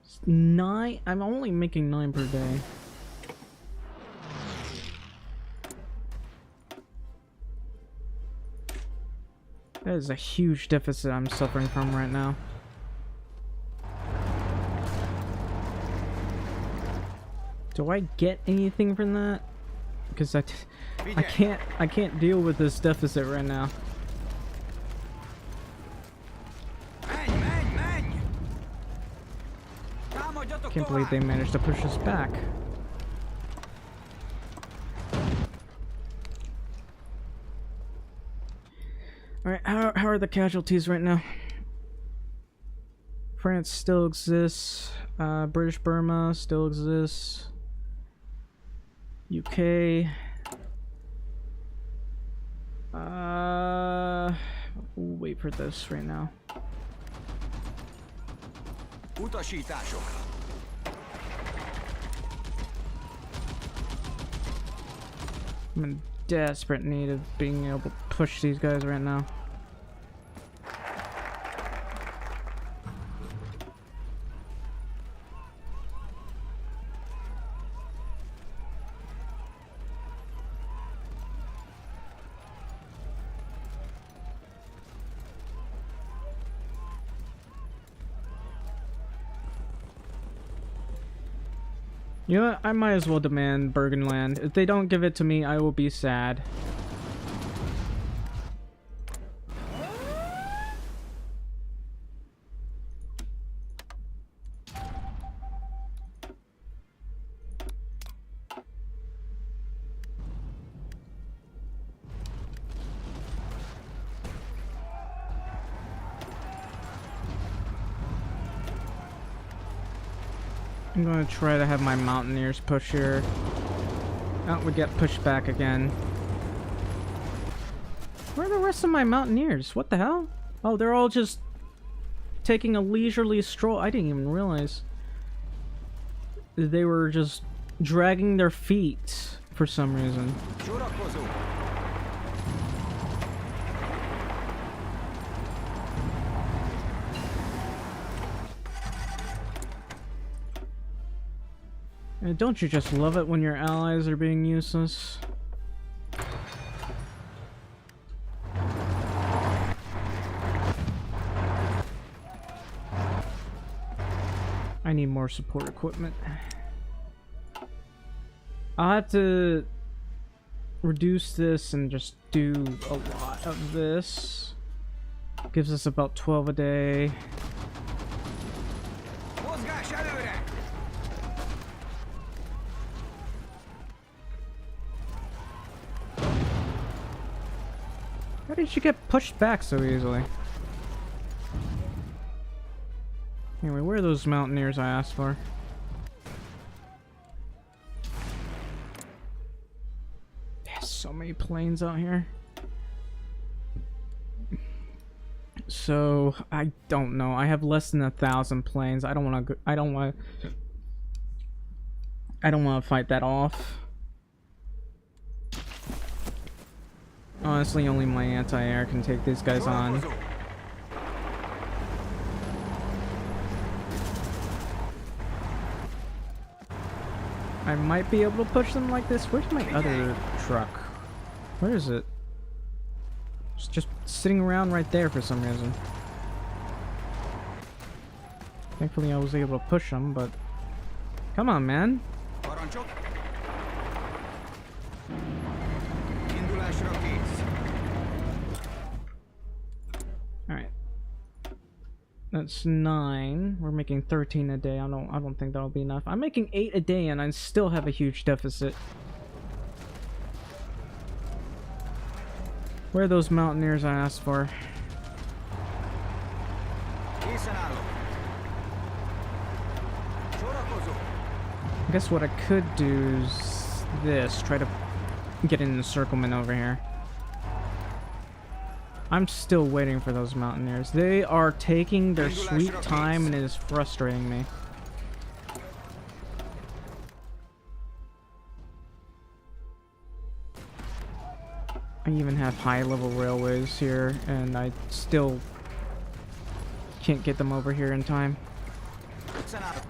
It's 9. I'm only making 9 per day. That is a huge deficit I'm suffering from right now. Do I get anything from that? Because I can't deal with this deficit right now. Can't believe they managed to push us back. Alright, how are the casualties right now? France still exists. British Burma still exists. UK. We'll wait for this right now. Utasítások. I'm in desperate need of being able to push these guys right now. You know what? I might as well demand Bergenland. If they don't give it to me, I will be sad. I'm gonna try to have my mountaineers push here. Oh, we get pushed back again. Where are the rest of my mountaineers? What the hell? Oh, they're all just taking a leisurely stroll. I didn't even realize they were just dragging their feet for some reason. Csórakozó. And don't you just love it when your allies are being useless? I need more support equipment. I'll have to reduce this and just do a lot of this. Gives us about 12 a day. Mozgás előre. How did you get pushed back so easily? Anyway, where are those mountaineers I asked for? There's so many planes out here. So I don't know. I have less than 1,000 planes. I don't want to. I don't want to fight that off. Honestly, only my anti-air can take these guys on. Csórakozó. I might be able to push them like this. Where's my other truck? Where is it? It's just sitting around right there for some reason. Thankfully I was able to push them, but... Come on, man. Parancsok. Indulásra kész. Alright. That's 9. We're making 13 a day. I don't think that'll be enough. I'm making 8 a day and I still have a huge deficit. Where are those mountaineers I asked for? Készen állok. Csórakozó. I guess what I could do is this. Try to get an encirclement over here. I'm still waiting for those mountaineers. They are taking their sweet time and it is frustrating me. I even have high-level railways here, and I still can't get them over here in time. Készen állok.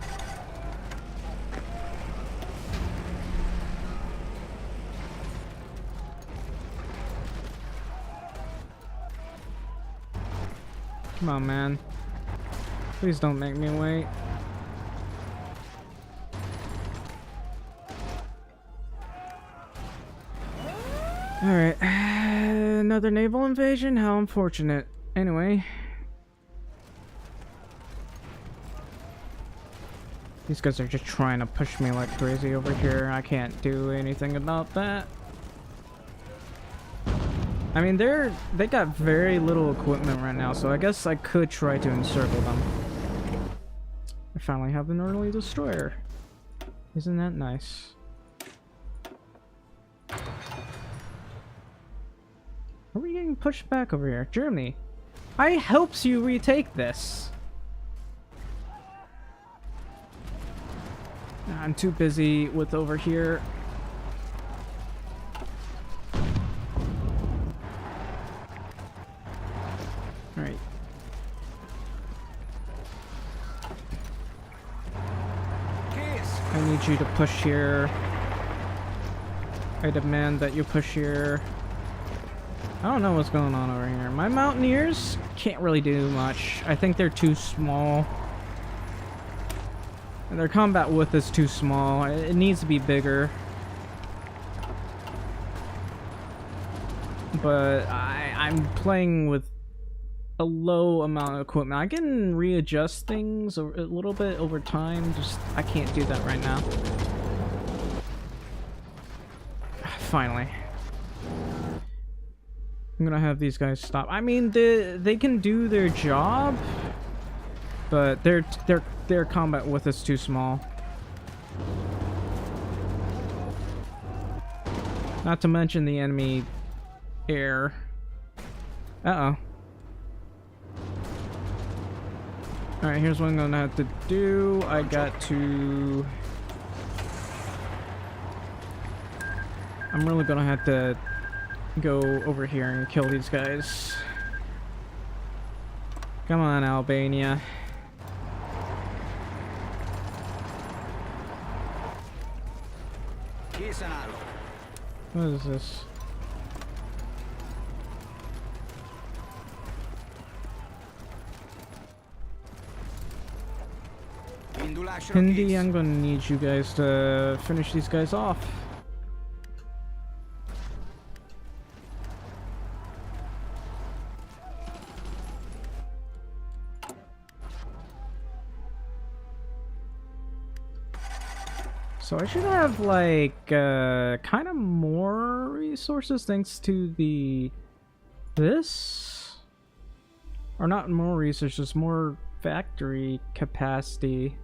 Come on, man. Please don't make me wait. Alright. Another naval invasion? How unfortunate. Anyway. These guys are just trying to push me like crazy over here. I can't do anything about that. I mean, they got very little equipment right now, so I guess I could try to encircle them. I finally have an early destroyer. Isn't that nice? Are we getting pushed back over here? Germany, I helps you retake this. I'm too busy with over here. Alright. Kész! I need you to push here. I demand that you push here. I don't know what's going on over here. My mountaineers can't really do much. I think they're too small. And their combat width is too small. It needs to be bigger. But I'm playing with a low amount of equipment. I can readjust things a little bit over time. Just I can't do that right now. Finally. I'm gonna have these guys stop. I mean, they can do their job, but their combat width is too small. Not to mention the enemy air. Uh-oh. Alright, here's what I'm gonna have to do. I got to... I'm really gonna have to go over here and kill these guys. Come on, Albania. What is this? Hindi, I'm gonna need you guys to finish these guys off. So I should have like kind of more resources thanks to this, or not more resources, more factory capacity.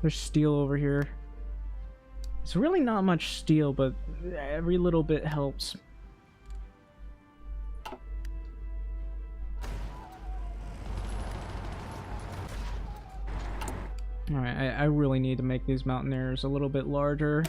There's steel over here. It's really not much steel, but every little bit helps. Alright, I really need to make these mountaineers a little bit larger.